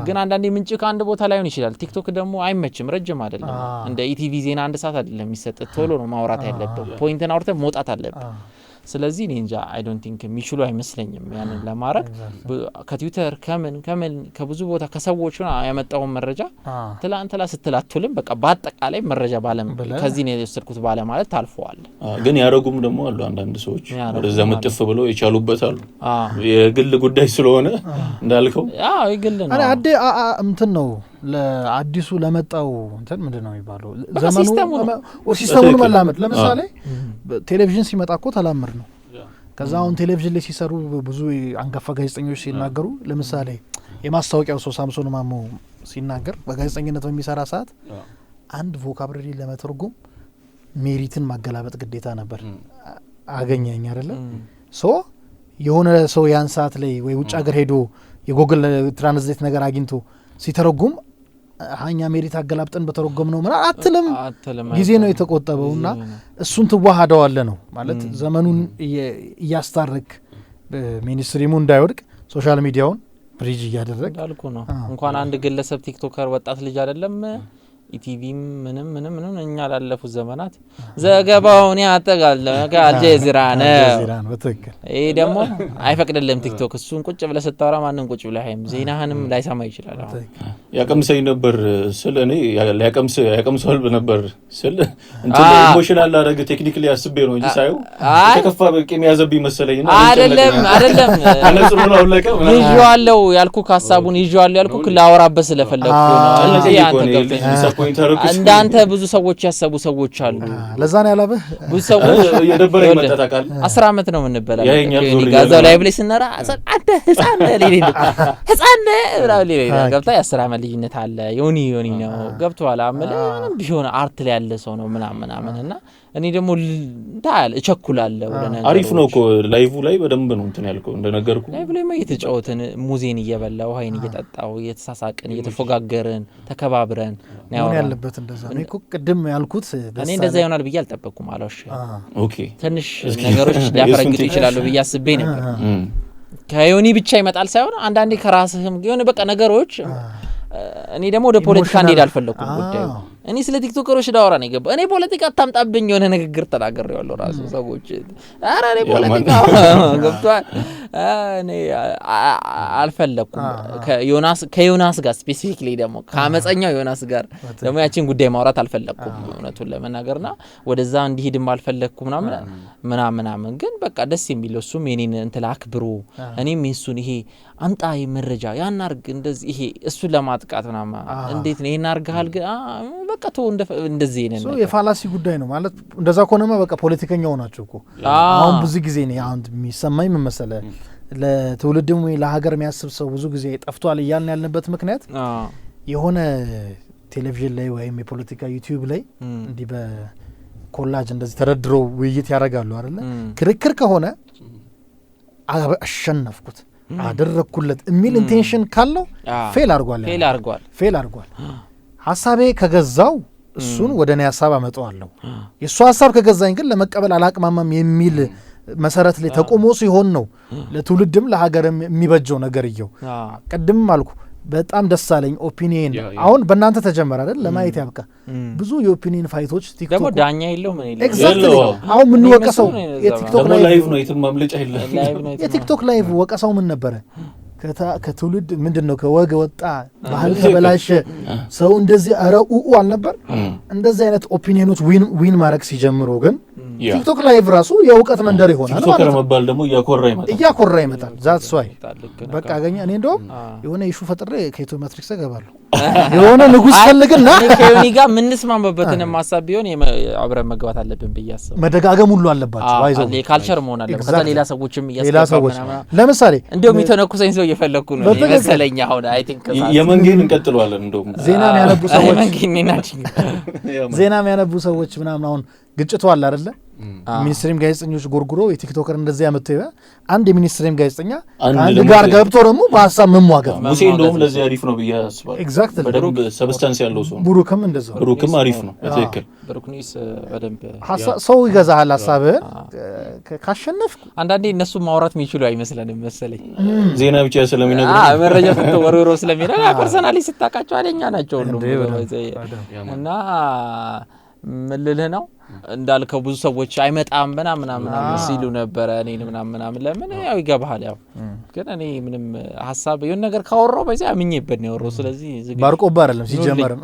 ግን አንዳንዴ ምንጭ ከአንድ ቦታ ላይሆን ይችላል። ቲክቶክ ደግሞ አይመችም፣ ረጅም አይደለም። እንደ ኢቲቪ ዜና 1 ሰዓት አይደለም የሚሰጥ፣ ቶሎ ነው ማውራት ያለበት፣ ፖይንትን አውርተህ መውጣት አለበት። ስለዚህ እኔ እንጃ አይ ዶንት ቲንክ የሚችሉ አይመስለኝም ያንን ለማድረግ። ከትዊተር ከምን ከብዙ ቦታ ከሰዎች ያመጣው መረጃ ትላንትና ስትላቱልም በቃ በአጠቃላይ መረጃ ባለም ከዚህ ነው የወሰድኩት ባለ ማለት ታልፈዋል። ግን ያረጉም ደግሞ አሉ አንዳንድ ሰዎች ወደዛ መጥፍ ብለው የቻሉበት አሉ። የግል ጉዳይ ስለሆነ እንዳልከው የግል ነው። አዴ እንትን ነው ለአዲሱ ለመጣው እንትን ምንድነው የሚባለው ሲስተሙን መላመድ። ለምሳሌ ቴሌቪዥን ሲመጣ እኮ ተላምር ነው። ከዛ አሁን ቴሌቪዥን ላይ ሲሰሩ ብዙ አንጋፋ ጋዜጠኞች ሲናገሩ፣ ለምሳሌ የማስታወቂያው ሰው ሳምሶን ማሞ ሲናገር በጋዜጠኝነት በሚሰራ ሰዓት አንድ ቮካብራሪ ለመተርጎም ሜሪትን ማገላበጥ ግዴታ ነበር። አገኘኝ አይደለ ሶ የሆነ ሰው ያን ሰዓት ላይ ወይ ውጭ ሀገር ሄዶ የጎግል ትራንስሌት ነገር አግኝቶ ሲተረጉም ሀኛ ሜሪት አገላብጠን በተረጎም ነው ማለት አትልም። ጊዜ ነው የተቆጠበውና እሱን ትዋሃደዋለ ነው ማለት ዘመኑን እያስታረክ ሚኒስትሪሙ እንዳይወድቅ ሶሻል ሚዲያውን ብሪጅ እያደረግ እንዳልኩ ነው። እንኳን አንድ ግለሰብ ቲክቶከር ወጣት ልጅ አይደለም ኢቲቪም ምንም እኛ ላለፉት ዘመናት ዘገባውን ያጠቃለ ከአልጀዚራ ነው። ይሄ ደግሞ አይፈቅድልም ቲክቶክ። እሱን ቁጭ ብለ ስታወራ ማንን ቁጭ ብለ አይም ዜናህንም ላይሰማ ይችላል። ያቀምሰኝ ነበር ስለ እኔ ያቀምሰዋል ነበር ስለ እንትን ኢሞሽናል አረግ ቴክኒካሊ አስቤ ነው እንጂ ሳይው ተከፋ በቂ የሚያዘብ ይመስለኝና አይደለም አነጽሩ ነው አለቀ ይዤዋለሁ ያልኩ ሀሳቡን ይዤዋለሁ ያልኩ ለአወራበት ስለፈለኩ ነው እንጂ አንተ እንዳንተ ብዙ ሰዎች ያሰቡ ሰዎች አሉ። ለዛ ነው ያላበህ ብዙ ሰዎች የደበረኝ መጣጣቃል 10 አመት ነው የምንበላው ጋዛው ላይ ብለህ ስነራ አንተ ህፃን ብራው ሊሬ ገብታ የ10 አመት ልጅነት አለ ዮኒ ነው ገብቷል። ምንም ቢሆን አርት ላይ ያለ ሰው ነው ምናምን እና እኔ ደግሞ ታል እቸኩላለሁ ለነገሩ። አሪፍ ነው እኮ ላይቭ ላይ በደንብ ነው እንትን ያልከው እንደነገርኩ። ላይቭ ላይ እየተጫወትን ሙዚን እየበላው ሃይን እየጠጣው እየተሳሳቅን እየተፎጋገርን ተከባብረን ነው ያለበት። እንደዛ ነው እኮ ቅድም ያልኩት። እኔ እንደዛ ይሆናል ብዬ አልጠበቅኩም። አላሽ ኦኬ ትንሽ ነገሮች ሊያፈረግጡ ይችላሉ ብዬ አስቤ ነበር። ከዮኒ ብቻ ይመጣል ሳይሆን አንዳንዴ ከራስህም የሆነ በቃ ነገሮች እኔ ደግሞ ወደ ፖለቲካ እንሄድ አልፈለኩም ጉዳዩ። እኔ ስለ ቲክቶከሮች ዳወራ ነው የገባው። እኔ ፖለቲካ አታምጣብኝ የሆነ ንግግር ተናግሬዋለሁ ራሱ ሰዎች አረ እኔ ፖለቲካ ገብቷል እኔ አልፈለኩም። ከዮናስ ጋር ስፔሲፊክሊ ደግሞ ከአመፀኛው ዮናስ ጋር ደግሞ ያቺን ጉዳይ ማውራት አልፈለኩም እውነቱን ለመናገርና ወደዛ እንዲሄድም አልፈለኩም ምናምን ግን በቃ ደስ የሚለው እሱም የኔን እንትን አክብሩ እኔም እሱን ይሄ አንጣይ መረጃ ያናርግ እንደዚህ ይሄ እሱን ለማጥቃት ምናምን እንዴት ነው ይናርጋል ግን በቃ ተው እንደዚህ ነው የፋላሲ ጉዳይ ነው ማለት። እንደዛ ኮነማ በቃ ፖለቲከኛው ናቸው እኮ አሁን ብዙ ጊዜ ነው አሁን የሚሰማኝ ምን መሰለህ ለትውልድም ወይ ለሀገር የሚያስብ ሰው ብዙ ጊዜ ጠፍቷል እያልን ያልንበት ምክንያት የሆነ ቴሌቪዥን ላይ ወይም የፖለቲካ ዩቲዩብ ላይ እንዲህ በኮላጅ እንደዚህ ተደርድረው ውይይት ያደርጋሉ አይደለ? ክርክር ከሆነ አሸነፍኩት አደረኩለት የሚል ኢንቴንሽን ካለው ፌል አድርጓል። ሐሳቤ ከገዛው እሱን ወደ እኔ ሐሳብ አመጣዋለሁ። የሱ ሐሳብ ከገዛኝ ግን ለመቀበል አላቅማማም የሚል መሰረት ላይ ተቆሞ ሲሆን ነው ለትውልድም ለሀገርም የሚበጀው ነገር ይየው። ቀድም አልኩ በጣም ደስ አለኝ ኦፒኒየን አሁን በእናንተ ተጀመረ አይደል? ለማየት ያብቃ ብዙ የኦፒኒየን ፋይቶች ቲክቶክ ደግሞ ዳኛ የለው ምን የለው ኤግዛክትሊ አሁን ምን ወቀሰው የቲክቶክ ላይቭ ነው የትማምልጫ የለም። የቲክቶክ ላይቭ ወቀሰው ምን ነበረ? ከትውልድ ምንድነው ከወግ ወጣ ባህል ተበላሸ ሰው እንደዚህ አረኡኡ አልነበር? እንደዚህ አይነት ኦፒኒየኖች ዊን ማድረግ ሲጀምሩ ግን ቲክቶክ ላይቭ ራሱ የእውቀት መንደር ይሆናል። ቲክቶከር መባል ደግሞ እያኮራ ይመጣል። ዛትስ ዋይ በቃ አገኘ እኔ እንደውም የሆነ ኢሹ ፈጥሬ ከኢትዮ ማትሪክስ ገባለሁ የሆነ ንጉስ ፈልግና ከዮኒ ጋር ምን ስማምበበትን ማሳብ ቢሆን አብረን መግባት አለብን ብያስብ መደጋገም ሁሉ አለባቸው። ባይዘው ካልቸር መሆን አለበት። ከዛ ሌላ ሰዎችም ያስቀበልና ለምሳሌ እንደውም የተነኩሰኝ ሰው እየፈለኩ ነው መሰለኝ። አሁን አይ ቲንክ የመንጌን እንቀጥለዋለን። እንደውም ዜና የሚያነቡ ሰዎች ምናምን አሁን ግጭቱ አለ አይደለ ሚኒስትሪም ጋዜጠኞች ጎርጉሮ የቲክቶከር እንደዚህ ያመጣው አንድ የሚኒስትሪም ጋዜጠኛ አንድ ጋር ገብቶ ደግሞ በሐሳብ መሟገት ሙሴ እንደውም ለዚህ አሪፍ ነው ብዬ አስባለሁ። ኤግዛክትሊ በደንብ ሰብስታንስ ያለው ሰው ብሩክም እንደዛው ብሩክም አሪፍ ነው በትክክል ብሩክኒስ በደንብ ሰው ይገዛሃል ሐሳብህን ካሸነፍኩ አንዳንዴ እነሱ ማውራት የሚችሉ አይመስለንም መሰለኝ ዜና ብቻ ስለሚነግሩ መረጃ ተወርወሮ ስለሚነጋ ፐርሰናሊ ስታቃቸው አለኛ ናቸው ሁሉ እና ምን ልልህ ነው እንዳልከው ብዙ ሰዎች አይመጣም ምናምን ሲሉ ነበር እኔን ምናምን ለምን ያው ይገባሃል ያው ግን እኔ ምንም ሐሳብ የሆነ ነገር ካወራው በዛ አምኜበት ነው ያወራው ስለዚህ ባርቆባ አይደለም ሲጀመርም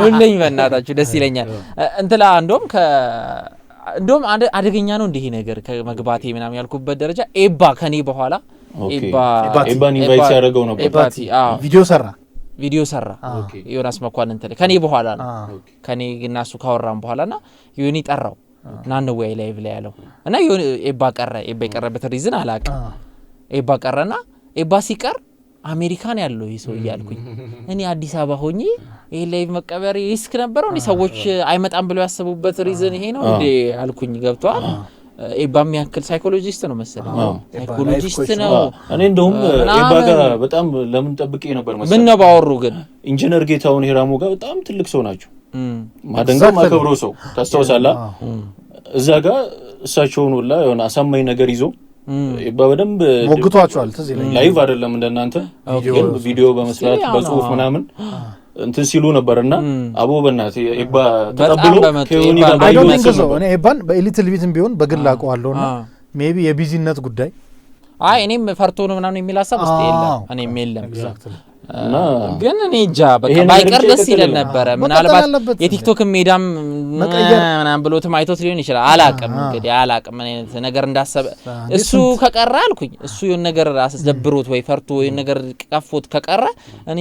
ሁሉኝ በእናታችሁ ደስ ይለኛል እንትላ እንደውም አደገኛ ነው እንዲህ ነገር ከመግባቴ ምናምን ያልኩበት ደረጃ ኤባ ከኔ በኋላ ኤባን ኢንቫይት ያደረገው ነበር ቪዲዮ ሰራ ዮናስ መኳንንት ከኔ በኋላ ነው ከኔ ግናሱ ካወራን በኋላና ዮኒ ጠራው ናነው ወይ ላይቭ ላይ ያለው እና ዮኒ ኤባ የቀረበት ሪዝን አላቀ ኤባ ቀረና ኤባ ሲቀር አሜሪካን ያለው ይሰው ይያልኩኝ እኔ አዲስ አበባ ሆኜ ይሄ ላይቭ መቀበሪ ሪስክ ነበረው እንዴ ሰዎች አይመጣም ብለው ያሰቡበት ሪዝን ይሄ ነው እንዴ አልኩኝ ገብቷል ኤባም ያክል ሳይኮሎጂስት ነው መሰለኝ ሳይኮሎጂስት ነው እኔ እንደውም ኤባ ጋር በጣም ለምን ጠብቄ ነበር መሰለኝ ምን ነው ባወሩ ግን ኢንጂነር ጌታውን ሄራሞ ጋር በጣም ትልቅ ሰው ናቸው ማደንገም አከብሮ ሰው ታስተውሳለህ እዛ ጋር እሳቸውን ሁላ የሆነ አሳማኝ ነገር ይዞ ኤባ በደንብ ሞግቷቸዋል ትዝ ይለኛል ላይቭ አይደለም እንደናንተ ቪዲዮ በመስራት በጽሁፍ ምናምን እንትን ሲሉ ነበርና አቦ በእናት ኤባ ተቀብሎ ከዮኒ ጋር ባይሆን እኔ ኤባን በኤሊትል ቢትም ቢሆን በግል አውቀዋለሁና ሜቢ የቢዚነስ ጉዳይ እኔም ፈርቶ ነው ምናምን የሚል ሐሳብ ውስጥ የለም እኔም የለም ኤግዛክትሊ ግን እኔ በቃ ባይቀር ደስ ይለን ነበር ምናልባት የቲክቶክ ሜዳም ምናምን ብሎትም አይቶት ሊሆን ይችላል አላቅም እንግዲህ አላቅም ምን አይነት ነገር እንዳሰበ እሱ ከቀረ አልኩኝ እሱ የሆነ ነገር አስደብሮት ወይ ፈርቶ የሆነ ነገር ቀፎት ከቀረ እኔ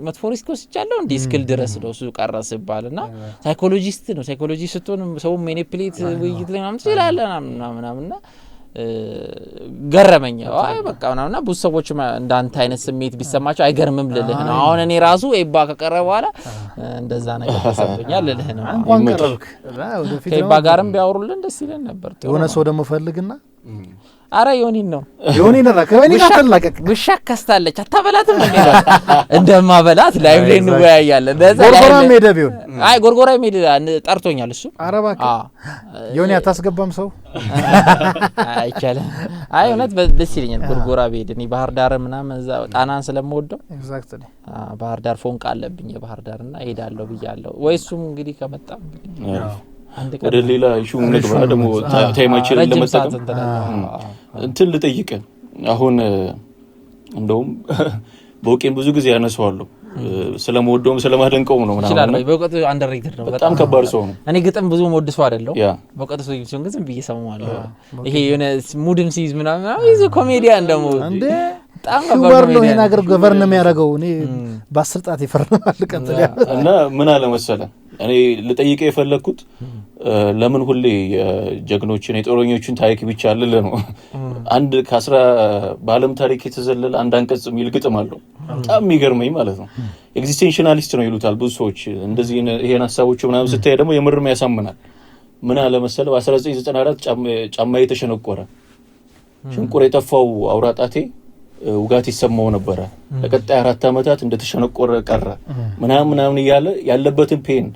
መጥፎ ሪስክ ወስጃለሁ እንዴ ስኪል ድረስ ነው እሱ ቀረ ሲባልና ሳይኮሎጂስት ነው ሳይኮሎጂስት ስትሆን ሰው ማኒፑሌት ውይይት ላይ ምናምን ይላል ምናምንና ገረመኝ አይ በቃ ምናምንና ብዙ ሰዎች እንዳንተ አይነት ስሜት ቢሰማቸው አይገርምም ልልህ ነው አሁን እኔ ራሱ ኤባ ከቀረ በኋላ እንደዛ ነገር ተሰምቶኛል ልልህ ነው እንኳን ቀረብክ ከኤባ ጋርም ቢያወሩልን ደስ ይለን ነበር የሆነ ሰው ደግሞ ፈልግና አረ ዮኒን ነው ዮኒን ከኔ ጋር ተላቀቅ ውሻ ከስታለች አታበላትም እንደማበላት ላይቭ ላይ እንወያያለን እንደዛ ጎርጎራ ሜዳ ቢሆን ጎርጎራ ሜዳ ጠርቶኛል እሱ ኧረ እባክህ ዮኒ አታስገባም ሰው አይቻልም እውነት ደስ ይለኛል ጎርጎራ ቢሄድ እኔ ባህር ዳር ምናምን እዛ ጣናን ስለምወደው ኤግዛክትሊ ባህር ዳር ፎንቃ አለብኝ የባህር ዳርና እሄዳለሁ ብያለሁ ወይ እሱም እንግዲህ ከመጣ ወደ ሌላ ኢሹ እንግባ ደግሞ ታይማችን ለመጠቀም እንትን ልጠይቅ አሁን እንደውም በውቄን ብዙ ጊዜ ያነሳዋለሁ ስለመወደውም ስለማደንቀውም ነው ምናምን በውቀቱ አንደርሬትድ ነው በጣም ከባድ ሰው ነው እኔ ግጥም ብዙ ወድሶ አይደለም በውቀቱ ሰው ሲሆን ግን ብዬ ሰማዋለሁ ይሄ የሆነ ሙድም ሲይዝ ምናምን ይሄ ኮሜዲያን ደግሞ እንዴ በጣም ከባድ ነው ይሄ ነገር ገቨርን የሚያደርገው እኔ በ10 ጣት ይፈርማል ቀጥታ እና ምን አለ መሰለህ እኔ ልጠይቀው የፈለኩት ለምን ሁሌ የጀግኖችን የጦረኞችን ታሪክ ብቻ አለለ ነው አንድ ከ10 በዓለም ታሪክ የተዘለለ አንድ አንቀጽ የሚል ግጥም አለው በጣም የሚገርመኝ ማለት ነው ኤግዚስቴንሻሊስት ነው ይሉታል ብዙ ሰዎች እንደዚህ ይሄን ሐሳቦች ምናምን ስታይ ደግሞ የምርም ያሳምናል ምን አለ መሰለህ በ1994 ጫማዬ ተሸነቆረ ሽንቁር የጠፋው አውራጣቴ ውጋት ይሰማው ነበር ለቀጣይ 4 አመታት እንደተሸነቆረ ቀረ ምናምን ይያለ ያለበትን ፔን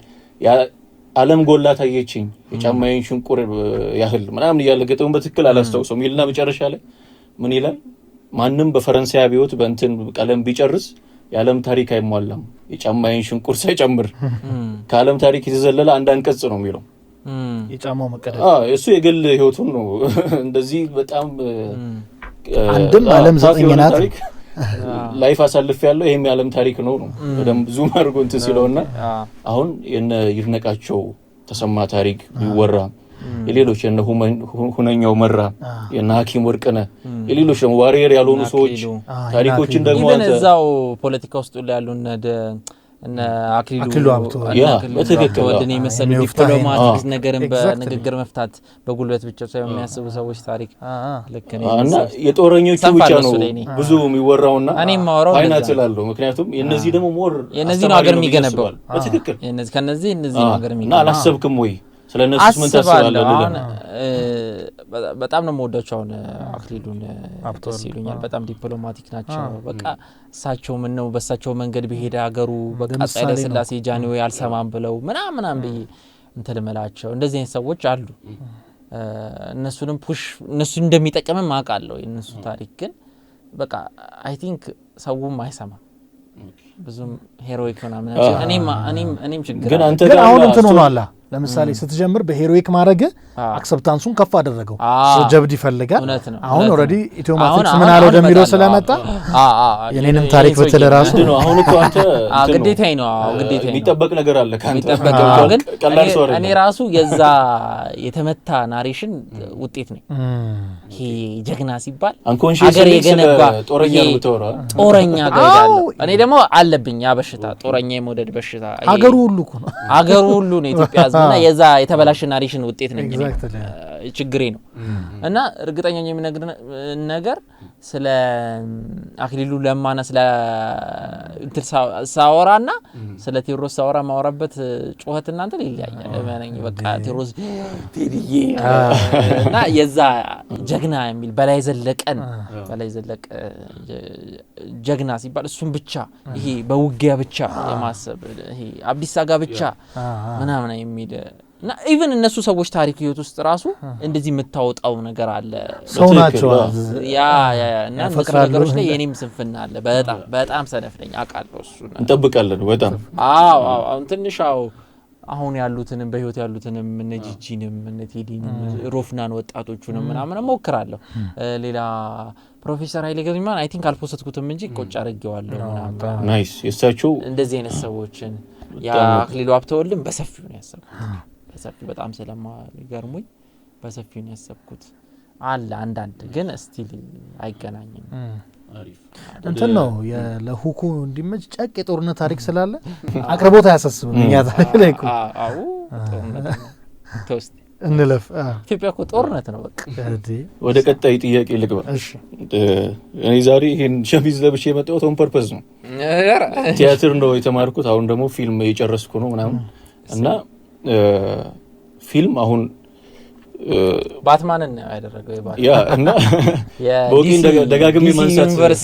ዓለም ጎላ ታየችኝ የጫማዬን ሽንቁር ያህል ምናምን ይያለ ገጠውን በትክክል አላስተውሰው ሚልና መጨረሻ ላይ ምን ይላል ማንንም በፈረንሳይ አብዮት በእንትን ቀለም ቢጨርስ የዓለም ታሪክ አይሟላም የጫማዬን ሽንቁር ሳይጨምር ከዓለም ታሪክ የተዘለለ አንድ አንቀጽ ነው የሚለው የጫማው መቀደድ እሱ የግል ህይወቱን ነው እንደዚህ በጣም አንድም ዓለም 9 ናት ላይፍ አሳልፍ ያለው ይሄም የዓለም ታሪክ ነው በደም ብዙ ማርጎ እንትን ሲለውና አሁን የነ ይርነቃቸው ተሰማ ታሪክ ቢወራ የሌሎች የነ ሁነኛው መራ የነ ሐኪም ወርቅነህ የሌሎች ደግሞ ዋሪየር ያልሆኑ ሰዎች ታሪኮችን ደግሞ እዛው ፖለቲካ ውስጥ ያሉ እነ አክሊሉ በትክክል ወደኔ መሰሉ ዲፕሎማቲክ ነገርን በንግግር መፍታት በጉልበት ብቻ ሳይሆን የሚያስቡ ሰዎች ታሪክ ልክ ነው እና የጦረኞቹ ብቻ ነው ብዙ የሚወራውና አይናት ስላለው ምክንያቱም የነዚህ ደግሞ ሞር የነዚህ ነው ሀገር የሚገነባው በትክክል የነዚህ ከነዚህ ነው ሀገር የሚገነባው እና አላሰብክም ወይ ስለነሱስ ምን ታስባለህ? በጣም ነው የምወዳቸው አሁን አክሊሉን ደስ ይሉኛል። በጣም ዲፕሎማቲክ ናቸው። በቃ እሳቸው ምን ነው በእሳቸው መንገድ በሄደ ሀገሩ በቃ ኃይለ ሥላሴ ጃንሆይ አልሰማም ብለው ምናምን ብዬ እንትን እምላቸው እንደዚህ አይነት ሰዎች አሉ። እነሱንም ፑሽ እነሱን እንደሚጠቅምም አውቃለሁ። የእነሱ ታሪክ ግን በቃ አይ ቲንክ ሰውም አይሰማም ብዙም ሄሮይክ ምናምን እኔም ችግር ግን አንተ ግን አሁን እንትን ሆኗል። ለምሳሌ ስትጀምር በሄሮይክ ማድረግ አክሰፕታንሱን ከፍ አደረገው። ጀብድ ይፈልጋል። አሁን ኦሬዲ ኢትዮማቲክስ ምን አለው እንደሚለው ስለመጣ የኔንም ታሪክ በተለ ራሱ ነው። አሁን እኮ አንተ ግዴታዬ ነው ግዴታዬ የሚጠበቅ ነገር አለ ካንተ ግን እኔ ራሱ የዛ የተመታ ናሬሽን ውጤት ነኝ። ይሄ ጀግና ሲባል ሀገር የገነባ ጦረኛ ገዳለ እኔ ደግሞ አለብኝ ያ በሽታ ጦረኛ የመውደድ በሽታ ሀገሩ ሁሉ እኮ ነው ሀገሩ ሁሉ ነው ኢትዮጵያ እና የዛ የተበላሽ ናሬሽን ውጤት ነኝ እኔ ችግሬ ነው። እና እርግጠኛ ነኝ የሚነግር ነገር ስለ አክሊሉ ለማና ስለ እንትን ሳወራና ስለ ቴዎድሮስ ሳወራ ማወራበት ጩኸት እናንተ ይለያያል። ለማንኝ በቃ ቴዎድሮስ ቴዲዬ እና የዛ ጀግና የሚል በላይ ዘለቀ ጀግና ሲባል እሱን ብቻ ይሄ በውጊያ ብቻ የማሰብ ይሄ አብዲስ አጋ ብቻ ምናምን የሚል እና ኢቭን እነሱ ሰዎች ታሪክ ህይወት ውስጥ ራሱ እንደዚህ የምታወጣው ነገር አለ። ሰው ናቸው ያ እና እነሱ ነገሮች ላይ የኔም ስንፍና አለ። በጣም ሰነፍ ነኝ አውቃለሁ። እሱ እንጠብቃለን በጣም አሁን ትንሽ አሁን ያሉትንም በህይወት ያሉትንም እነ ጂጂንም እነ ቴዲንም ሮፍናን ወጣቶቹንም ምናምን ሞክራለሁ። ሌላ ፕሮፌሰር ኃይሌ ገብረማን አይ ቲንክ አልፖስትኩትም እንጂ ቆጭ አድርጌዋለሁ ምናምን። ናይስ የሳቸው እንደዚህ አይነት ሰዎችን ያ አክሊሉ ሀብተወልድም በሰፊው ነው ያሰብኩት። በሰፊው በጣም ስለማይገርሙኝ በሰፊው ነው ያሰብኩት። አለ አንዳንድ ግን ስቲል አይገናኝም። እንትን ነው ለሁኩ እንዲመች ጨቅ የጦርነት ታሪክ ስላለ አቅርቦት አያሳስብም። እኛ ታሪክ ላይ እኮ ጦርነት ተውስቲ እንለፍ። ኢትዮጵያ እኮ ጦርነት ነው በቃ። ወደ ቀጣይ ጥያቄ ልግባ። እኔ ዛሬ ይሄን ሸሚዝ ለብሼ የመጣሁት ኦን ፐርፐዝ ነው። ቲያትር ነው የተማርኩት። አሁን ደግሞ ፊልም እየጨረስኩ ነው ምናምን እና ፊልም አሁን ባትማንን ያደረገው ያ እና ቦኪን ደጋግሜ ማንሳት ዩኒቨርስ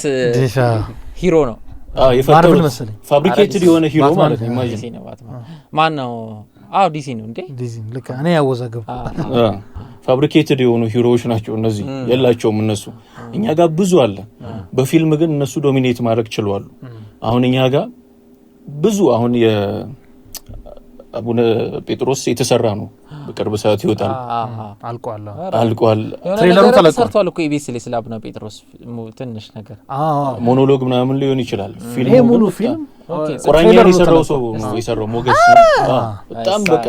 ሂሮ ነው። የፈጠሩት መሰለኝ ፋብሪኬትድ የሆነ ሂሮ ማለት ነው። ኢማጂን ነው ባትማን ማን ነው? ዲሲ ነው እንዴ? ዲሲ ልክ እኔ ያወዛገብ ፋብሪኬትድ የሆኑ ሂሮዎች ናቸው እነዚህ። የላቸውም እነሱ እኛ ጋር ብዙ አለ። በፊልም ግን እነሱ ዶሚኔት ማድረግ ችለዋል። አሁን እኛ ጋር ብዙ አሁን አቡነ ጴጥሮስ የተሰራ ነው። በቅርብ ሰዓት ይወጣል። አልቋል። ትሬለሩ ተሰርቷል እኮ ኢቢኤስ ላይ ስለ አቡነ ጴጥሮስ ትንሽ ነገር ሞኖሎግ ምናምን ሊሆን ይችላል። ይሄ ሙሉ ፊልም ቁራኛን የሰራው ሰው ነው የሰራው ሞገስ ነው። በጣም በቃ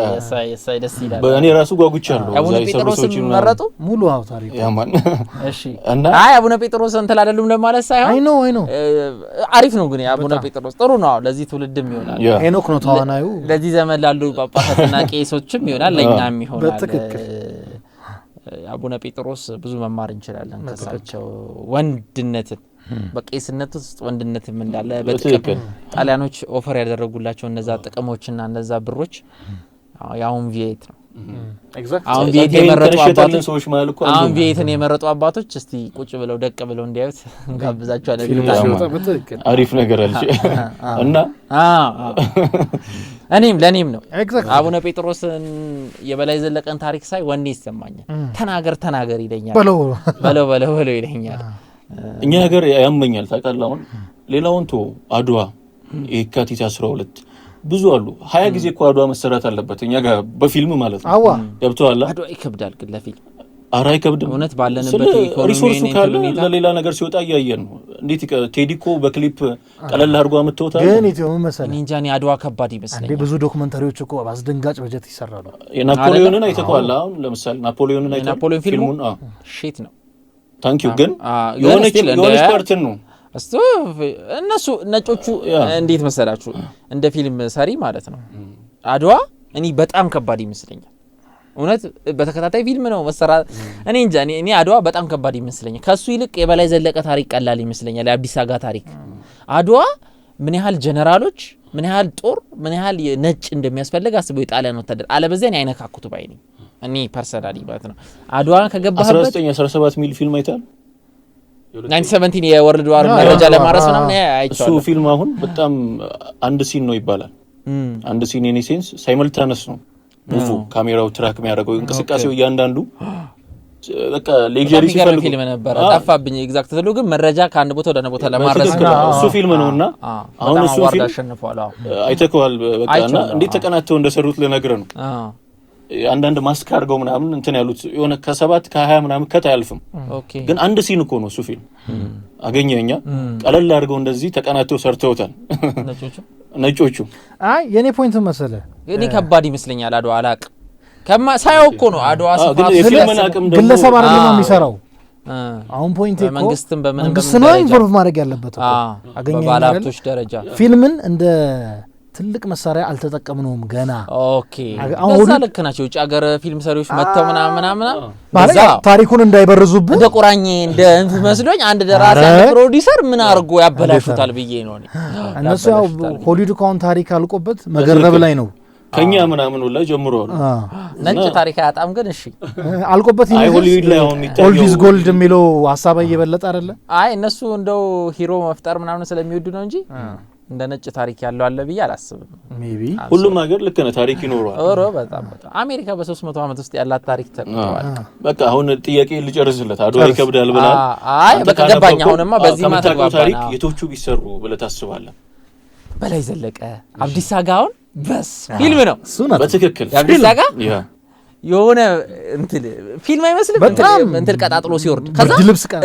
ደስ ይላል። እኔ ራሱ ጓጉቻለሁ። አቡነ ጴጥሮስን መረጡ ሙሉ ታሪክ ያማን እሺ። አቡነ ጴጥሮስ እንትን አይደሉም ለማለት ሳይሆን አይ ነው አሪፍ ነው። ግን አቡነ ጴጥሮስ ጥሩ ነው። ለዚህ ትውልድም ይሆናል። ሄኖክ ነው ተዋናዩ። ለዚህ ዘመን ላሉ ጳጳሳትና ቄሶችም ይሆናል፣ ለኛም ይሆናል። በትክክል አቡነ ጴጥሮስ ብዙ መማር እንችላለን ከሳቸው ወንድነትን በቄስነት ውስጥ ወንድነትም እንዳለ በጥቅም ጣሊያኖች ኦፈር ያደረጉላቸው እነዛ ጥቅሞችና እነዛ ብሮች ያውን ቪኤት ነው። አሁን ቪኤትን የመረጡ አባቶች እስቲ ቁጭ ብለው ደቅ ብለው እንዲያዩት እንጋብዛቸዋለን። አሪፍ ነገር አለ እና ለኔም ነው አቡነ ጴጥሮስን የበላይ ዘለቀን ታሪክ ሳይ ወኔ ይሰማኛል። ተናገር ይለኛል፣ በለው ይለኛል። እኛ ሀገር ያመኛል ታውቃለህ። አሁን ሌላውን አድዋ የካቲት 12 ብዙ አሉ። 20 ጊዜ እኮ አድዋ መሰራት አለበት እኛ ጋር በፊልም ማለት ነው። ገብቶሃል? አድዋ ይከብዳል ግን ለፊልም ኧረ አይከብድም። እውነት ባለንበት ሪሶርሱ ካለ ለሌላ ነገር ሲወጣ እያየን ነው። እንዴት ቴዲኮ በክሊፕ ቀለል አድርጎ አመጣውታል። ግን ኢትዮ መሰለኝ እንጃ እኔ አድዋ ከባድ ይመስለኛል። ብዙ ዶክመንተሪዎች እኮ በአስደንጋጭ በጀት ይሰራሉ። ናፖሊዮንን አይተኸዋል? አሁን ለምሳሌ ናፖሊዮንን ናፖሊዮን ፊልሙን ሺት ነው። ታንኪዩ ግን የሆነች ፓርትን ነው እሱ እነሱ ነጮቹ እንዴት መሰላችሁ እንደ ፊልም ሰሪ ማለት ነው። አድዋ እኔ በጣም ከባድ ይመስለኛል። እውነት በተከታታይ ፊልም ነው መሰራት። እኔ እንጃ እኔ አድዋ በጣም ከባድ ይመስለኛል። ከሱ ይልቅ የበላይ ዘለቀ ታሪክ ቀላል ይመስለኛል። የአብዲስ አጋ ታሪክ አድዋ ምን ያህል ጀነራሎች ምን ያህል ጦር ምን ያህል ነጭ እንደሚያስፈልግ አስበው የጣሊያን ወታደር አለበዚያ እኔ አይነካኩት ባይ ነኝ እኔ ፐርሰናሊ ማለት ነው አድዋ ከገባህበት 1917 ሚል ፊልም አይታል 1917 የወርልድ ዋር መረጃ ለማረስ ምናምን አይቻለሁ እሱ ፊልም አሁን በጣም አንድ ሲን ነው ይባላል አንድ ሲን ኢን ሴንስ ሳይመልታነስ ነው ብዙ ካሜራው ትራክ የሚያደርገው እንቅስቃሴው እያንዳንዱ በቃ ሌክቸሪ ሲፈልጉ ፊልም ነበር ጠፋብኝ ኤግዛክት ተብሎ ግን መረጃ ከአንድ ቦታ ወደ አንድ ቦታ ለማረስ እሱ ፊልም ነውና አሁን እሱ ፊልም አሸንፏል አይተከዋል በቃና እንዴት ተቀናተው እንደሰሩት ለነገር ነው አንዳንድ ማስክ አድርገው ምናምን እንትን ያሉት የሆነ ከ7 ከ20 ምናምን ከታ ያልፍም ግን አንድ ሲን እኮ ነው እሱ ፊልም አገኘኛ ቀለል አድርገው እንደዚህ ተቀናተው ሰርተውታል ነጮቹ አይ የኔ ፖይንት መሰለ እኔ ከባድ ይመስለኛል አድዋ አላቅ ሳይው እኮ ነው አድዋ ግለሰብ አይደለም የሚሰራው አሁን ፖይንት እኮ መንግስትም በመንግስት መንግስት ነው ኢንቮልቭ ማድረግ ያለበት እኮ አገኘኝ ባለሀብቶች ደረጃ ፊልምን እንደ ትልቅ መሳሪያ አልተጠቀምነውም ገና ኦኬ አሁን ልክ ናቸው ውጭ ሀገር ፊልም ሰሪዎች መተው ምናምን ማለት ታሪኩን እንዳይበርዙብን እንደ ቁራኜ እንደ መስሎኝ አንድ ደራሲ አንድ ፕሮዲዩሰር ምን አድርጎ ያበላሹታል ብዬ ነው እነሱ ያው ሆሊውድ ካውን ታሪክ አልቆበት መገረብ ላይ ነው ከኛ ምናምን ወላ ጀምሯል ነጭ ታሪክ አያጣም ግን እሺ አልቆበት አይ ሆሊውድ ላይ አሁን የሚታየው ኦልድ ኢዝ ጎልድ የሚለው ሐሳብ እየበለጠ አይደለ አይ እነሱ እንደው ሂሮ መፍጠር ምናምን ስለሚወዱ ነው እንጂ እንደ ነጭ ታሪክ ያለው አለ ብዬ አላስብም ሜቢ ሁሉም ሀገር ልክ ነው ታሪክ ይኖረዋል ኦሮ በጣም አሜሪካ በ300 አመት ውስጥ ያላት ታሪክ ተቀጥቷል በቃ አሁን ጥያቄ ልጨርስለት አድዋ ይከብዳል ብላ አይ በቃ ገባኝ አሁንማ በዚህ ማተግባባ ታሪክ የቶቹ ቢሰሩ ብለህ ታስባለህ በላይ ዘለቀ አብዲስ አጋውን በስ ፊልም ነው በትክክል አብዲስ አጋ የሆነ እንትን ፊልም አይመስልም እንትን ቀጣጥሎ ሲወርድ ከዛ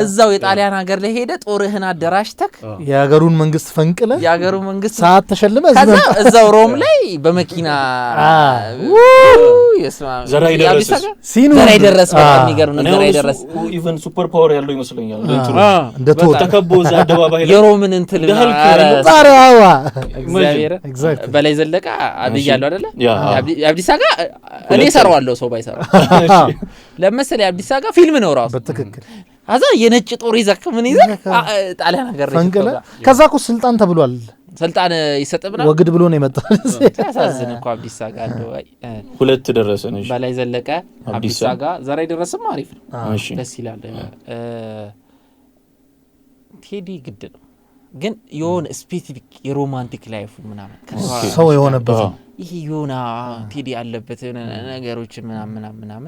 እዛው የጣሊያን ሀገር ላይ ሄደ ጦርህን አደራጅተክ የሀገሩን መንግስት ፈንቅለ የሀገሩን መንግስት ሰዓት ተሸልመ ከዛ እዛው ሮም ላይ በመኪና ዘራይ ደረስ በጣም የሚገርም ነው ዘራይ ደረስ ኢቨን ሱፐር ፓወር ያለው ይመስለኛል እንደ ተከቦ እዛ አደባባይ ላይ የሮምን እንትን ጣሪያዋ እግዚአብሔር በላይ ዘለቀ አብያለሁ አይደለ አብዲስ አጋ እኔ ሰራዋለሁ ሰው ባይሰራ ለምሳሌ አብዲስ አጋ ፊልም ነው ራሱ በትክክል አዛ የነጭ ጦር ይዘክ ምን ይዘክ ጣሊያን ሀገር ፈንቅለ ከዛ እኮ ስልጣን ተብሏል ስልጣን ይሰጥብና ወግድ ብሎ ነው የመጣው ያሳዝን እኮ አብዲስ አጋ እንደው ሁለት ደረሰን እሺ በላይ ዘለቀ አብዲስ አጋ ዘራይ ደረሰም አሪፍ ነው እሺ ደስ ይላል ቴዲ ግድ ነው ግን የሆነ ስፔሲፊክ የሮማንቲክ ላይፉ ምናምን ሰው የሆነበት ይሄ የሆነ ቴዲ ያለበት ነገሮች ምናምን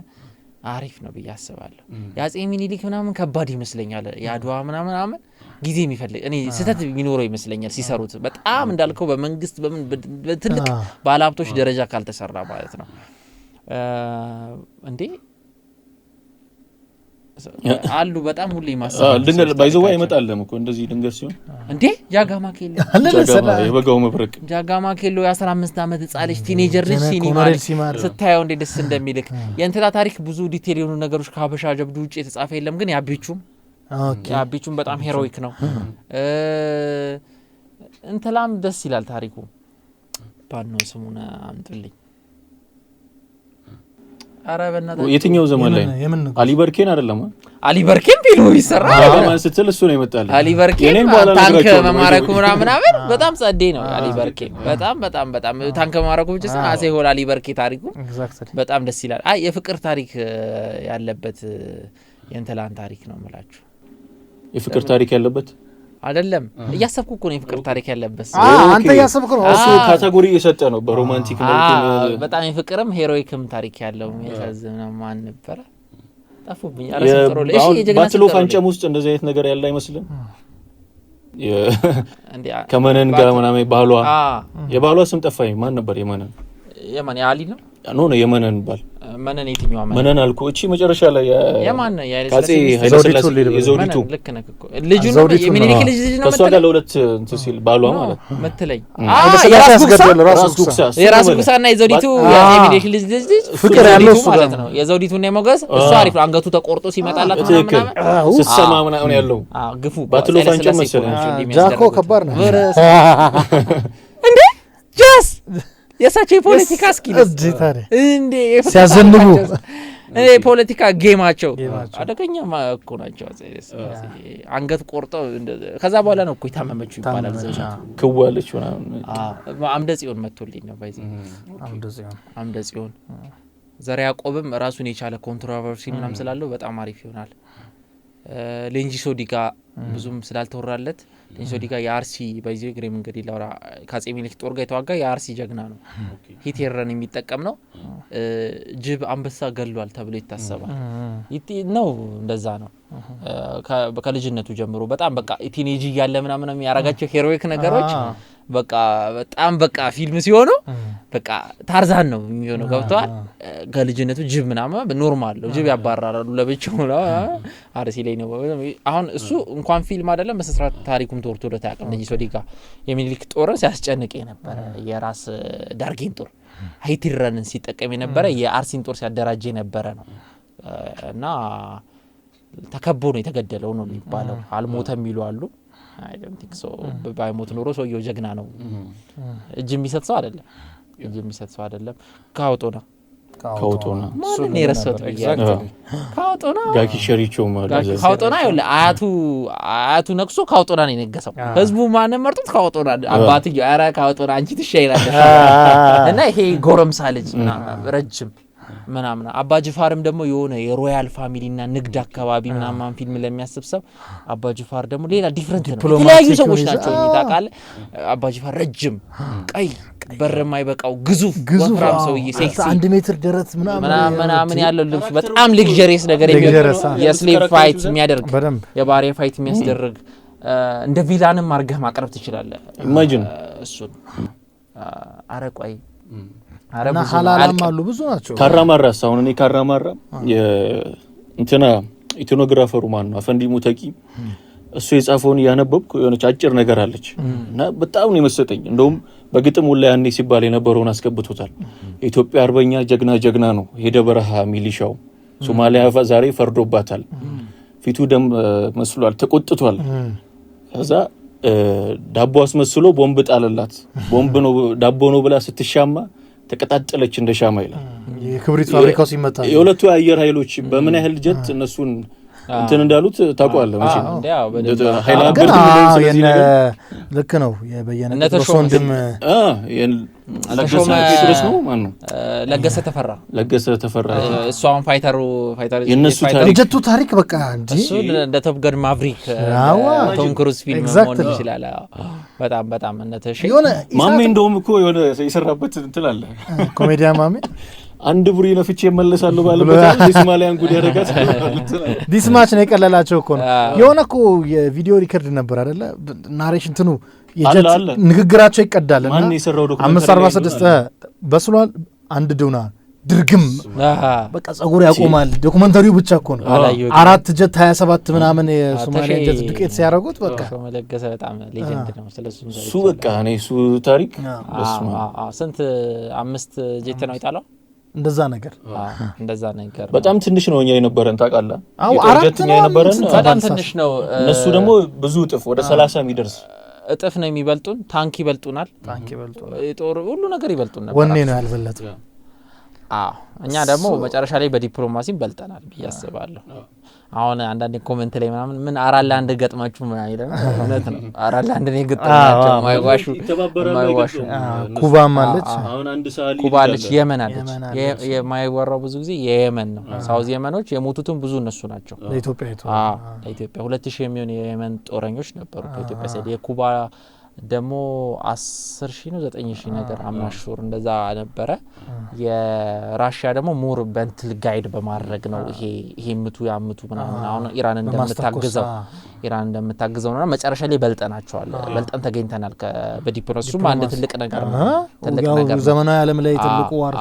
አሪፍ ነው ብዬ አስባለሁ ያጼ ሚኒሊክ ምናምን ከባድ ይመስለኛል ያድዋ ምናምን ጊዜ የሚፈልግ እኔ ስህተት የሚኖረው ይመስለኛል ሲሰሩት በጣም እንዳልከው በመንግስት በትልቅ ባለሀብቶች ደረጃ ካልተሰራ ማለት ነው እንዴ አሉ በጣም ሁሌ ማሰብ ድንገት ባይዘው አይመጣለም እኮ እንደዚህ ድንገት ሲሆን እንዴ ጃጋማ ኬሎ የበጋው መብረቅ ጃጋማ ኬሎ የ15 አመት ጻለች ቲኔጀር ልጅ ሲኒማ ስታየው እንደ ደስ እንደሚልክ የእንትና ታሪክ ብዙ ዲቴል የሆኑ ነገሮች ከሀበሻ ጀብዱ ውጪ የተጻፈ የለም ግን ያቢቹም በጣም ሄሮይክ ነው እንትላም ደስ ይላል ታሪኩ ባኖ ስሙን አምጥልኝ አራበና የትኛው ዘመን ላይ አሊ በርኬን አይደለም አሊ በርኬን ቢሉ ይሰራ ማን ስትል እሱ ነው ይመጣል አሊ በርኬን ታንክ መማረኩ ምናምን በጣም ጸዴ ነው አሊ በርኬን በጣም ታንክ መማረኩ ብቻ ሳይሆን አሴ ሆል አሊ በርኬ ታሪኩ በጣም ደስ ይላል አይ የፍቅር ታሪክ ያለበት የእንትላን ታሪክ ነው ማለት የፍቅር ታሪክ ያለበት አይደለም እያሰብኩ እኮ ነው የፍቅር ታሪክ ያለበት አንተ እያሰብኩ ነው እሱ ካቴጎሪ እየሰጠ ነው በሮማንቲክ መልኩ በጣም የፍቅርም ሄሮይክም ታሪክ ያለው ያሳዝነው ማን ነበር ጠፉብኝ አላሰጠረው እሺ የጀግና ባትሎ ፋንጨም ውስጥ እንደዚህ አይነት ነገር ያለ አይመስልም ከመነን ጋር ምናምን የባሏ ስም ጠፋኝ ማን ነበር የማን ያሊ ነው ኖ የመነን ባል መነን የትኛው መነን አልኩ እቺ መጨረሻ ላይ የማን ካጼ ኃይለሥላሴ የዘውዲቱ ልክ ነህ እኮ ልጁ ነው የሚኒሊክ ልጅ ነው ከሷ ጋር ለሁለት እንትን ሲል ባሏ ማለት መተለኝ የራስ ጉሳና የዘውዲቱ የሚኒሊክ ልጅ ፍቅር ያለው ማለት ነው የዘውዲቱና የሞገስ እሱ አሪፍ ነው አንገቱ ተቆርጦ ሲመጣላት ምናምን ስትሰማ ምናምን ያለው ግፉ ባትሎ ፋንጨም መሰለኝ ጃኮ ከባድ ነው እንዴ ጃስ የሳቸው የፖለቲካ ስኪል እንዴ ሲያዘንቡ እኔ ፖለቲካ ጌማቸው አደገኛ እኮ ናቸው። አንገት ቆርጠው ከዛ በኋላ ነው እኮ የታመመችው ይባላል። ክዋለች ምናምን አምደ ጽዮን መጥቶልኝ ነው ባይዚ አምደ ጽዮን ዘር ያዕቆብም ራሱን የቻለ ኮንትሮቨርሲ ምናምን ስላለው በጣም አሪፍ ይሆናል። ሌንጂሶ ዲጋ ብዙም ስላልተወራለት ሌንጂሶ ዲጋ የአርሲ ባይዚ ግሬም እንግዲህ ላውራ ካጼ ሚኒሊክ ጦር ጋር የተዋጋ የአርሲ ጀግና ነው። ሂቴረን የሚጠቀም ነው። ጅብ አንበሳ ገሏል ተብሎ ይታሰባል ነው። እንደዛ ነው። ከልጅነቱ ጀምሮ በጣም በቃ ቲኔጅ ያለ ምናምን የሚያረጋቸው ሄሮይክ ነገሮች በቃ በጣም በቃ ፊልም ሲሆኑ በቃ ታርዛን ነው የሚሆነው። ገብቷል። ከልጅነቱ ጅብ ምናምን ኖርማል ነው። ጅብ ያባራራሉ ለብቻው ነው። አርሲ ላይ ነው አሁን እሱ እንኳን ፊልም አይደለም መስራት ታሪኩም ተወርቶለት ያቀም ለጂ ሶዲጋ የሚኒሊክ ጦርን ሲያስጨንቅ የነበረ የራስ ዳርጌን ጦር ሃይቲረንን ሲጠቀም የነበረ የአርሲን ጦር ሲያደራጅ የነበረ ነው እና ተከቦ ነው የተገደለው ነው የሚባለው። አልሞተም የሚሉ አሉ። I don't think so ባይሞት ኖሮ ሰውየው ጀግና ነው። እጅ የሚሰጥ ሰው አይደለም። እጅ የሚሰጥ ሰው አይደለም። ካውጦና ማን የረሳው ካውጦና ጋኪ ሸሪቾ ማለት ካውጦና ይኸውልህ አያቱ ነክሶ ካውጦና ነው የነገሰው። ህዝቡ ማን መርጦት ካውጦና አባትዬው ኧረ ካውጦና አንቺ ትሻይላለሽ እና ይሄ ጎረምሳ ልጅ ረጅም ምናምን አባጅፋርም ደግሞ የሆነ የሮያል ፋሚሊና ንግድ አካባቢ ምናምን ፊልም ለሚያስብሰብ አባጅፋር ደግሞ ሌላ ዲፈረንት ነው። የተለያዩ ሰዎች ናቸው የሚታቃለ። አባጅፋር ረጅም ቀይ በር የማይበቃው ግዙፍ ወፍራም ሰውዬ ሴክሲ 1 ሜትር ደረት ምናምን ያለው ልብስ በጣም ሌክዠሪየስ ነገር የስሌቭ ፋይት የሚያደርግ የባሪያ ፋይት የሚያስደርግ እንደ ቪላንም አርገህ ማቅረብ ትችላለህ። ኢማጂን እሱን አረቆይ እና ሐላላም አሉ ብዙ ናቸው። ካራማራ ሳውን እኔ ካራማራ እንትና ኢትኖግራፈሩ ማን ነው አፈንዲ ሙተቂ እሱ የጻፈውን ያነበብኩ የሆነች አጭር ነገር አለች እና በጣም ነው የመሰጠኝ። እንደውም በግጥም ላይ ያኔ ሲባል የነበረውን አስገብቶታል። ኢትዮጵያ አርበኛ ጀግና ነው ሄደ በረሃ ሚሊሻው ሶማሊያ ዛሬ ፈርዶባታል ፊቱ ደም መስሏል ተቆጥቷል። ከዛ ዳቦ አስመስሎ ቦምብ ጣለላት ቦምብ ነው ዳቦ ነው ብላ ስትሻማ ተቀጣጠለች እንደ ሻማ ይላል። የክብሪት ፋብሪካው ሲመታ የሁለቱ አየር ኃይሎች በምን ያህል ጀት እነሱን እንትን እንዳሉት ታውቃለህ ማለት ነው። ሃይላንድ ልክ ነው። የበየነ ወንድም ለገሰ ተፈራ እሷን ፋይተር የጀቱ ታሪክ በቃ እንዴ እሱ እንደ ቶፕ ገን ማቭሪክ ቶም ክሩዝ ፊልም መሆን ይችላል። በጣም እነተሽ ማሜ እንደውም እኮ የሆነ የሰራበት እንትን አለ ኮሜዲያን ማሜ አንድ ቡሪ ለፍቼ መለሳለሁ ባለበት ዲስማሊያን ጉድ ያረጋት ዲስማች ነው የቀለላቸው እኮ ነው። የሆነ እኮ የቪዲዮ ሪከርድ ነበር አይደለ ናሬሽን እንትኑ የጀት ንግግራቸው ይቀዳልና ማን የሰራው ዶክመንት 546 በስሏል አንድ ዶና ድርግም በቃ ጸጉር ያቆማል። ዶክመንታሪው ብቻ እኮ ነው 4 ጀት 27 ምናምን የሶማሊያ ጀት ዱቄት ሲያረጉት በቃ መለገሰ በጣም ሌጀንድ ነው። ስለሱ እሱ በቃ ነው እሱ ታሪክ ስንት 5 ጀት ነው ይጣላው እንደዛ ነገር በጣም ትንሽ ነው እኛ የነበረን ታውቃለህ። ጀት እኛ የነበረን በጣም ትንሽ ነው። እነሱ ደግሞ ብዙ እጥፍ ወደ 30 የሚደርስ እጥፍ ነው የሚበልጡን። ታንክ ይበልጡናል። ጦር ሁሉ ነገር ይበልጡን ነበር። ወኔ ነው ያልበለጠ። እኛ ደግሞ መጨረሻ ላይ በዲፕሎማሲም በልጠናል ብዬ አስባለሁ። አሁን አንዳንድ ኮሜንት ላይ ምናምን ምን አራት ለአንድ ገጥማችሁ ምናምን ይላል። እውነት ነው አራት ለአንድ ነው የገጠማቸው ማይዋሹ ኩባም አለች። አሁን አንድ ሳሊ ኩባ አለች፣ የመን አለች። የማይወራው ብዙ ጊዜ የየመን ነው። ሳውዝ የመኖች የሞቱትም ብዙ እነሱ ናቸው። ለኢትዮጵያ 2000 የሚሆን የየመን ጦረኞች ነበሩ በኢትዮጵያ ሳይድ። የኩባ ደግሞ 10,000 ነው 9,000 ነገር አምናሹር እንደዛ ነበረ። የራሺያ ደግሞ ሞር በእንትል ጋይድ በማድረግ ነው ይሄ ምቱ ያምቱ ምናምን አሁን ኢራን እንደምታግዘው ነው። መጨረሻ ላይ በልጠናቸዋል። በልጠን ተገኝተናል። በዲፕሎማሲውም አንድ ትልቅ ነገር ነው። ትልቅ ነገር ዘመናዊ ዓለም ላይ ትልቁ ዋር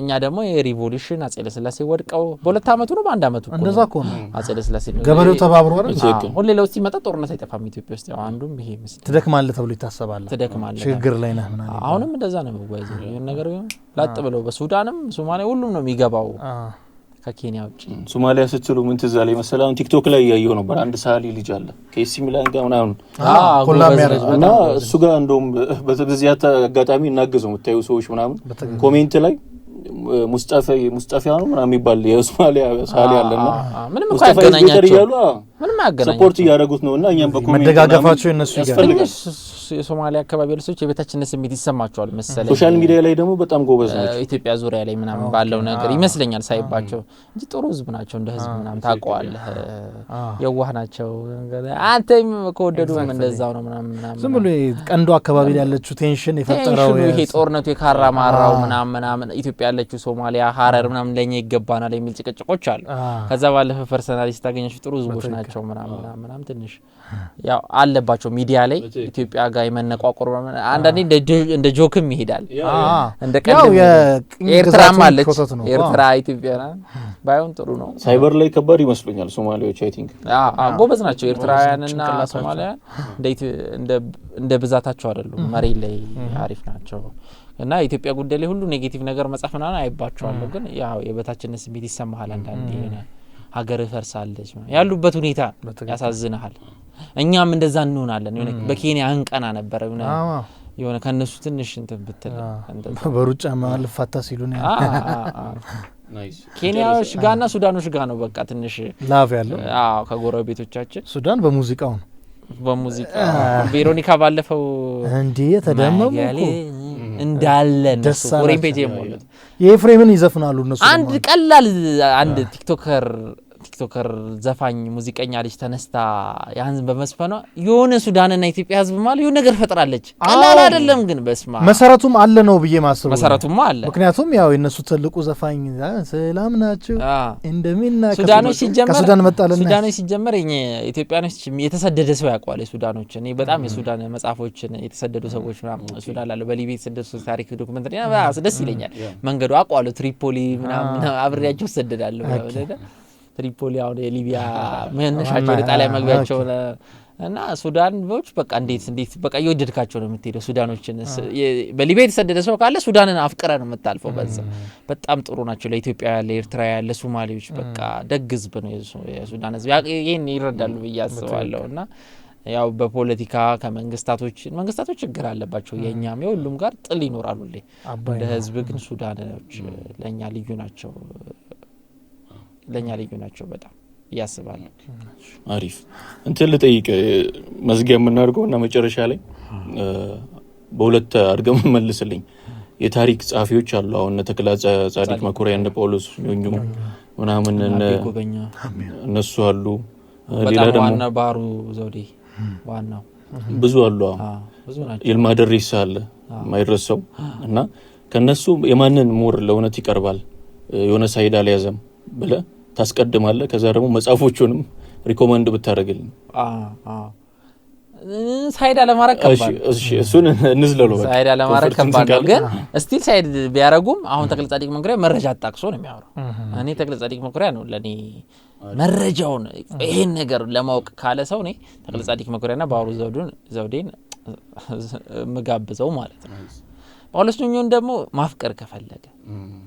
እኛ ደግሞ የሪቮሉሽን አጼ ለስላሴ ወድቀው በ2 አመቱ ነው በ1 አመቱ እንደዛ እኮ ነው። አጼ ለስላሴ ነው ገበሬው ተባብሮ አይደል? ሁሌ ለውስጥ ሲመጣ ጦርነት አይጠፋም ኢትዮጵያ ውስጥ። ያው አንዱም ይሄ ምስል ትደክማለህ ተብሎ ይታሰባል። ችግር ላይ ነህ ምናምን። አሁንም እንደዛ ነው የሚወያየው ይሄን ነገር ላጥ ብለው በሱዳንም ሶማሊያ ሁሉም ነው የሚገባው ከኬንያ ውጪ። ሶማሊያ ስትሉ ምን ትዝ አለኝ መሰለህ? አሁን ቲክቶክ ላይ ያየው ነበር አንድ ሳሊ ልጅ አለ ከኤሲ ሚላን ጋር ምናምን እና እሱ ጋር እንደውም በዚህ አጋጣሚ እናገዘው የምታዩ ሰዎች ምናምን ኮሜንት ላይ ሙስጠፋ ነው ምናምን የሚባል የሶማሊያ ሳሊ አለና ምንም እኮ ያገናኛቸው ምንም ያገናኛቸው ሰፖርት እያደረጉት ነውና እኛም በኮሜንት መደጋገፋቸው እነሱ ይፈልጋል የሶማሊያ አካባቢ ልጆች የቤታችንን ስሜት ይሰማቸዋል መሰለኝ ሶሻል ሚዲያ ላይ ደግሞ በጣም ጎበዝ ናቸው ኢትዮጵያ ዙሪያ ላይ ምናምን ባለው ነገር ይመስለኛል ሳይባቸው እንጂ ጥሩ ህዝብ ናቸው እንደ ህዝብ ምናምን ታውቀዋለህ የዋህ ናቸው አንተም ከወደዱም እንደዛው ነው ምናምን ዝም ብሎ ቀንዱ አካባቢ ላይ ያለችው ቴንሽን የፈጠረው ይሄ ጦርነቱ የካራ ማራው ምናምን ኢትዮጵያ ያለችው ሶማሊያ ሀረር ምናምን ለኛ ይገባናል የሚል ጭቅጭቆች አሉ ከዛ ባለፈ ፐርሰናሊስት ታገኘሽ ጥሩ ህዝቦች ናቸው ምናምን ትንሽ ያው አለባቸው ሚዲያ ላይ ኢትዮጵያ ጋር የመነቋቆር አንዳንዴ እንደ ጆክም ይሄዳል እንደ ቀልድ ኤርትራም አለች ኤርትራ ኢትዮጵያ ባይሆን ጥሩ ነው ሳይበር ላይ ከባድ ይመስሉኛል ሶማሊያዎች አይ ቲንክ ጎበዝ ናቸው ኤርትራውያንና ሶማሊያን እንደ ብዛታቸው አይደሉም መሬት ላይ አሪፍ ናቸው እና ኢትዮጵያ ጉዳይ ላይ ሁሉ ኔጌቲቭ ነገር መጻፍ ምናምን አይባቸዋለሁ ግን ያው የበታችነት ስሜት ይሰማሃል አንዳንዴ ሀገር ፈርሳለች ያሉበት ሁኔታ ያሳዝናል እኛም እንደዛ እንሆናለን የሆነ በኬንያ አንቀና ነበር የሆነ ከነሱ ትንሽ እንትን ብትል በሩጫ ማለት ፋታ ሲሉ ነው ኬንያዎች ጋርና ሱዳኖች ጋር ነው በቃ ትንሽ ላቭ ያለው ከጎረቤቶቻችን ሱዳን በሙዚቃው ነው በሙዚቃ ቬሮኒካ ባለፈው እንዴ ተደመሙ እንዳለ ነው ኦሬምፔጅ የሞሉት የኤፍሬምን ይዘፍናሉ እነሱ አንድ ቀላል አንድ ቲክቶከር ዘፋኝ ሙዚቀኛ ልጅ ተነስታ ያን በመስፈኗ የሆነ ሱዳንና ኢትዮጵያ ህዝብ ማለት የሆነ ነገር ፈጥራለች ቀላል አይደለም ግን በስማ መሰረቱም አለ ነው ብዬ ማስበው መሰረቱም አለ ምክንያቱም ያው የነሱ ትልቁ ዘፋኝ ሰላም ናቸው እንደሚና ከሱዳን መጣለና ሱዳኖች ሲጀመር ኢትዮጵያኖች የተሰደደ ሰው ያቋለ ሱዳኖች እኔ በጣም የሱዳን መጻፎችን የተሰደዱ ሰዎች ሱዳን አለ በሊቢያ የተሰደዱ ታሪክ ዶክመንተሪ ደስ ይለኛል መንገዱ አቋለ ትሪፖሊ ምናምን አብሬያቸው ተሰደዳለሁ ትሪፖሊ አሁን የሊቢያ መነሻቸው ለጣሊያን መግቢያቸው እና ሱዳኖች በቃ እንዴት በቃ ይወደድካቸው ነው የምትሄደው ሱዳኖችን በሊቢያ የተሰደደ ሰው ካለ ሱዳንን አፍቅረ ነው የምታልፈው በዛ በጣም ጥሩ ናቸው ለኢትዮጵያ ለኤርትራ ለሶማሌዎች በቃ ደግ ህዝብ ነው የሱዳን ህዝብ ይሄን ይረዳሉ በያስባለሁ እና ያው በፖለቲካ ከመንግስታቶች ችግር አለባቸው የኛም የሁሉም ጋር ጥል ይኖራሉ እንደ ህዝብ ግን ሱዳኖች ለኛ ልዩ ናቸው በጣም ያስባሉ አሪፍ እንትን ልጠይቅ መዝጊያ የምናደርገውና መጨረሻ ላይ በሁለት አድርገም መልስልኝ የታሪክ ጻፊዎች አሉ አሁን ተክለ ጻዲቅ መኩሪያ እንደ ጳውሎስ ኞኞ ምናምን እነሱ አሉ ሌላ ደግሞ ዋና ባሩ ዘውዴ ዋናው ብዙ አሉ ብዙ ናቸው ይልማ ደሪሳ አለ ማይረሳው እና ከነሱ የማንን ሞር ለእውነት ይቀርባል የሆነ ሳይድ አልያዘም ብለ ታስቀድማለ ከዛ ደግሞ መጻፎቹንም ሪኮመንድ ብታረግልኝ ሳይድ አለማረግ ከባድ እሺ እሱን እንዝለለው ሳይድ አለማረግ ከባድ ነው ግን ስቲል ሳይድ ቢያረጉም አሁን ተክለ ጻዲቅ መኩሪያ መረጃ አጣቅሶ ነው የሚያወራው እኔ ተክለ ጻዲቅ መኩሪያ ነው ለኔ መረጃውን ይሄን ነገር ለማወቅ ካለ ሰው ነኝ ተክለ ጻዲቅ መኩሪያና ባሩ ዘውዴን መጋብዘው ማለት ነው ጳውሎስ ኞኞን ደግሞ ማፍቀር ከፈለገ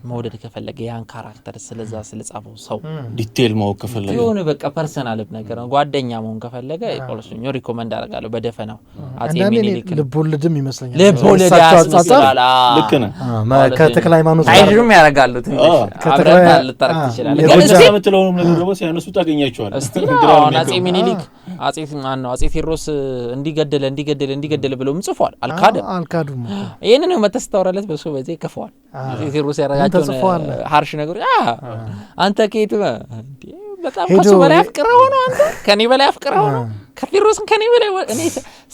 መውደድ ከፈለገ ያን ካራክተር ስለዛ ስለጻፈው ሰው ዲቴል ማወቅ ከፈለገ የሆነ በቃ ፐርሰናል ነገር ነው ጓደኛ መሆን ከፈለገ ጳውሎስ ኞኞ ሪኮመንድ አደርጋለሁ በደፈናው አጼ ሚኒሊክ ልቦለድም ይመስለኛል ልቦለድ ልክ ነህ ከተክለ ሃይማኖት አይድሩም ያረጋሉ ትንሽ አብረን ልታረክ ትችላለህ ግን እዚህ የምትለውም ነገር ደግሞ ሲያነሱ ታገኛቸዋል እስቲ አጼ ሚኒሊክ አጼ ቴዎድሮስ እንዲገደለ ብለውም ጽፏል አልካዱም ይሄንን ነው መተስተውራለት በሱ በዚህ ከፈዋል ቴዎድሮስ ያረጋቸው ሃርሽ ነገር አንተ ከየት በጣም ከሱ በላይ አፍቅረው ነው አንተ ከኔ በላይ አፍቅረው ነው ከቴዎድሮስን ከኔ በላይ እኔ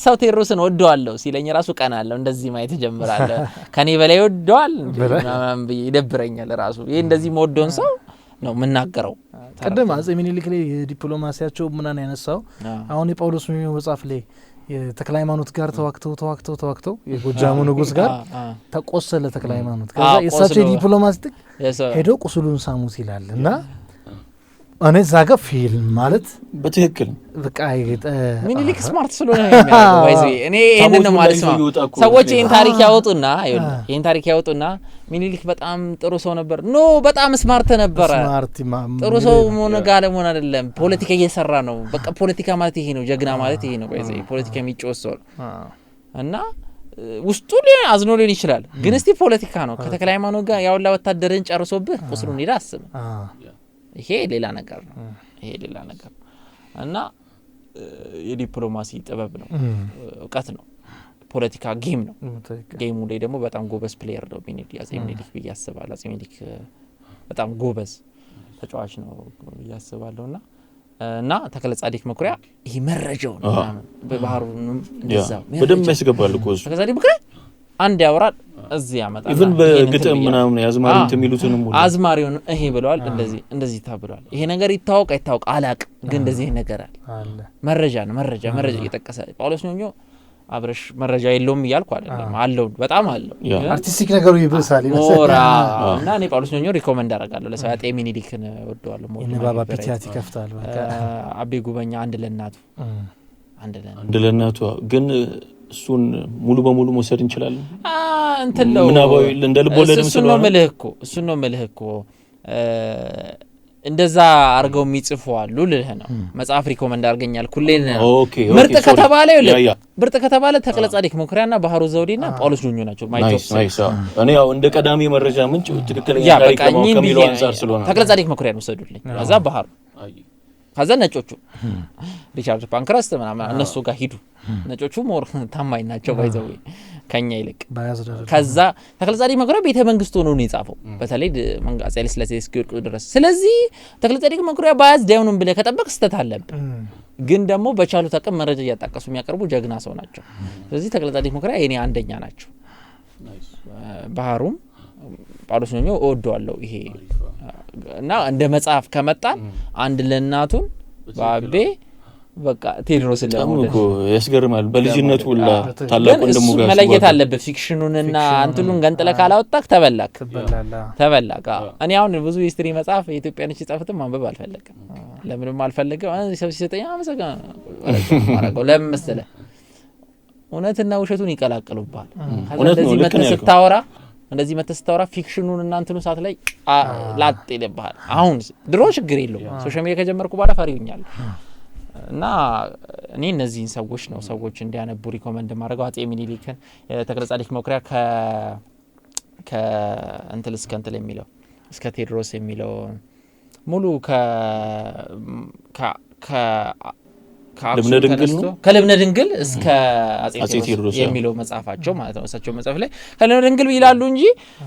ሰው ቴዎድሮስን ወደዋለሁ ሲለኝ ራሱ ቀናለሁ እንደዚህ ማየት ጀምራለሁ ከኔ በላይ ወደዋል ይደብረኛል ራሱ ይሄ እንደዚህ መወደውን ሰው ነው ምናገረው ቀደም አጼ ሚኒሊክ ላይ የዲፕሎማሲያቸው ምናን ያነሳው አሁን የጳውሎስ ኞኞ መጽሐፍ ላይ የተክለ ሃይማኖት ጋር ተዋክተው የጎጃሙ ንጉስ ጋር ተቆሰለ ተክለ ሃይማኖት ከዛ የሳቸው ዲፕሎማሲ ሄዶ ቁስሉን ሳሙት ይላል እና እኔ ዛጋ ፊልም ማለት በትክክል በቃ ሚኒሊክ ስማርት ስለሆነ ነው የሚያደርገው ባይዘይ እኔ ይሄንን ማለት ነው ሰዎች ይሄን ታሪክ ያወጡና ሚኒሊክ በጣም ጥሩ ሰው ነበር በጣም ስማርት ነበር ጥሩ ሰው መሆን ጋር መሆን አይደለም ፖለቲካ እየሰራ ነው በቃ ፖለቲካ ማለት ይሄ ነው ጀግና ማለት ይሄ ነው ባይዘይ ፖለቲካ የሚጮህ ሰው እና ውስጡ አዝኖ ሊሆን ይችላል ግን እስቲ ፖለቲካ ነው ከተክለ ሃይማኖት ጋር ያውላ ወታደርን ጨርሶብህ ቁስሉን ይዳስብ ይሄ ሌላ ነገር ነው እና የዲፕሎማሲ ጥበብ ነው እውቀት ነው ፖለቲካ ጌም ነው ጌሙ ላይ ደግሞ በጣም ጎበዝ ፕሌየር ነው አፄ ምኒልክ ብያስባለሁ አፄ ምኒልክ በጣም ጎበዝ ተጫዋች ነው ብያስባለሁና እና ተክለ ጻዲቅ መኩሪያ ይሄ መረጃው ነው በባህሩንም እንደዛው በደንብ ያስገባል እኮ ተክለ ጻዲቅ መኩሪያ አንድ ያወራል እዚህ ያመጣል ኢቭን በግጥም ምናምን ያዝማሪ እንትሚሉትንም ሁሉ አዝማሪውን ይሄ ብለዋል እንደዚህ ታብሏል ይሄ ነገር ይታወቅ አላቅ ግን እንደዚህ ነገር አለ መረጃ ነው መረጃ እየተጠቀሰ ጳውሎስ ኞኞ አብረሽ መረጃ የለውም ይያልኩ አይደለም አለው በጣም አለው አርቲስቲክ ነገሩ ይብሳል ሞራ እና እኔ ጳውሎስ ኞኞ ሪኮመንድ አደርጋለሁ ለሰው አፄ ምኒልክን ወደዋለሁ ባባ ፒቲያቲ ከፍታል በቃ አቤ ጉበኛ አንድ ለናቱ ግን እሱን ሙሉ በሙሉ መውሰድ እንችላለን እንትለው ምናባዊ እንደ ልቦለድም እሱን ነው መልህኮ እንደዛ አርገው የሚጽፉዋሉ ልልህ ነው መጽሐፍ ሪኮመንድ አርገኛል ኩሌን ምርጥ ከተባለ ተክለ ጻዲቅ መኩሪያና ባህሩ ዘውዴና ጳውሎስ ኞኞ ናቸው ማይቶስ እኔ ያው እንደ ቀዳሚ መረጃ ምንጭ ትክክለኛ ታሪክ ከሚለው አንፃር ስለሆነ ተክለ ጻዲቅ መኩሪያን ወሰዱልኝ ከዛ ባህሩ ከዛ ነጮቹ ሪቻርድ ፓንክረስት ምናምን እነሱ ጋር ሂዱ ነጮቹ ሞር ታማኝ ናቸው ባይዘው ከኛ ይልቅ ከዛ ተክለ ጻዲቅ መኩሪያ ቤተ መንግስት ሆኖ ነው የጻፈው በተለይ አፄ ኃይለ ሥላሴ እስኪወድቁ ድረስ ስለዚህ ተክለ ጻዲቅ መኩሪያ ባያዝ ዳውንም ብለ ከጠበቅ ስተት አለብህ ግን ደግሞ በቻሉት አቅም መረጃ እያጣቀሱ የሚያቀርቡ ጀግና ሰው ናቸው ስለዚህ ተክለ ጻዲቅ መኩሪያ የኔ አንደኛ ናቸው ባህሩም ጳውሎስ ኞኞ እወደዋለሁ ይሄ እና እንደ መጽሐፍ ከመጣን አንድ ለናቱን ባቤ በቃ ቴድሮስ ለሞደል ያስገርማል በልጅነቱ ሁላ ታላቁ እንደሙ ጋር መለየት አለበት ፊክሽኑንና አንቱን ገንጥለ ካላወጣክ ተበላክ እኔ አሁን ብዙ ሂስትሪ መጽሐፍ የኢትዮጵያን ጽፈትም ማንበብ አልፈለግም ለምንም አልፈለገው ሰው ሲሰጠኝ አመሰግናለሁ ለምን መሰለህ እውነትና ውሸቱን ይቀላቀሉባል እንደዚህ መተስታወራ እንደዚህ መተስታወራ ፊክሽኑን እና አንቱን ሰዓት ላይ ላጥ ይለባል አሁን ድሮ ችግር የለው ሶሻል ሚዲያ ከጀመርኩ በኋላ ፈሪውኛል እና እኔ እነዚህን ሰዎች እንዲያነቡ ሪኮመንድ ማድረገው አፄ ምኒልክን ተክለ ጻዲቅ መኩሪያ ከእንትል እስከ እንትን የሚለው እስከ ቴድሮስ የሚለው ሙሉ ከልብነ ድንግል እስከ አፄ ቴዎድሮስ የሚለው መጽሐፋቸው ማለት ነው እሳቸው መጽሐፍ ላይ ከልብነ ድንግል ይላሉ እንጂ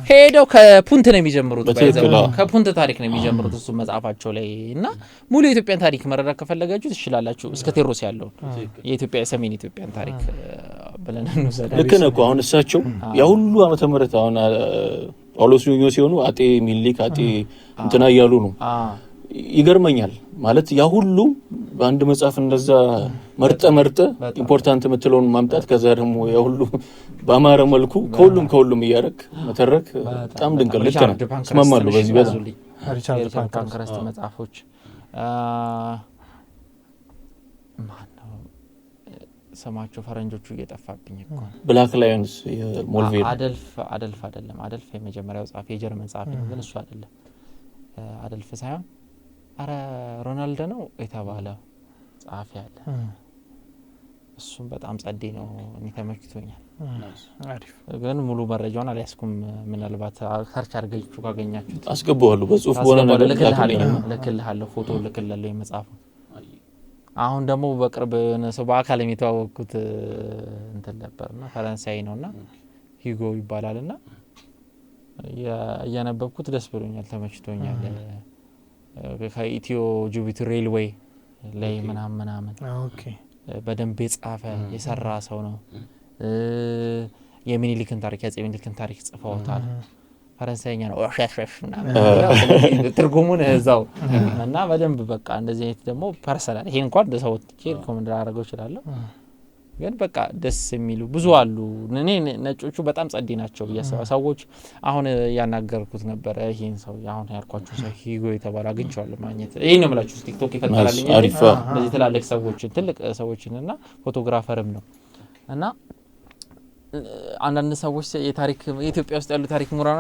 ሄደው ከፑንት ነው የሚጀምሩት ከፑንት ታሪክ ነው የሚጀምሩት እሱ መጽሐፋቸው ላይ እና ሙሉ የኢትዮጵያን ታሪክ መረዳት ከፈለጋችሁ ትችላላችሁ እስከ ቴዎድሮስ ያለው የኢትዮጵያ ሰሜን ኢትዮጵያን ታሪክ ብለን እንወስዳለን ልክ ነው አሁን እሳቸው ያ ሁሉ ዓመተ ምህረት አሁን ጳውሎስ ኞኞ ሲሆኑ አጤ ሚኒሊክ አጤ እንትና እያሉ ነው ይገርመኛል ማለት ያ ሁሉ በአንድ መጽሐፍ እንደዛ መርጠ ኢምፖርታንት የምትለውን ማምጣት ከዛ ደግሞ ያ ሁሉ በአማረ መልኩ ከሁሉም እያደረክ መተረክ በጣም ድንቅ ልክ ነው ስማማለሁ በዚህ በጣም ሪቻርድ ፓንክረስት መጽሐፎች ማነው ሰማቸው ፈረንጆቹ እየጠፋብኝ እኮ ብላክ ላየንስ የሞልቬር አደልፍ አይደለም አደልፍ የመጀመሪያው ጻፊ የጀርመን ጻፊ ነው ግን እሱ አይደለም አደልፍ ሳይሆን አረ ሮናልዶ ነው የተባለ ጻፊ አለ እሱም በጣም ጸዴ ነው እኔ ተመክቶኛል አሪፍ ግን ሙሉ መረጃውን አልያዝኩም ምናልባት ሰርች አድርጋችሁ ካገኛችሁት አስገባዋለሁ በጽሁፍ ሆነ ነገር ልክልሃለሁ ፎቶ ልክልሃለሁ የመጽሐፉ አሁን ደግሞ በቅርብ ነው በአካል የሚተዋወቁት እንትን ነበርና ፈረንሳይ ነውና ሂጎ ይባላልና ያነበብኩት ደስ ብሎኛል ተመችቶኛል ከኢትዮ ጅቡቲ ሬልዌይ ላይ ምናምን ኦኬ በደንብ የጻፈ የሰራ ሰው ነው የሚኒሊክን ታሪክ ያፄ ሚኒሊክን ታሪክ ጽፈውታል ፈረንሳይኛ ነው ሻሽሽና ትርጉሙን እዛው እና በደንብ በቃ እንደዚህ አይነት ደግሞ ፐርሰናል ይሄን እንኳን ደሰው ሪኮመንድ አደረገው ይችላል ግን በቃ ደስ የሚሉ ብዙ አሉ እኔ ነጮቹ በጣም ጸዲ ናቸው ያሰባ ሰዎች አሁን ያናገርኩት ነበር ይሄን ሰው አሁን ያርኳችሁ ሰው ሂጎ የተባለ አግኝቻለሁ ማግኘት ይሄን ነው ማለት ቲክቶክ ይፈጠራልኝ እንደዚህ ትላልቅ ሰዎችን ትልቅ ሰዎችንና ፎቶግራፈርም ነው እና አንዳንድ ሰዎች የታሪክ ኢትዮጵያ ውስጥ ያሉ ታሪክ ምሁራን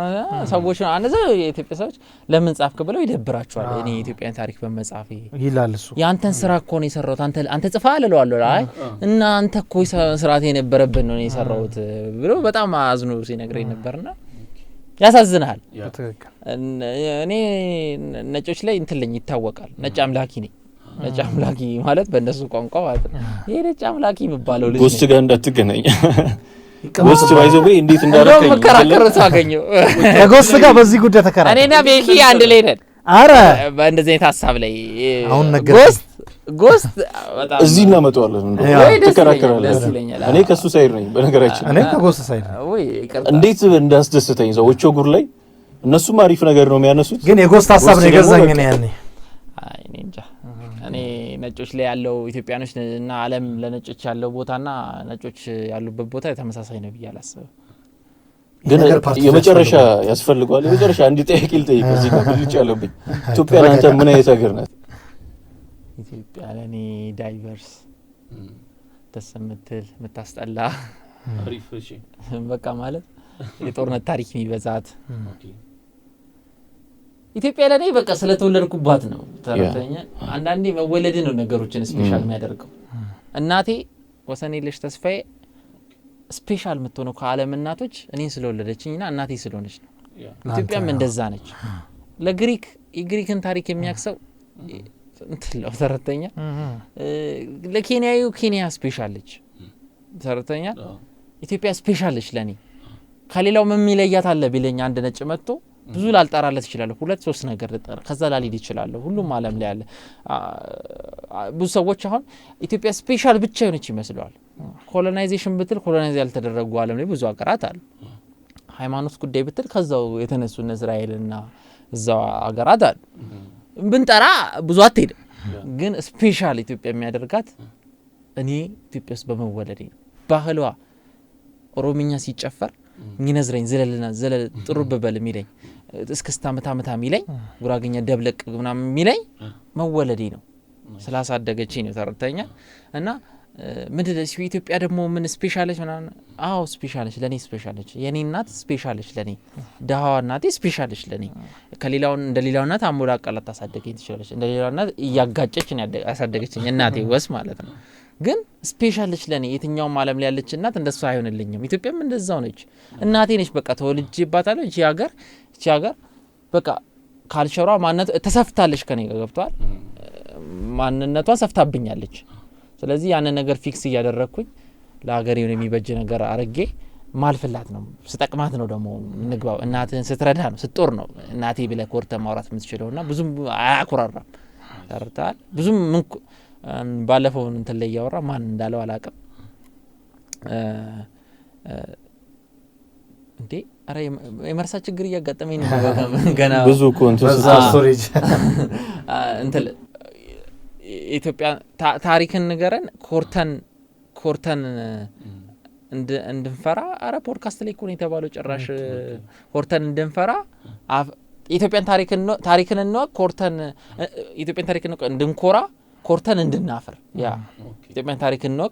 ሰዎች አንዘ የኢትዮጵያ ሰዎች ለምን ጻፍክ ብለው ይደብራቸዋል። እኔ የኢትዮጵያን ታሪክ በመጻፍ ይላል እሱ ያንተን ስራ እኮ ነው የሰራሁት አንተ ጽፈሃል እለዋለሁ። አይ እና አንተ እኮ ስርዓት የነበረብን ነው የሰራሁት ብሎ በጣም አዝኖ ሲነግረኝ ነበርና ያሳዝናል። እኔ ነጮች ላይ እንትልኝ ይታወቃል። ነጭ አምላኪ ነኝ። ነጭ አምላኪ ማለት በእነሱ ቋንቋ ማለት ነው። ይሄ ነጭ አምላኪ የሚባለው ልጅ ጎስት ጋር እንዳትገናኝ ጎስት ባይዘው እንዴት እንዳረከኝ መከራከር ታገኘው ከጎስት ጋር በዚህ ጉዳይ ተከራከረ። እኔና ቤኪ አንድ ላይ ነን። አረ በእንደዚህ አይነት ሐሳብ ላይ አሁን ነገር ጎስት በጣም እዚህ እናመጣዋለን ተከራከራለን። እኔ ከሱ ሳይድ ነኝ በነገራችን። እኔ ከጎስት ሳይድ ወይ ይቅርታ እንዴት እንዳስደስተኝ ሰዎቹ ጉር ላይ እነሱም አሪፍ ነገር ነው የሚያነሱት፣ ግን የጎስት ሐሳብ ነው የገዛኝ ነው ያኔ። አይ እኔ እንጃ እኔ ነጮች ላይ ያለው ኢትዮጵያኖች እና ዓለም ለነጮች ያለው ቦታና ነጮች ያሉበት ቦታ ተመሳሳይ ነው ብዬ አላስብም። ግን የመጨረሻ ያስፈልጋል። የመጨረሻ አንድ ጥያቄ ልጠይቅ እዚህ ጋር ልጭ ያለብኝ ኢትዮጵያ ለአንተ ምን አይነት ሀገር ናት? ኢትዮጵያ ለኔ ዳይቨርስ ደስ የምትል የምታስጠላ አሪፍ እሺ በቃ ማለት የጦርነት ታሪክ የሚበዛት ኢትዮጵያ ለኔ በቃ ስለተወለድኩባት ነው። ተረተኛ አንዳንዴ መወለድ ነው ነገሮችን ስፔሻል የሚያደርገው። እናቴ ወሰኔልሽ ተስፋዬ ስፔሻል የምትሆነው ከዓለም እናቶች እኔን ስለወለደችኝና እናቴ ስለሆነች ነው። ኢትዮጵያም እንደዛ ነች። ለግሪክ የግሪክን ታሪክ የሚያክሰው እንትለው ተረተኛ ለኬንያዩ ኬንያ ስፔሻል ነች። ተረተኛ ኢትዮጵያ ስፔሻል ነች ለኔ። ከሌላው ምን የሚለያት አለ ቢለኝ አንድ ነጭ መጥቶ ብዙ ላልጠራለት ይችላል። 2-3 ነገር ልጠራ ከዛ ላልሄድ ይችላል። ሁሉም ዓለም ላይ ያለ ብዙ ሰዎች አሁን ኢትዮጵያ ስፔሻል ብቻ የሆነች ይመስለዋል። ኮሎናይዜሽን ብትል ኮሎናይዝ ያልተደረጉ ዓለም ላይ ብዙ ሀገራት አሉ። ሃይማኖት ጉዳይ ብትል ከዛው የተነሱ እስራኤልና እዛው ሀገራት አሉ። ብንጠራ ብዙ አትሄድም። ግን ስፔሻል ኢትዮጵያ የሚያደርጋት እኔ ኢትዮጵያ ውስጥ በመወለዴ ነው። ባህሏ ኦሮምኛ ሲጨፈር ሚነዝረኝ ዘለል ጥሩ በበል ሚለኝ እስከስታ መታ ሚለኝ ጉራገኛ ደብለቅ ምናምን ሚለኝ መወለዴ ነው። ስላሳደገችኝ ነው። ተረተኛ እና ምንድነው ኢትዮጵያ ደግሞ ምን ስፔሻልሽ ምናምን? አዎ ስፔሻልሽ ለኔ ስፔሻልሽ የኔ እናት ስፔሻልሽ ለኔ ደሃዋ እናቴ ስፔሻልሽ ለኔ ከሌላው እንደሌላው እናት አሞላቀላት ታሳደገኝ ትችላለች። እንደሌላው እናት እያጋጨች ነው ያሳደገችኝ እናቴ ወስ ማለት ነው። ግን ስፔሻልሽ ለኔ የትኛው ዓለም ላይ ያለች እናት እንደሱ አይሆንልኝም። ኢትዮጵያም እንደዛው ነች። እናቴ ነች በቃ ተወልጄባታለሁ። እቺ ሀገር በቃ ካልቸሯ ማንነት ተሰፍታለች ከኔ ጋር ገብቷል። ማንነቷ ሰፍታብኛለች። ስለዚህ ያን ነገር ፊክስ እያደረኩኝ ለሀገር የሆነ የሚበጅ ነገር አርጌ ማልፍላት ነው ስጠቅማት ነው ደግሞ ንግባው። እናትህን ስትረዳ ነው ስትጦር ነው እናቴ ብለህ ኮርተ ማውራት የምትችለውና ብዙም አያኩራራም። ተርታል ብዙም ባለፈው እንትን ላይ ያወራ ማን እንዳለው አላውቅም። እንዴ አረ የመርሳ ችግር እያጋጠመኝ ነው ገና ብዙ ኮንተንት ስቶሬጅ እንትን ኢትዮጵያ ታሪክን ንገረን ኮርተን እንድንፈራ አረ ፖድካስት ላይ ኮን የተባለው ጭራሽ ኮርተን እንድንፈራ ኢትዮጵያን ታሪክን ነው ኮርተን ኢትዮጵያን ታሪክን ነው እንድንኮራ ኮርተን እንድናፈር ያ ኢትዮጵያን ታሪክን ነው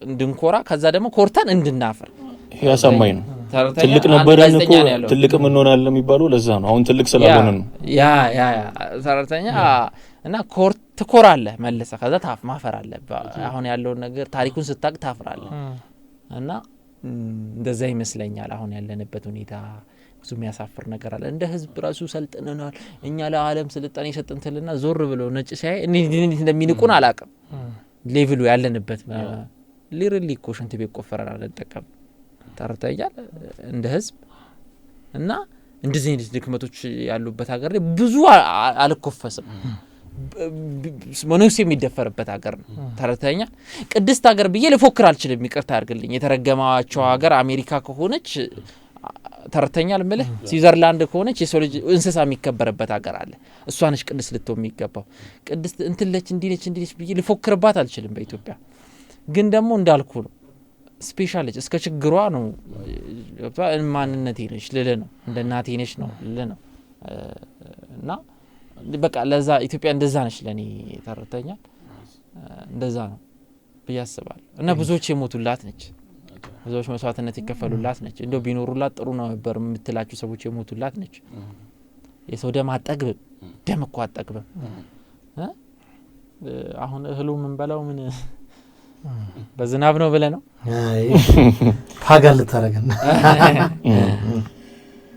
እንድንኮራ ከዛ ደግሞ ኮርተን እንድናፈር ያሳማኝ ነው። ትልቅ ነበረን እኮ ትልቅ ምን ሆናል የሚባለው ለዛ ነው። አሁን ትልቅ ስላልሆነ ነው። ያ ሰራተኛ እና ትኮራለህ መልሰህ ከዛ ማፈር አለ። አሁን ያለው ነገር ታሪኩን ስታቅ ታፍራለህ። እና እንደዛ ይመስለኛል አሁን ያለንበት ሁኔታ ብዙ የሚያሳፍር ነገር አለ። እንደ ህዝብ ራሱ ሰልጥነናል እኛ ለዓለም ስልጣኔ ሰጥንተልና ዞር ብሎ ነጭ ሲያይ እንዴት እንደሚንቁን አላውቅም። ሌቭሉ ያለንበት ሊርሊ ኮሽንት ቤት ቆፈረና ለተጠቀም ተርታያል እንደ ህዝብ እና እንደዚህ አይነት ድክመቶች ያሉበት ሀገር ላይ ብዙ አልኮፈስም። ሞኖክስ የሚደፈርበት ሀገር ነው። ተረተኛ ቅድስት ሀገር ብዬ ልፎክር አልችልም። ይቅርታ አድርግልኝ። የተረገማቸው ሀገር አሜሪካ ከሆነች ተረተኛል ምልህ ስዊዘርላንድ ከሆነች የሰው ልጅ እንስሳ የሚከበርበት ሀገር አለ። እሷ ነች ቅድስት ልትሆን የሚገባው። ቅድስት እንትለች እንዲነች ብዬ ልፎክርባት አልችልም በኢትዮጵያ። ግን ደግሞ እንዳልኩ ነው ስፔሻል ነች። እስከ ችግሯ ነው ማንነቴ ነች ልል ነው እንደ እናቴ ነች ነው ልል ነው እና በቃ ለዛ ኢትዮጵያ እንደዛ ነች ለኔ ተረተኛል እንደዛ ነው ብዬ አስባለሁ። እና ብዙዎች የሞቱላት ነች ብዙዎች መስዋዕትነት ይከፈሉላት ነች። እንደው ቢኖሩላት ጥሩ ነው ነበር የምትላችሁ ሰዎች የሞቱላት ነች። የሰው ደም አጠግብ ደም እኮ አጠግብ አሁን እህሉ ምን በላው ምን በዝናብ ነው ብለ ነው ፓጋል ተረገና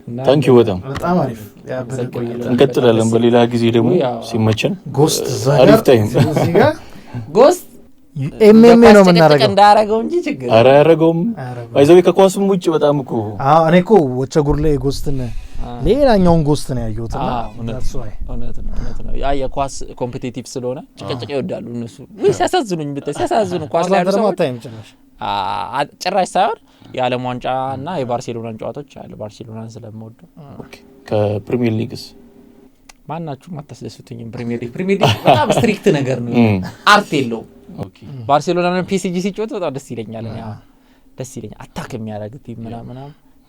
ታንኪ በጣም አሪፍ እንቀጥላለን። በሌላ ጊዜ ደግሞ ሲመቸን ጎስት አሪፍ ታይም ጎስት ኤምኤምኤ ነው የምናደርገው እንዳረገው እንጂ ችግር ኧረ ያረገውም አይዘው ከኳስም ውጭ በጣም እኮ እኔ እኮ ወቸጉር ላይ ጎስትን ሌላኛውን ጎስት ነው ያየሁትና እውነት ነው ያ የኳስ ኮምፒቲቲቭ ስለሆነ ጭቅጭቅ ይወዳሉ እነሱ ወይ ሲያሳዝኑኝ ሲያሳዝኑ ኳስ ላይ ደግሞ አታይም ጭራሽ ሳይሆን የዓለም ዋንጫ እና የባርሴሎናን ጨዋታዎች አለ ባርሴሎናን ስለምወደው ከፕሪሚየር ሊግስ ማናችሁም አታስደስቱኝም ፕሪሚየር ሊግ በጣም ስትሪክት ነገር ነው አርት የለውም ባርሴሎናና ፒኤስጂ ሲጫወቱ በጣም ደስ ይለኛል አታክ የሚያደርግ ቲም ምናምን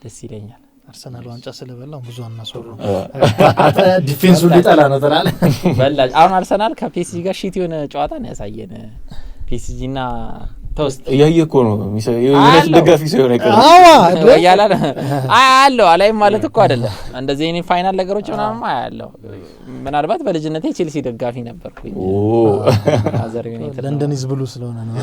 ደስ ይለኛል አርሰናል ዋንጫ ስለበላው ብዙ አናሶሩ ዲፌንሱ ሊጠላ ነው ተላለ በላጅ አሁን አርሰናል ከፒኤስጂ ጋር ሺት የሆነ ጨዋታ ነው ያሳየን ፒኤስጂና ተውስት ያየኮ ነው የዩናይትድ ደጋፊ ሳይሆን አይቀርም ያያላ አያለው አላይም ማለት እኮ አይደለም እንደዚህ እኔ ፋይናል ነገሮች ምናምን አያለው ምናልባት በልጅነቴ ቼልሲ ደጋፊ ነበርኩኝ ለንደን ኢዝ ብሉ ስለሆነ ነው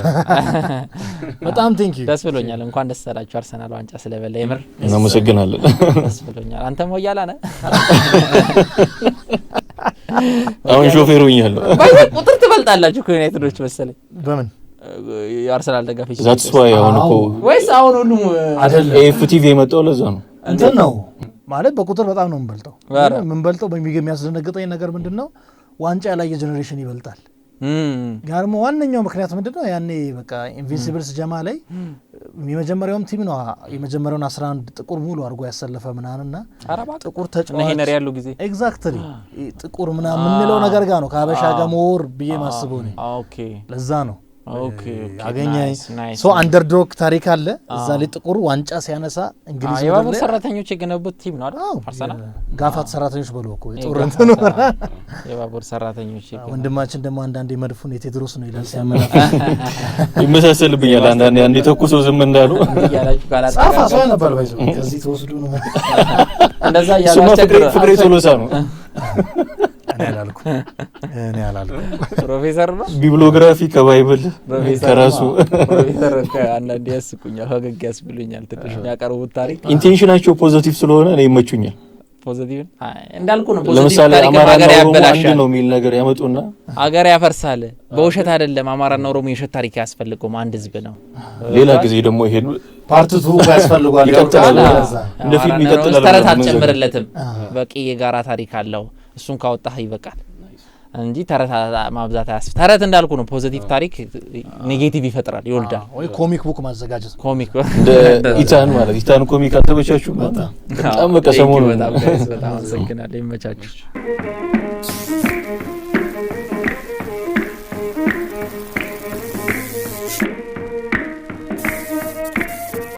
በጣም ቴንክ ዩ ደስ ብሎኛል እንኳን ደስ አላችሁ አርሰናል ዋንጫ ስለበላ ይምር እናመሰግናለን ደስ ብሎኛል አንተም ወያላ ነህ አሁን ሾፌር ሆኛለሁ ቁጥር ትበልጣላችሁ ከዩናይትዶች መሰለኝ በምን የአርሰናል ደጋፊ ዛትስ ዋይ አሁን እኮ ወይስ አሁን ሁሉም አይደለም ኤፍቲቪ የመጣው ለዛ ነው እንትን ነው ማለት በቁጥር በጣም ነው የምንበልጠው በሚያስደነግጠኝ ነገር ምንድነው ዋንጫ ላይ የጄኔሬሽን ይበልጣል ጋርሞ ዋነኛው ምክንያት ምንድነው ያኔ በቃ ኢንቪንሲብልስ ጀማ ላይ የመጀመሪያውም ቲም ነው የመጀመሪያውን 11 ጥቁር ሙሉ አድርጎ ያሰለፈ ምናንና ጥቁር ተጫዋች ሄነሪ ያለው ጊዜ ኤግዛክትሊ ጥቁር ምናምን የምንለው ነገር ጋር ነው ከሀበሻ ጋር ሞር ብዬ ማስበው ነው ኦኬ ለዛ ነው ኦኬ አገኘኝ ሶ አንደርዶግ ታሪክ አለ እዛ ላይ ጥቁር ዋንጫ ሲያነሳ እንግሊዝ የባቡር ሰራተኞች የገነቡት ቲም ነው አይደል አርሰናል ጋፋት ሰራተኞች በለው እኮ ጦርነት ነው የባቡር ሰራተኞች ወንድማችን ደግሞ አንዳንዴ መድፉን የቴድሮስ ነው ይላል ሲያመና ይመሳሰልብኛል አንዴ ተኩሶ ዝም እንዳሉ ያላችሁ ካላጣ ጻፋ ሰው ነበር ባይዘው ከዚህ ተወስዱ ነው እንደዛ ያላችሁ ፍቅሬ ቶሎሳ ነው እኔ አላልኩ ፕሮፌሰር ነው ቢብሊዮግራፊ ከባይብል ከራሱ ፕሮፌሰር አንዳንዴ ያስቁኛል ፈገግ ያስብሉኛል ትንሽ የሚያቀርቡት ታሪክ ኢንቴንሽናቸው ፖዚቲቭ ስለሆነ እኔ ይመቹኛል ፖዚቲቭ እንዳልኩ ነው ፖዚቲቭ ለምሳሌ አማራና ኦሮሞ አንድ ነው የሚል ነገር ያመጡና አገር ያፈርሳል በውሸት አይደለም አማራና ኦሮሞ የውሸት ታሪክ ያስፈልገው አንድ ህዝብ ነው ሌላ ጊዜ ደግሞ ይሄዱ ፓርት 2 ያስፈልጋል ይቀጥላል እንደ ፊልም ይቀጥላል ተረት አትጨምርለትም በቂ የጋራ ታሪክ አለው እሱን ካወጣህ ይበቃል እንጂ ተረት ማብዛት አያስፈልግም ተረት እንዳልኩ ነው ፖዚቲቭ ታሪክ ኔጌቲቭ ይፈጥራል ይወልዳል ወይ ኮሚክ ቡክ ማዘጋጀት ኮሚክ እንደ ኢታን ኮሚክ አተበቻችሁ በጣም በቃ ሰሞኑን በጣም አመሰግናለሁ ይመቻችሁ